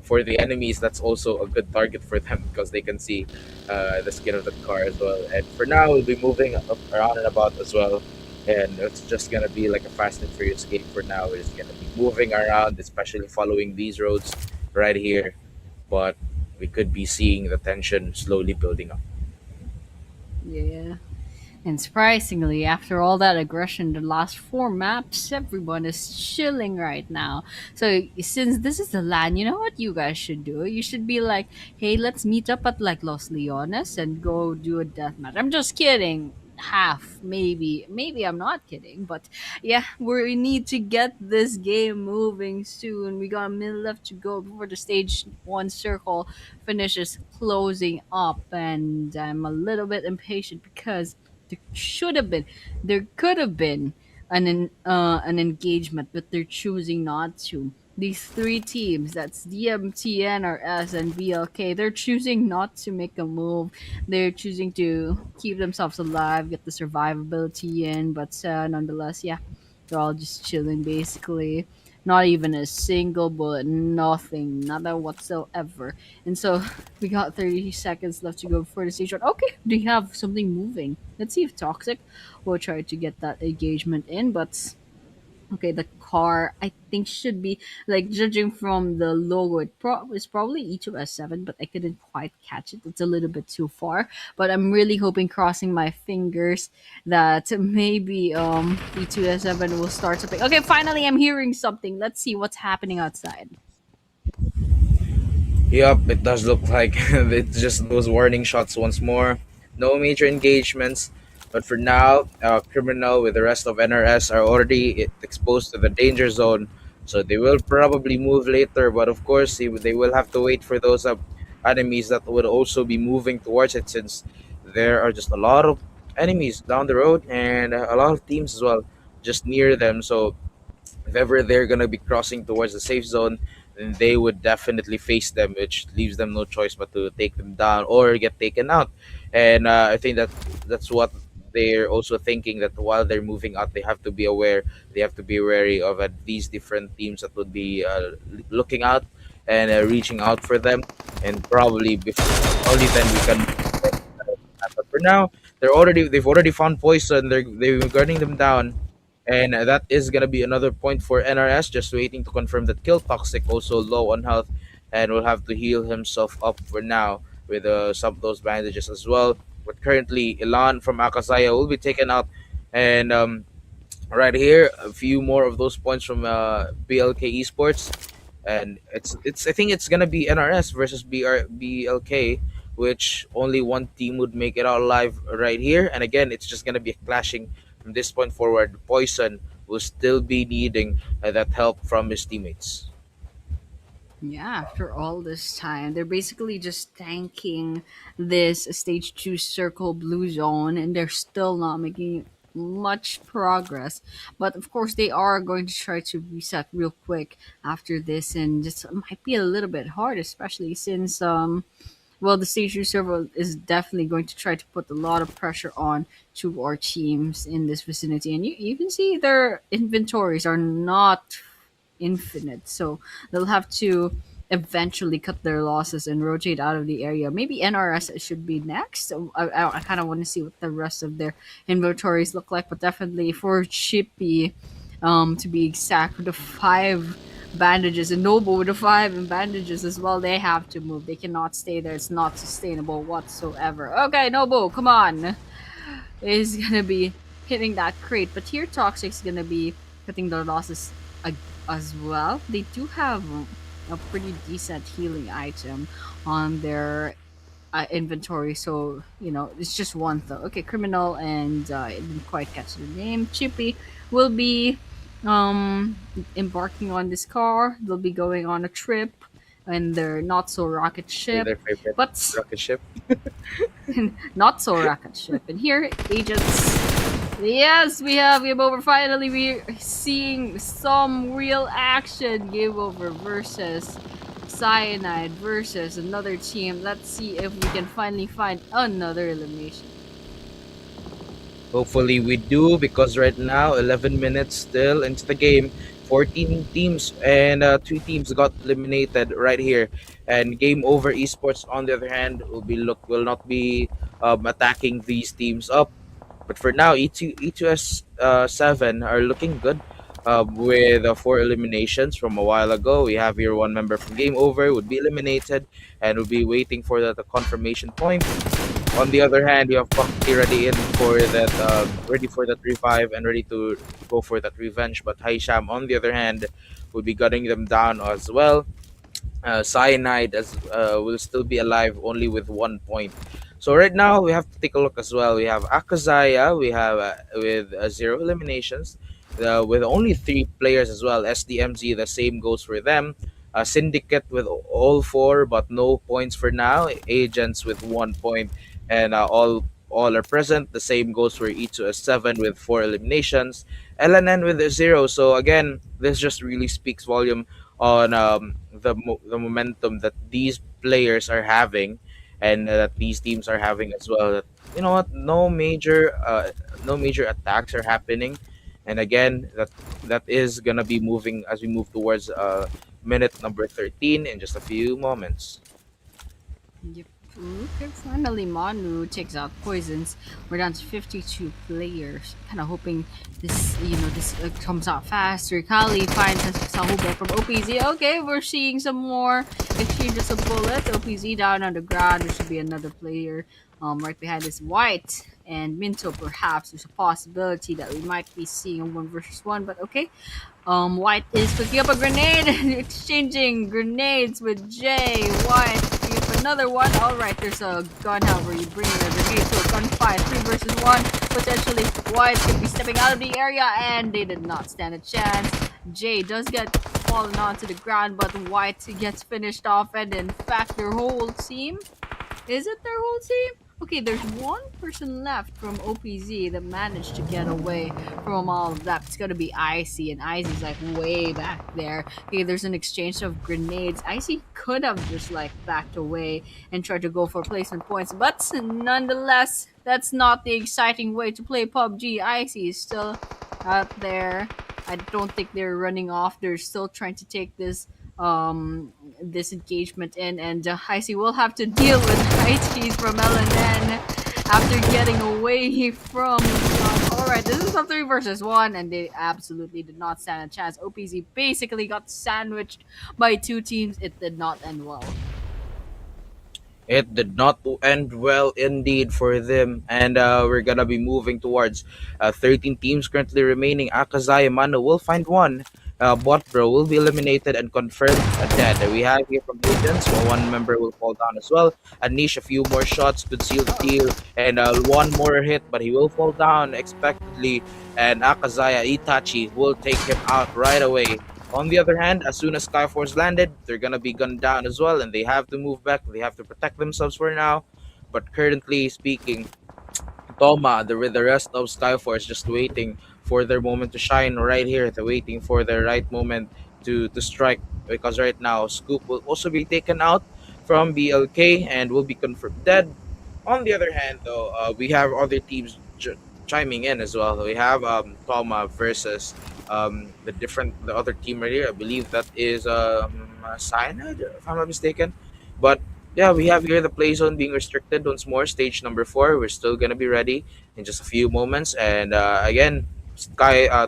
for the enemies, that's also a good target for them because they can see the skin of the car as well. And for now, we'll be moving up around and about as well. And it's just gonna be like a Fast and Furious game for now. We're just gonna be moving around, especially following these roads right here. but we could be seeing the tension slowly building up. Yeah. And surprisingly, after all that aggression, the last four maps, everyone is chilling right now. So since this is the land, you know what you guys should do? You should be like, hey, let's meet up at like Los Leones and go do a deathmatch. I'm just kidding. Half, maybe I'm not kidding, but yeah, we need to get this game moving soon. We got a minute left to go before the stage one circle finishes closing up, and I'm a little bit impatient because there should have been, there could have been an engagement, but they're choosing not to. These three teams, that's DMT, NRS, and VLK, they're choosing not to make a move. They're choosing to keep themselves alive, get the survivability in, but nonetheless, yeah, they're all just chilling basically. Not even a single bullet, nothing, nada whatsoever. And so we got 30 seconds left to go before the stage one. Okay, do you have something moving? Let's see if Toxic will try to get that engagement in, but okay, the car I think should be like, judging from the logo, it's probably E2S7, but I couldn't quite catch it. It's a little bit too far, but I'm really hoping, crossing my fingers, that maybe E2S7 will start something. Okay, finally I'm hearing something. Let's see what's happening outside. Yup, it does look like it's just those warning shots once more. No major engagements, but for now, Criminal with the rest of NRS are already exposed to the danger zone, so they will probably move later. But of course, they will have to wait for those enemies that would also be moving towards it, since there are just a lot of enemies down the road and a lot of teams as well just near them. So if ever they're gonna be crossing towards the safe zone, then they would definitely face them, which leaves them no choice but to take them down or get taken out. And I think that's what they're also thinking, that while they're moving out, they have to be aware. They have to be wary of these different teams that would be looking out and reaching out for them. And probably only then we can. But for now, they've already found poison. They're guarding them down, and that is gonna be another point for NRS. Just waiting to confirm that Kill Toxic also low on health, and will have to heal himself up for now with some of those bandages as well. But currently, Ilan from AKAZAYA will be taken out, and right here a few more of those points from BLK Esports, and it's I think it's gonna be NRS versus BLK, which only one team would make it out alive right here. And again, it's just gonna be clashing from this point forward. Poison will still be needing that help from his teammates. Yeah, after all this time, they're basically just tanking this stage two circle blue zone, and they're still not making much progress. But of course, they are going to try to reset real quick after this, and just might be a little bit hard, especially since well, the stage two server is definitely going to try to put a lot of pressure on to our teams in this vicinity, and you can see their inventories are not infinite. So they'll have to eventually cut their losses and rotate out of the area. Maybe NRS should be next. So I kind of want to see what the rest of their inventories look like, but definitely for Chippy, to be exact, with the five bandages, and Noble with the five bandages as well, they have to move. They cannot stay there. It's not sustainable whatsoever. Okay, Noble, come on. Is gonna be hitting that crate, but here Toxic's gonna be cutting their losses as well. They do have a pretty decent healing item on their inventory, so it's just one though. Okay, Criminal and I didn't quite catch the name. Chippy will be um embarking on this car. They'll be going on a trip and their not so rocket With ship, their favorite but rocket ship. not so rocket ship. And here, agents. Yes, we have Game Over. Finally, we're seeing some real action. Game Over versus Cyanide versus another team. Let's see if we can finally find another elimination. Hopefully we do, because right now 11 minutes still into the game. 14 teams and two teams got eliminated right here. And Game Over Esports, on the other hand, will not be attacking these teams up. But for now, E2S 7 are looking good. with four eliminations from a while ago. We have here one member from Game Over would be eliminated and would be waiting for the confirmation point. On the other hand, you have Bucky ready in for that, ready for that revive and ready to go for that revenge. But Haisham, on the other hand, would be gunning them down as well. Cyanide as will still be alive only with 1 point. So right now we have to take a look as well. We have AKAZAYA, we have with zero eliminations, with only three players as well. SDMZ, the same goes for them. Syndicate with all four, but no points for now. Agents with 1 point, and all are present. The same goes for E2S7 with four eliminations. LNN with a zero. So again, this just really speaks volume on the momentum that these players are having, and that these teams are having as well. That, you know what, no major attacks are happening, and again that is gonna be moving as we move towards minute number 13 in just a few moments. Yep. Okay, finally Manu takes out poisons. We're down to 52 players. Kind of hoping this comes out faster. Kali finds a Sahuba from OPZ. Okay, we're seeing some more exchanges of bullets. OPZ down on the ground. There should be another player right behind this White and Minto. Perhaps there's a possibility that we might be seeing a one versus one. But okay, White is cooking up a grenade, exchanging grenades with Jay. White cooking up another one. All right, there's a gun. However, you bring a grenade to a gunfight, 3 versus 1. Potentially, White could be stepping out of the area, and they did not stand a chance. Jay does get fallen onto the ground, but White gets finished off, and in fact, their whole team. Is it their whole team? Okay, there's one person left from OPZ that managed to get away from all of that. It's gonna be Icy, and Icy's like way back there. Okay, there's an exchange of grenades. Icy could have just like backed away and tried to go for placement points, but nonetheless, that's not the exciting way to play PUBG. Icy is still out there. I don't think they're running off. They're still trying to take this engagement in, and Icy will have to deal with ITs from LNN after getting away from Alright, this is a 3 versus 1, and they absolutely did not stand a chance. OPZ basically got sandwiched by two teams. It did not end well. It did not end well indeed for them, and we're gonna be moving towards 13 teams currently remaining. Akazaya Mano will find one. Bot Bro will be eliminated and confirmed dead. We have here from Agents, well, one member will fall down as well. Anish, a few more shots could seal the deal, and one more hit, but he will fall down expectedly, and Akazaya Itachi will take him out right away. On the other hand, as soon as Skyforce landed, they're gonna be gunned down as well, and they have to move back. They have to protect themselves for now. But currently speaking, Toma, the rest of Skyforce just waiting for their moment to shine right here. They're waiting for their right moment to strike, because right now Scoop will also be taken out from BLK and will be confirmed dead. On the other hand, though, we have other teams chiming in as well. We have Toma versus the other team right here. I believe that is Cyanide, if I'm not mistaken. But yeah, we have here the play zone being restricted once more. Stage number 4. We're still gonna be ready in just a few moments. And again,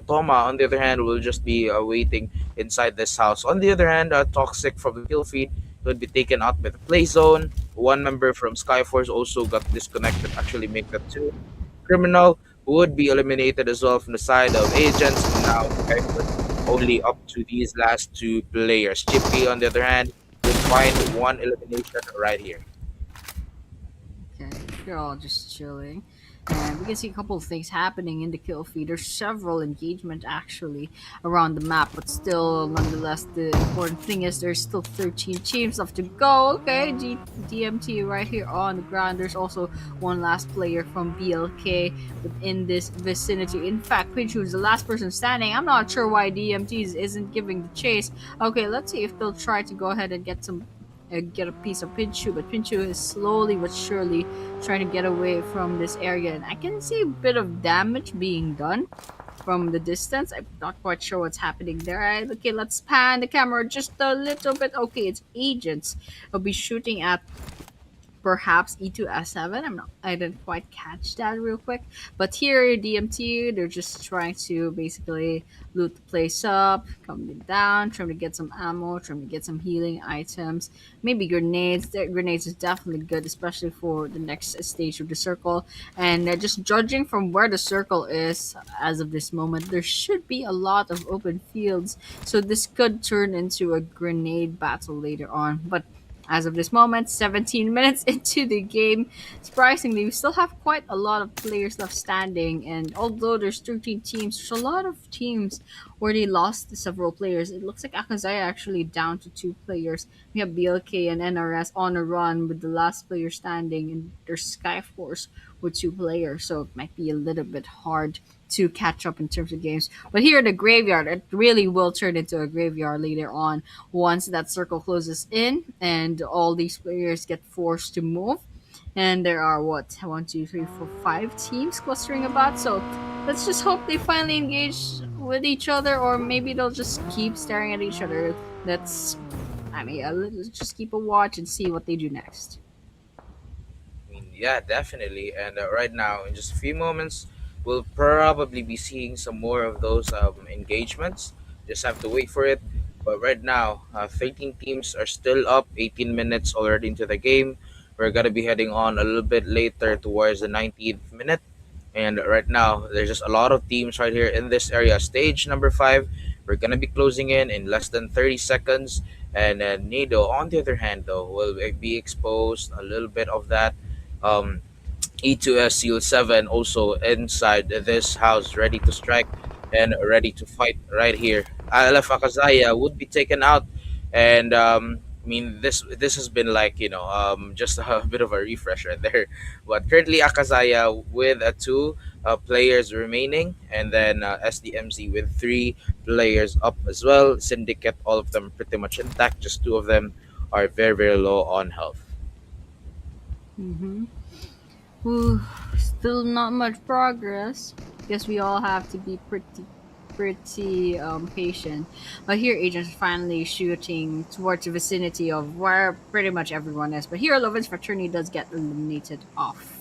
Toma, on the other hand, will just be waiting inside this house. On the other hand, Toxic from the kill feed would be taken out by the play zone. One member from Skyforce also got disconnected. Actually, make that two. Criminal would be eliminated as well from the side of Agents. And now Skyforce only up to these last two players. Chippy, on the other hand, would find one elimination right here. Okay, they're all just chilling. And we can see a couple of things happening in the kill feed. There's several engagement actually around the map, but still, nonetheless, the important thing is there's still 13 teams left to go. Okay, DMT right here on the ground. There's also one last player from BLK within this vicinity. In fact, Pinchu is the last person standing. I'm not sure why DMT isn't giving the chase. Okay, let's see if they'll try to go ahead and get a piece of Pinchu, but Pinchu is slowly but surely trying to get away from this area, and I can see a bit of damage being done from the distance. I'm not quite sure what's happening there. Right, okay, let's pan the camera just a little bit. Okay, it's Agents. I'll be shooting at perhaps E2S7. I didn't quite catch that real quick. But here, DMT, they're just trying to basically loot the place up, coming down, trying to get some ammo, trying to get some healing items, maybe grenades. Grenades is definitely good, especially for the next stage of the circle. And just judging from where the circle is as of this moment, there should be a lot of open fields. So this could turn into a grenade battle later on. But as of this moment, 17 minutes into the game, surprisingly, we still have quite a lot of players left standing. And although there's 13 teams, there's a lot of teams where they lost several players. It looks like AKAZAYA actually down to 2 players. We have BLK and NRS on a run with the last player standing, and there's SKYFORCE with 2 players. So it might be a little bit hard to catch up in terms of games. But here in the graveyard, it really will turn into a graveyard later on once that circle closes in and all these players get forced to move. And there are what, one, two, three, four, 5 teams clustering about. So let's just hope they finally engage with each other, or maybe they'll just keep staring at each other. That's, I mean, let's just keep a watch and see what they do next. I mean, yeah, definitely. And right now, in just a few moments, we'll probably be seeing some more of those engagements. Just have to wait for it. But right now, 13 teams are still up, 18 minutes already into the game. We're going to be heading on a little bit later towards the 19th minute. And right now, there's just a lot of teams right here in this area. Stage number 5, we're going to be closing in less than 30 seconds. And Nido, on the other hand, though, will be exposed a little bit of that. Um, E2S Seal 7 also inside this house, ready to strike and ready to fight right here. Alaf Akazaya would be taken out, and I mean this has been like just a bit of a refresh right there. But currently Akazaya with 2 players remaining, and then SDMZ with 3 players up as well. Syndicate, all of them pretty much intact. Just 2 of them are very low on health. Mm-hmm. Ooh, still not much progress. Guess we all have to be pretty patient. But here agents are finally shooting towards the vicinity of where pretty much everyone is. But here LOVINS Fraternity does get eliminated off.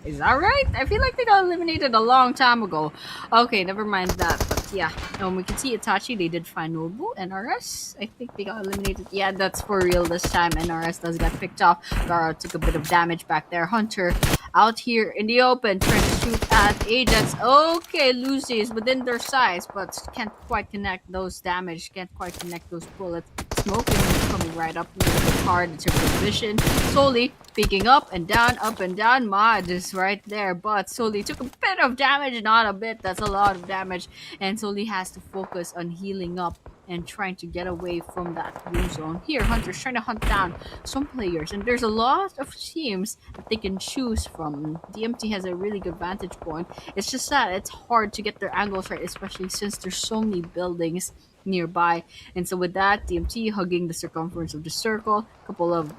Is that right? I feel like they got eliminated a long time ago. Okay, never mind that. But yeah, we can see Itachi. They did find Nobu. NRS, I think they got eliminated. Yeah, that's for real this time. NRS does get picked off. Gara took a bit of damage back there. Hunter out here in the open trying to shoot at agents. Okay, loses within their size, but can't quite connect those damage. Can't quite connect those bullets. Smoking coming right up with the card in terms of vision. Solely picking up and down. Mod is right there, but Solely took a bit of damage, not a bit. That's a lot of damage, and Solely has to focus on healing up and trying to get away from that blue zone. Here, Hunter's trying to hunt down some players, and there's a lot of teams that they can choose from. DMT has a really good vantage point. It's just that it's hard to get their angles right, especially since there's so many buildings nearby. And so with that, DMT hugging the circumference of the circle, couple of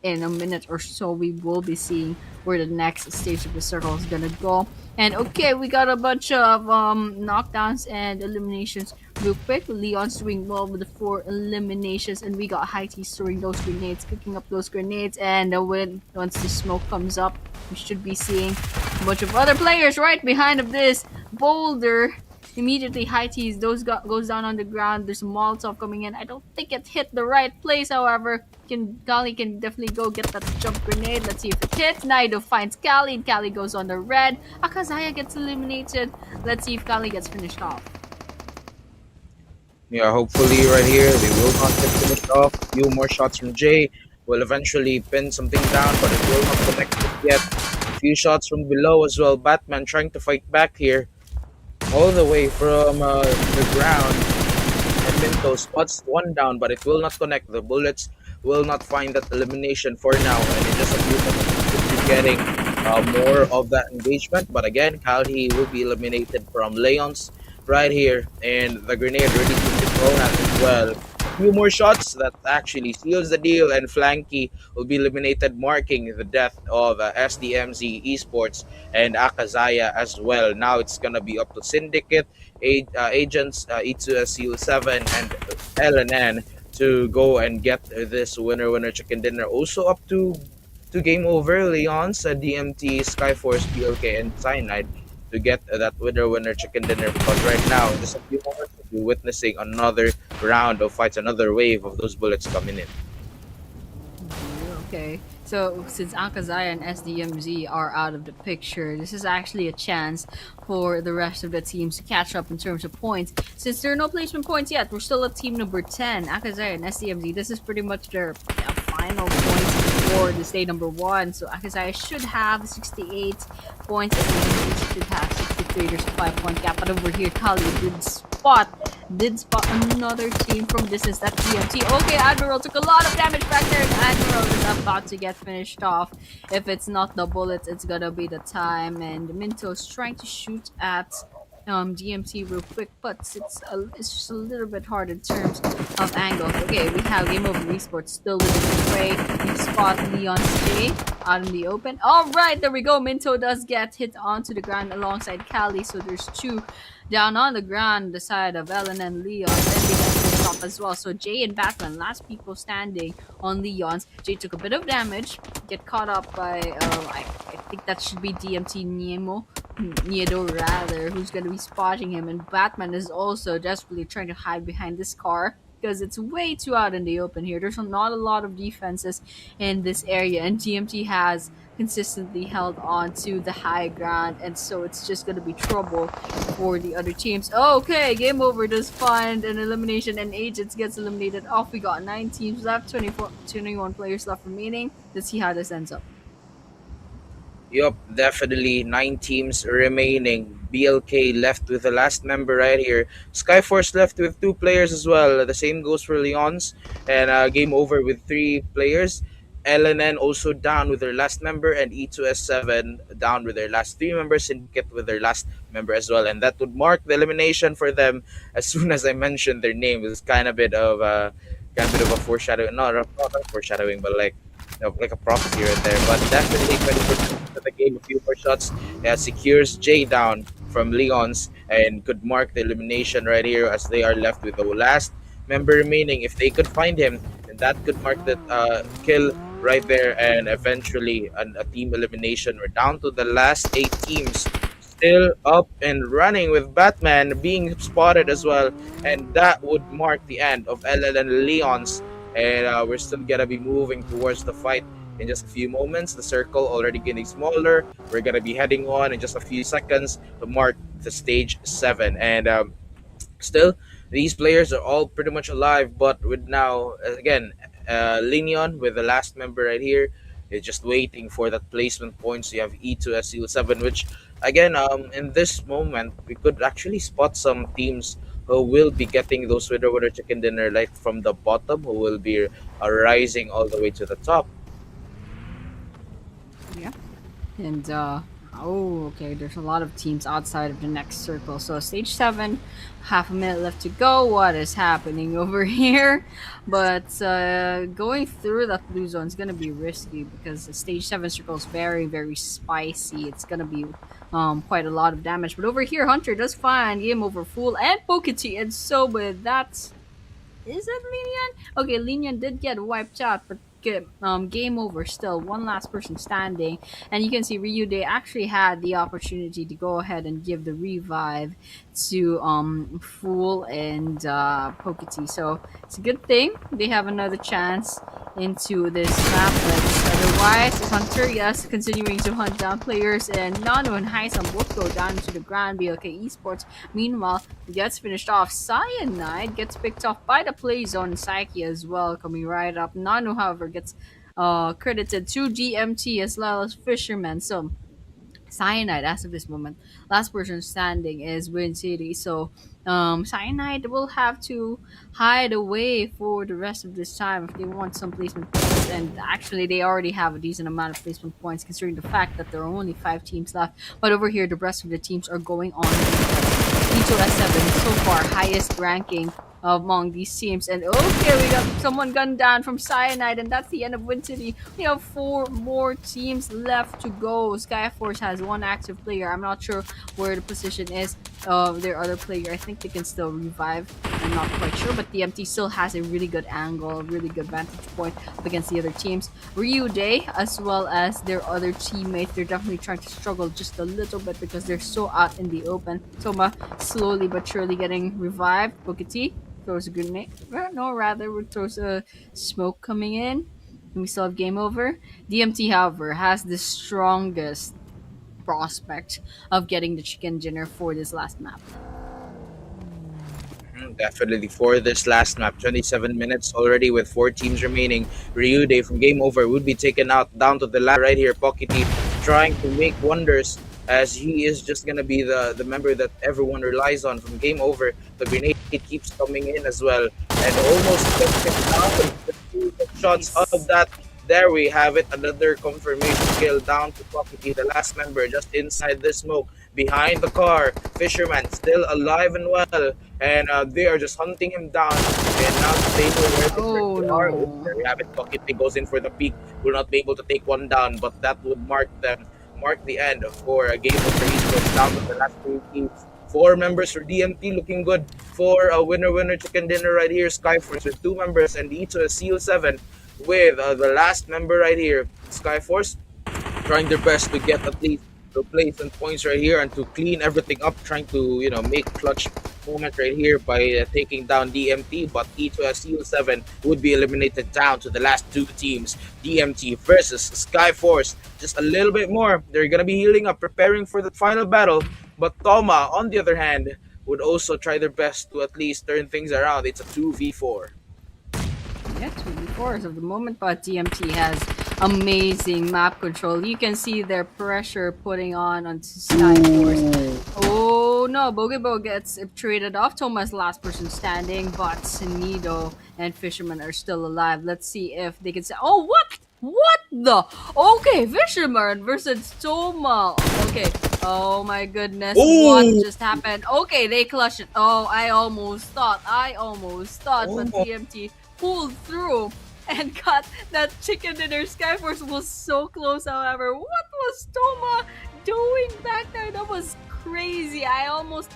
in a minute or so, we will be seeing where the next stage of the circle is gonna go. And okay, we got a bunch of knockdowns and eliminations real quick. Leon's doing well with the 4 eliminations, and we got High Tea throwing those grenades, picking up those grenades, and once the smoke comes up, we should be seeing a bunch of other players right behind of this boulder. Immediately, High Teas goes down on the ground. There's a Molotov coming in. I don't think it hit the right place, however. Kali can definitely go get that jump grenade. Let's see if it hits. Naido finds Kali, and Kali goes on the red. AKAZAYA gets eliminated. Let's see if Kali gets finished off. Yeah, hopefully right here they will not get finished off. A few more shots from Jay will eventually pin something down, but it will not connect it yet. A few shots from below as well. Batman trying to fight back here, all the way from the ground. And Minto spots 1 down, but it will not connect. The bullets will not find that elimination for now, and in just a few minutes we should be getting more of that engagement. But again, Kalhi will be eliminated from Leon's right here, and the grenade ready to be thrown at as well. A few more shots that actually seals the deal, and Flanky will be eliminated, marking the death of SDMZ Esports and AKAZAYA as well. Now it's gonna be up to Syndicate, Agents, E2SU7, and LNN to go and get this winner chicken dinner. Also up to to Game Over, Leon's, DMT, Skyforce, PLK, and Cyanide to get that winner chicken dinner, because right now, in just a few moments, we'll be witnessing another round of fights, another wave of those bullets coming in. Okay. So since AKAZAYA and SDMZ are out of the picture, this is actually a chance for the rest of the teams to catch up in terms of points. Since there are no placement points yet, we're still at team number 10, AKAZAYA and SDMZ. This is pretty much their final points for the state number 1. So AKAZAYA should have 68 points, SDMZ should have 63. There's a 5 point gap. But over here, Kali did spot another team from distance. That's DMT. Okay, Admiral took a lot of damage back there, and Admiral is about to get finished off. If it's not the bullets, it's gonna be the time. And Minto's trying to shoot at DMT real quick, but it's just a little bit hard in terms of angles. Okay, we have Game Over Esports still with the spray. We spot Leon J out in the open. All right, there we go. Minto does get hit onto the ground alongside Cali, so there's two down on the ground, the side of Ellen and Leon. Then they get this off as well. So Jay and Batman, last people standing on Leon's. Jay took a bit of damage, get caught up by I think that should be DMT Niedo rather, who's gonna be spotting him. And Batman is also desperately trying to hide behind this car because it's way too out in the open here. There's not a lot of defenses in this area, and GMT has consistently held on to the high ground, and so it's just gonna be trouble for the other teams. Okay, Game Over does find an elimination, and Agents gets eliminated. Off we got 9 teams left, 21 players left remaining. Let's see how this ends up. Yup, definitely 9 teams remaining. BLK left with the last member right here. Skyforce left with 2 players as well. The same goes for Leon's. And Game Over with 3 players. LNN also down with their last member, and E2S7 down with their last 3 members. Syndicate with their last member as well. And that would mark the elimination for them as soon as I mentioned their name. It's kind of a foreshadowing, not a foreshadowing, but like a prophecy right there. But definitely 20% of the game, a few more shots, secures Jay down from Leon's and could mark the elimination right here, as they are left with the last member remaining. If they could find him, then that could mark the kill right there, and eventually a team elimination. We're down to the last 8 teams. Still up and running with Batman being spotted as well, and that would mark the end of LL and Leon's. And we're still gonna be moving towards the fight in just a few moments. The circle already getting smaller. We're gonna be heading on in just a few seconds to mark the stage 7. And still, these players are all pretty much alive, but with now again, LENION with the last member right here is just waiting for that placement points. You have E2SU7, which again, in this moment, we could actually spot some teams who will be getting those winner chicken dinner, like from the bottom, who will be rising all the way to the top. Yeah. And oh, okay, there's a lot of teams outside of the next circle. So stage 7, half a minute left to go. What is happening over here? But going through that blue zone is gonna be risky because the stage 7 circle is very, very spicy. It's gonna be quite a lot of damage. But over here, Hunter does find Game Over Fool and Pokety, and so with that, is it Lenient? Okay, Lenient did get wiped out, but Game Over still. One last person standing. And you can see Ryu, they actually had the opportunity to go ahead and give the revive to Fool and Pokety. So it's a good thing they have another chance into this map. But otherwise, Hunter, yes, continuing to hunt down players, and Nano and Haisam both go down into the ground. BLK Esports, meanwhile, gets finished off. Cyanide gets picked off by the play zone. Psyche as well coming right up. Nano, however, gets credited to GMT as well as Fisherman. So Cyanide, as of this moment, last person standing is Win City. So Cyanide will have to hide away for the rest of this time if they want some placement points. And actually, they already have a decent amount of placement points considering the fact that there are only 5 teams left. But over here, the rest of the teams are going on. P2S7 so far highest ranking among these teams. And okay, we got someone gunned down from Cyanide, and that's the end of Win City. We have 4 more teams left to go. Skyforce has 1 active player. I'm not sure where the position is their other player. I think they can still revive. I'm not quite sure, but DMT still has a really good angle, really good vantage point up against the other teams. Ryu Day, as well as their other teammates, they're definitely trying to struggle just a little bit because they're so out in the open. Toma slowly but surely getting revived. Booker throws a grenade. No, rather, throws a smoke coming in. And we still have game over. DMT, however, has the strongest prospect of getting the chicken dinner for this last map. Definitely for this last map, 27 minutes already with four teams remaining. Ryude from Game Over would be taken out down to the last right here. Pokiti trying to make wonders as he is just going to be the member that everyone relies on from Game Over. The grenade keeps coming in as well and almost gets him down with the two shots of Nice. that. There we have it, another confirmation kill down to Pokiti, the last member just inside the smoke behind the car. Fisherman still alive and well, and they are just hunting him down. And now that they know where the Oh circle are, oh, no. there we have it. Pocket goes in for the peak. Will not be able to take one down, but that would mark the end for a game of Esports down to the last three teams. Four members for DMT looking good for a winner chicken dinner right here. Skyforce with two members and each a Seal 7 with the last member right here. Skyforce trying their best to get at least replacement points right here and to clean everything up, trying to make clutch moment right here by taking down DMT. But E2SU7 would be eliminated down to the last two teams. DMT versus Skyforce. Just a little bit more. They're gonna be healing up, preparing for the final battle. But Toma, on the other hand, would also try their best to at least turn things around. It's a 2v4. Yeah, 24 as of the moment, but DMT has amazing map control. You can see their pressure putting on Skyforce. Ooh. Oh no, Bogebo gets traded off. Thomas last person standing, but Sinido and Fisherman are still alive. Let's see if they can say, oh, what? What the? Okay, Fisherman versus Toma. Okay. Oh my goodness, what Ooh. just happened? Okay, they clutched it. Oh, I almost thought, but Oh. DMT pulled through and got that chicken dinner. Skyforce was so close, however. What was Toma doing back there? That was crazy. I almost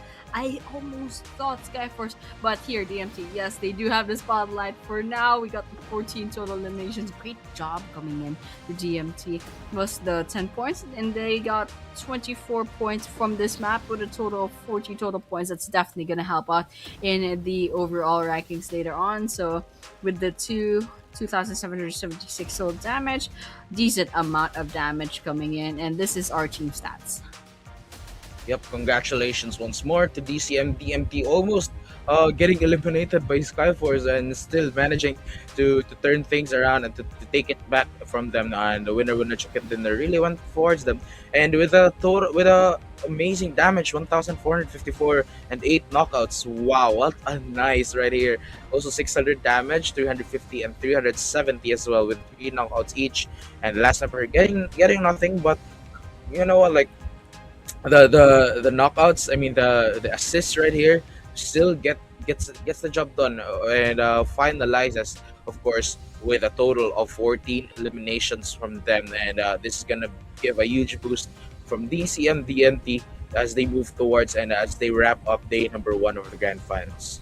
thought Skyforce, but here DMT, yes, they do have the spotlight for now. We got the 14 total eliminations. Great job coming in. The DMT was the 10 points, and they got 24 points from this map with a total of 40 total points. That's definitely gonna help out in the overall rankings later on. So with the 2,776 total damage, decent amount of damage coming in, and this is our team stats. Yep, congratulations once more to DCM DMT, almost getting eliminated by Skyforce and still managing to turn things around and to take it back from them. And the winner chicken dinner really went towards them. And with a amazing damage, 1,454 and 8 knockouts. Wow, what a nice right here. Also 600 damage, 350 and 370 as well with 3 knockouts each. And last number getting nothing, but you know what, like the knockouts, I mean the assists right here still gets the job done, and finalizes, of course, with a total of 14 eliminations from them. And this is gonna give a huge boost from DCM DNT as they move towards and as they wrap up day number 1 of the grand finals.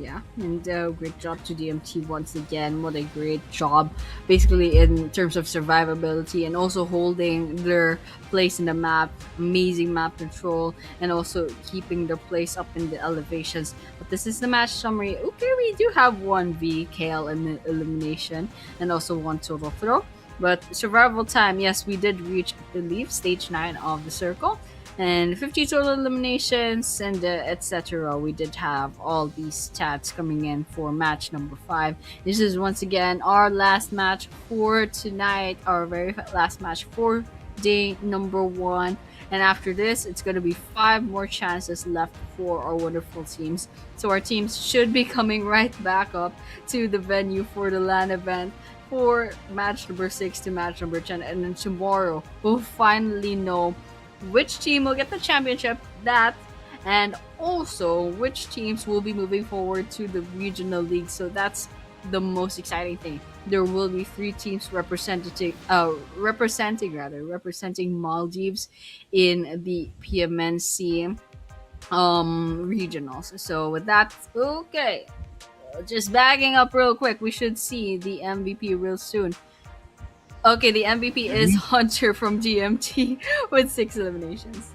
Yeah, and great job to DMT once again. What a great job, basically, in terms of survivability and also holding their place in the map. Amazing map control and also keeping their place up in the elevations. But this is the match summary. Okay, we do have one VKL in the elimination and also one total throw. But survival time, yes, we did reach, I believe, stage 9 of the circle and 50 total eliminations and etc. We did have all these stats coming in for match number 5. This is once again our last match for tonight, our very last match for day number 1. And after this, it's going to be 5 more chances left for our wonderful teams. So our teams should be coming right back up to the venue for the LAN event for match number 6 to match number 10. And then tomorrow, we'll finally know which team will get the championship, that, and also which teams will be moving forward to the regional league. So that's the most exciting thing. There will be 3 teams representing Maldives in the PMNC regionals. So with that, okay, just bagging up real quick. We should see the MVP real soon. Okay, the MVP is Mhm. Hunter from GMT with 6 eliminations.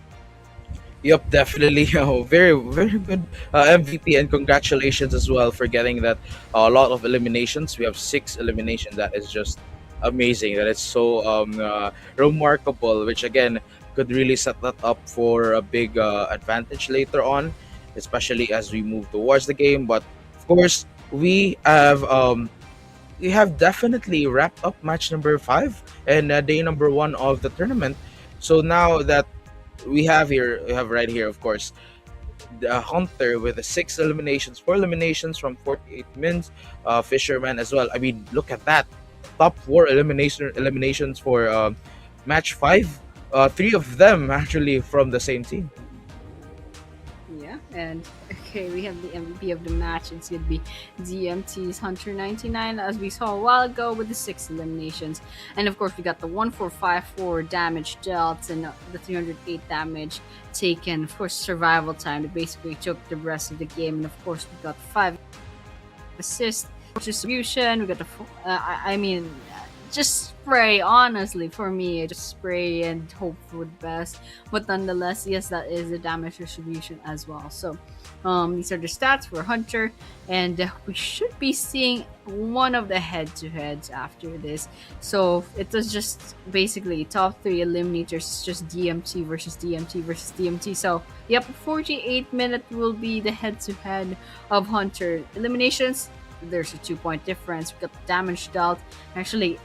Yep, definitely. Oh, very, very good MVP, and congratulations as well for getting that a lot of eliminations. We have 6 eliminations. That is just amazing. That is so remarkable. Which again could really set that up for a big advantage later on, especially as we move towards the game. But of course, we have definitely wrapped up match number 5 and day number 1 of the tournament. So now that we have right here, of course, the Hunter with the 6 eliminations, 4 eliminations from 48 mins, Fisherman as well. I mean, look at that, top 4 eliminations for match 5. 3 of them actually from the same team. Yeah, and okay, we have the MVP of the match. It's gonna be DMT's Hunter 99, as we saw a while ago with the 6 eliminations, and of course we got the 1454 damage dealt and the 308 damage taken for survival time. It basically took the rest of the game, and of course we got 5 assists, distribution. We got I mean, just spray. Honestly, for me, just spray and hope for the best. But nonetheless, yes, that is the damage distribution as well. So, these are the stats for Hunter, and we should be seeing one of the head-to-heads after this. So it was just basically top 3 eliminators, just DMT versus DMT versus DMT. So yep, 48 minute will be the head-to-head of Hunter eliminations. There's a 2 point difference. We got the damage dealt. Actually,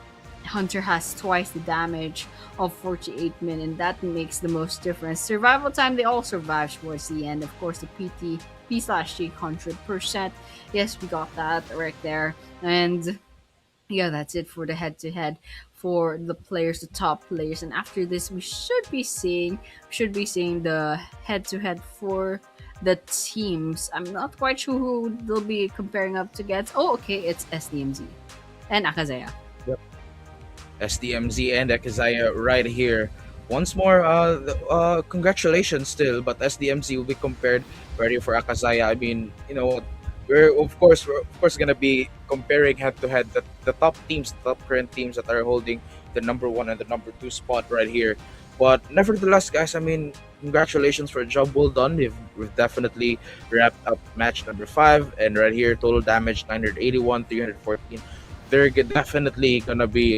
Hunter has twice the damage of 48 min, and that makes the most difference. Survival time, they all survive towards the end. Of course, the PT P/G 100%. Yes, we got that right there. And yeah, that's it for the head to head for the players, the top players. And after this, we should be seeing the head to head for the teams. I'm not quite sure who they'll be comparing up to against. Oh, okay, it's SDMZ and AKAZAYA. SDMZ and AKAZAYA right here. Once more, congratulations still, but SDMZ will be compared right here for AKAZAYA. I mean, you know what? We're of course gonna be comparing head to head the top teams, the top current teams that are holding the number 1 and the number 2 spot right here. But nevertheless, guys, I mean, congratulations for a job well done. We've definitely wrapped up match number 5, and right here, total damage 981, 314. They're definitely gonna be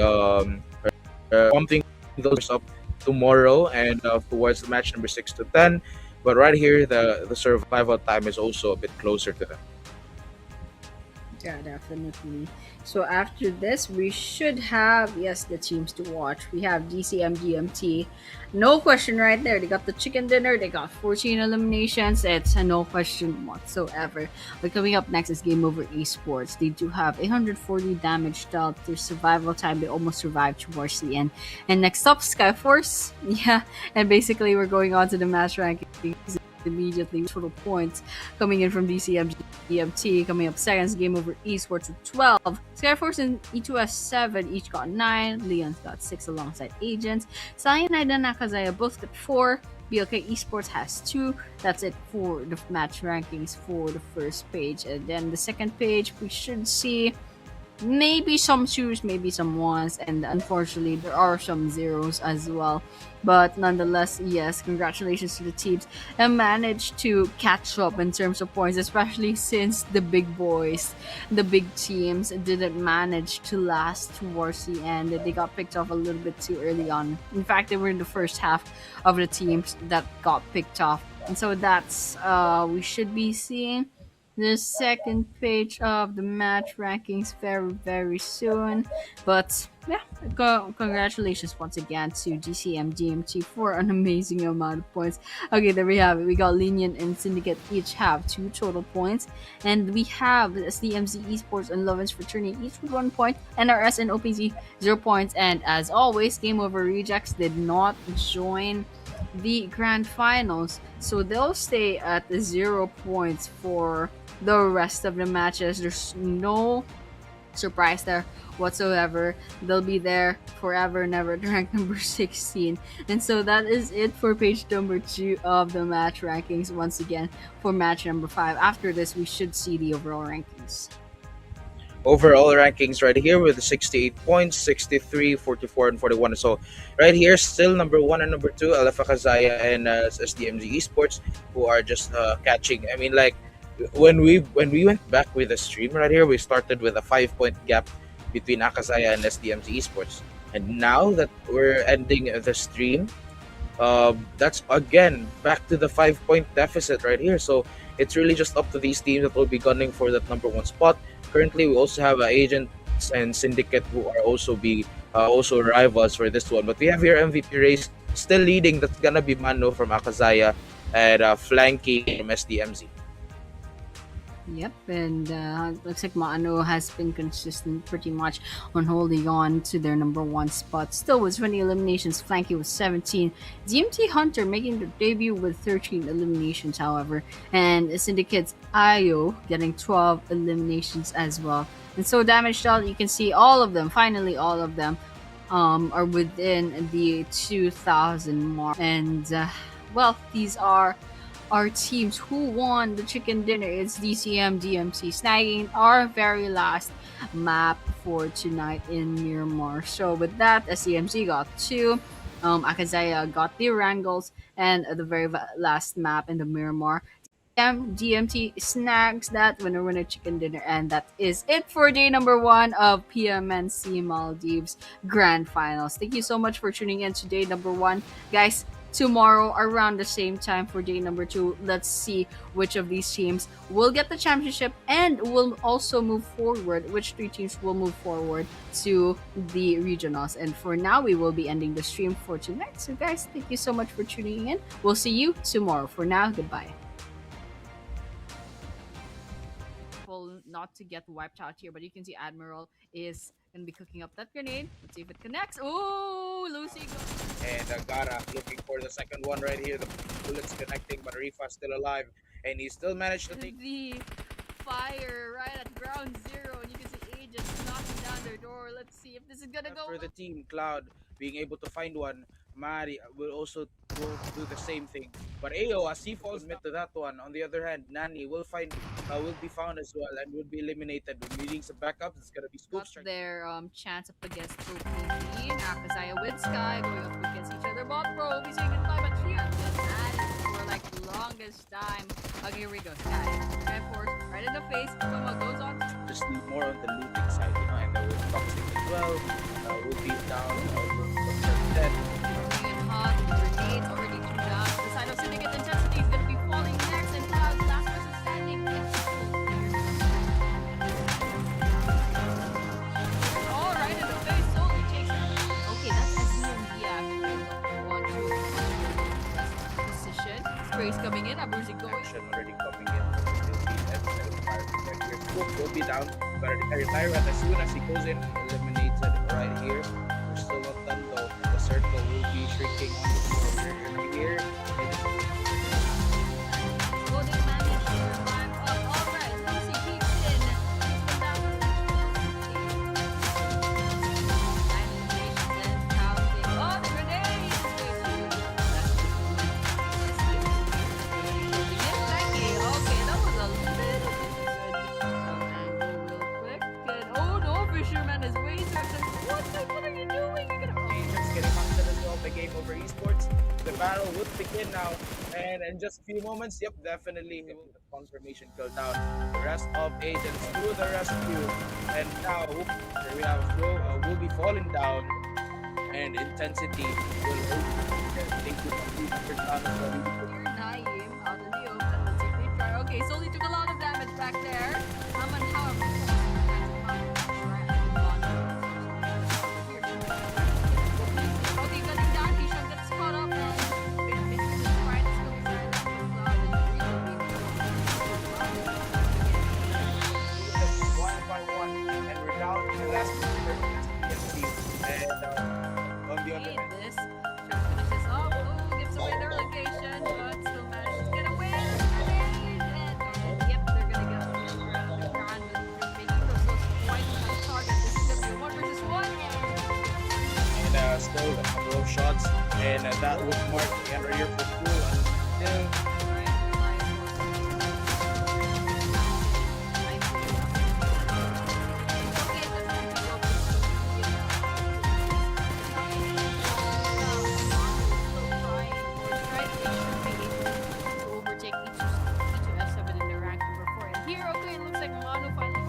pumping those up tomorrow and towards the match number 6 to 10. But right here, the survival time is also a bit closer to them. Yeah, definitely. So after this, we should have, yes, the teams to watch. We have DCM GMT. No question right there. They got the chicken dinner. They got 14 eliminations. It's a no question whatsoever. But coming up next is Game Over Esports. They do have 840 damage dealt. Their survival time, they almost survived towards the end. And next up, Skyforce. Yeah, and basically we're going on to the match rankings immediately. Total points coming in from DCM EMT. Coming up seconds, Game Over Esports with 12. Skyforce and E2S 7 each got 9. Leon's got 6 alongside Agents. CYANIDE and AKAZAYA both got 4. BLK Esports has 2. That's it for the match rankings for the first page. And then the second page, we should see maybe some twos, maybe some ones, and unfortunately there are some zeros as well. But nonetheless, yes, congratulations to the teams and managed to catch up in terms of points, especially since the big boys, the big teams didn't manage to last towards the end. They got picked off a little bit too early on. In fact, they were in the first half of the teams that got picked off. And so that's we should be seeing the second page of the match rankings very, very soon. But yeah, congratulations once again to GCM DMT for an amazing amount of points. Okay, there we have it. We got LENION and Syndicate each have 2 total points. And we have SDMZ Esports and LOVINS FRATERNI each with 1 point. NRS and OPZ 0 points. And as always, Game Over Rejects did not join the grand finals. So they'll stay at the 0 points for the rest of the matches. There's no surprise there whatsoever. They'll be there forever and ever at rank number 16. And so that is it for page number 2 of the match rankings. Once again, for match number 5. After this, we should see the overall rankings. Overall rankings right here with 68 points, 63, 44, and 41. So right here, still number 1 and number 2, AKAZAYA and SDMZ Esports, who are just catching. I mean, like, when we went back with the stream right here, we started with a 5-point gap between AKAZAYA and SDMZ Esports. And now that we're ending the stream, that's again back to the 5-point deficit right here. So it's really just up to these teams that will be gunning for that number 1 spot. Currently, we also have Agents and Syndicate who are also rivals for this one. But we have here MVP race still leading. That's gonna be Mano from AKAZAYA and flanking from SDMZ. Yep, and looks like Maano has been consistent pretty much on holding on to their number 1 spot. Still with 20 eliminations, flanking with 17. DMT Hunter making their debut with 13 eliminations, however, and Syndicate's Ayo getting 12 eliminations as well. And so damage dealt, you can see all of them, finally all of them, are within the 2,000 mark. And, well, these are our teams who won the chicken dinner. It's DCM DMC snagging our very last map for tonight in Miramar. So with that, SDMC got 2, AKAZAYA got the Erangels, and the very last map in the Miramar. DMT snags that winner chicken dinner, and that is it for day number 1 of PMNC Maldives Grand Finals. Thank you so much for tuning in to day number 1, guys. Tomorrow around the same time for day number 2, let's see which of these teams will get the championship and will also move forward, which 3 teams will move forward to the regionals. And for now, we will be ending the stream for tonight. So guys, thank you so much for tuning in. We'll see you tomorrow. For now, goodbye. Not to get wiped out here, but you can see Admiral is gonna be cooking up that grenade. Let's see if it connects. Oh, Lucy. And Gara looking for the second one right here. The bullets connecting, but Rifa still alive, and he still managed to take the fire right at ground 0, and you can see Agents knocking down their door. Let's see if this is gonna go for the team. Cloud being able to find one. Mari will also go do the same thing. But Ayo, as he falls mid to that one. On the other hand, Nani will be found as well and will be eliminated. With needing some backups, it's gonna be Scoop. Got their chance up against OPG. AKAZAYA with Sky going up against each other. But Pro will be saying goodbye, but here for like the longest time. Okay, here we go. SKYFORCE right in the face. Someone goes on. Just more on the looting side, and with toxic as well. Will be down. Dead. Hot, grenades already too down. The side of Syndicate intensity is going to be falling next, and Cloud's last person standing. All right in the face, solely takes it. Okay, that's SDMZ actually. Want to position. Spray's coming in. Abuzi going. Action already coming in. Will be down, but retire as soon as he goes in, eliminated right here. We're still not done though. The circle will be shrinking on the floor here. Golden managed to survive. All right, Lucy keeps in. Animations and counting. Oh, the grenade! Okay, that was a little bit good. Angle real quick. And, oh no, Fisherman is way too expensive. What are you doing? You're gonna. Just getting hunted as well by GAMEOVER Esports. The battle would begin now, and in just a few moments, yep, definitely he will get the confirmation kill down. The rest of Agents to the rescue, and now here we have Flo will be falling down, and Intensity will think to complete the down as well. Naim out in the open. Let's see if they try. Okay, Soli took a lot of damage back there. However, okay, cutting down. Hisham gets caught up. One by one, and we're down to the last team. And on the other hand, This finishes off. Oh, gives away their location, but still manages to get away. And yep, they're gonna get and that would mark the end of year for school until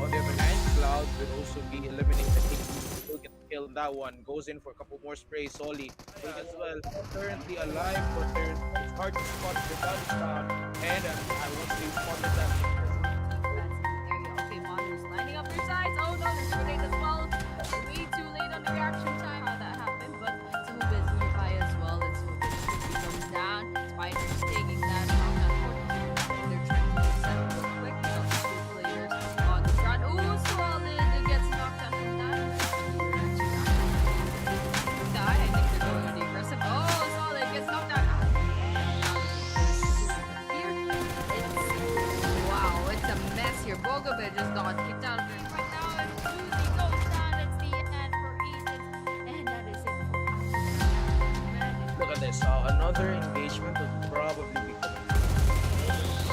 on the other hand, Cloud will also be eliminated. I think he will get killed in that one. Goes in for a couple more sprays. Soli will as well. Currently alive, but it's hard to spot the guns down. And I won't say spotted that. Okay, Manu's lining up their sides. Oh no, there's a grenade as well. Way too late on the reaction time how that happened, but Suba is nearby as well. And Suba comes down. Spider's taking that off that corner. They're trying to set up real quick. Two players on the front. Oh, Solid gets knocked out from that. Sky, I think they're going on the aggressive. Oh, Solid gets knocked out. Here, wow, it's a mess here. Bogovic just got kicked out of it right now, and Susie goes down. It's the end for Ethan, and that is it for Ethan. Look at this. Another engagement will probably be coming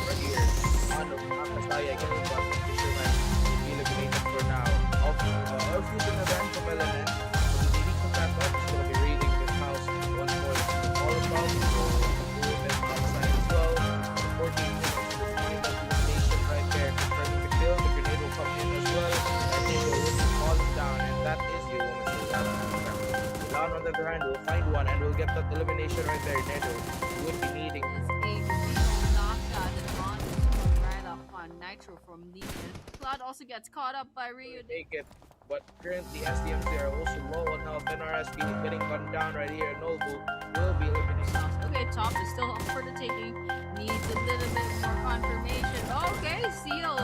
right here. On the AKAZAYA getting back to Fisherman. Be eliminated for now. Of using the rank from LNN. So the DD come back up. He's going to be raiding this house once more. All about. So do it outside as well. 14 minutes to find that elimination right there. Confirming the kill. The grenade will come in as well. And they will fall down. And that is the woman's Down on the other hand, we'll find one and we'll get that elimination right there. Nedo would be needing. Is a real knockout and on right off on Nitro from Legion. Cloud also gets caught up by Rio. Take it, but currently SDMZ are also low on health. NRS getting gunned down right here. Nobu will be eliminated. Okay, top is still up for the taking. Needs a little bit more confirmation. Okay, Seal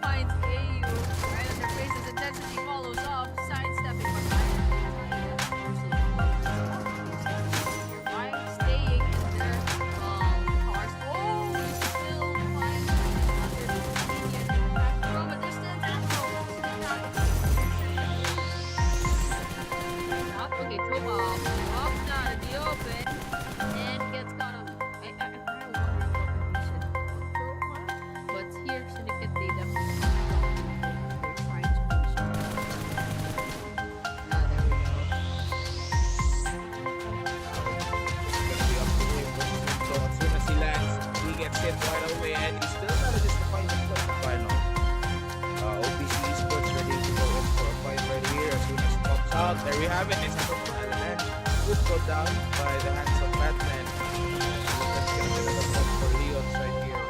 finds AU right on their faces. Intensity follows up, sidestepping behind. Staying in their cars. Oh, we still find under the median back from a distance. Okay, Truma walks down in the open and gets caught up. I kind of wonder what we should Truma, but here Syndicate they definitely they're trying to push it. There we go. It's gonna be up to him. So as soon as he lands, he gets hit right away, and he still manages to find himself in the final. OPC Esports ready to go in for a fight right here. As soon as it pops out, there we have it. It's a final, and would go down by the hands of Batman. That's gonna be another point for Leon's right here.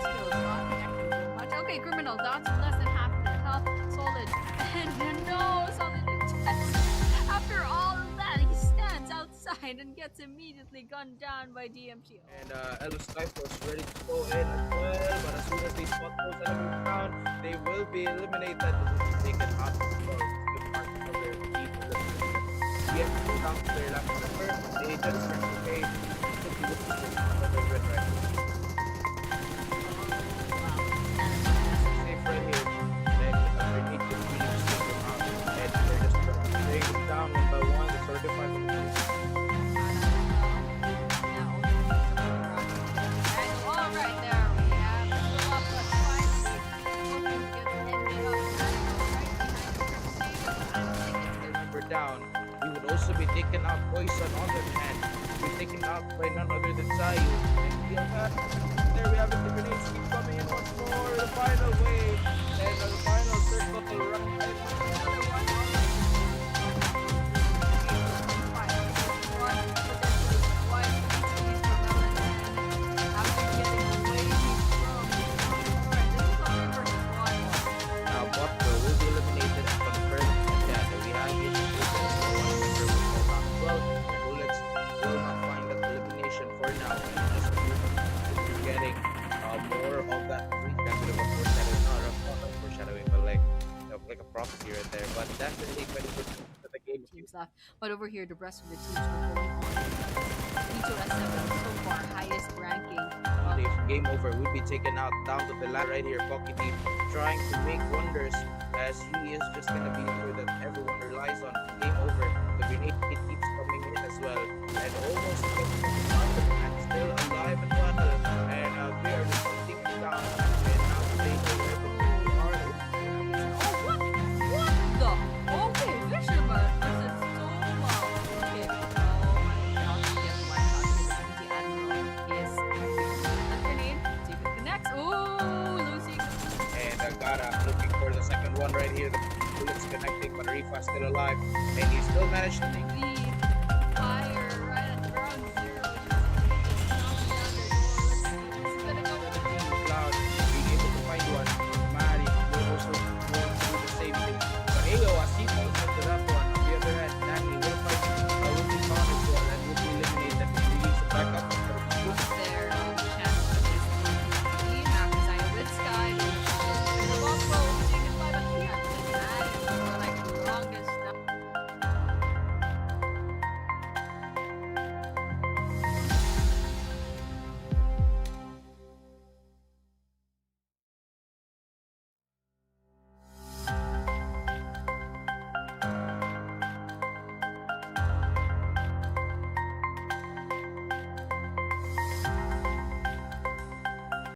Still not connecting too much. Okay, Criminal down to less than half the health. Solid. And no, Solid just after all of that, he stands outside and gets immediately gunned down by DMG. And SKYFORCE ready to go in as well, but as soon as they spot those enemies down, they will be eliminated. They can out of the world. Good part of their team. Yet to down to their left number. They just okay. Could be looking for the red right. Safe right here. Then underneath the team take them out. And they're just laying them down one by one. They're sort of finding them. Down, he would also be taken out. Poison on the hand, be taken out by none other than Zayu. And there we have it. The grenades keep coming in once more. The final wave and the final circle run. Now Butler will be eliminated and confirmed that we have it. Well, bullets will not find that elimination for now. Just you're getting more of that free kind of a foreshadowing, not a foreshadowing, but like a prophecy right there. But definitely 20% of the game. Teams left, but over here the rest of the teams are going on. E2S7 so far highest ranking. Game over would be taken out down to the line right here. Pocky Deep trying to make wonders as he is just gonna be here that everyone relies on. Game over. The grenade keeps coming in as the second one right here. The bullet's connecting, but Rifa still alive, and he still managed to Big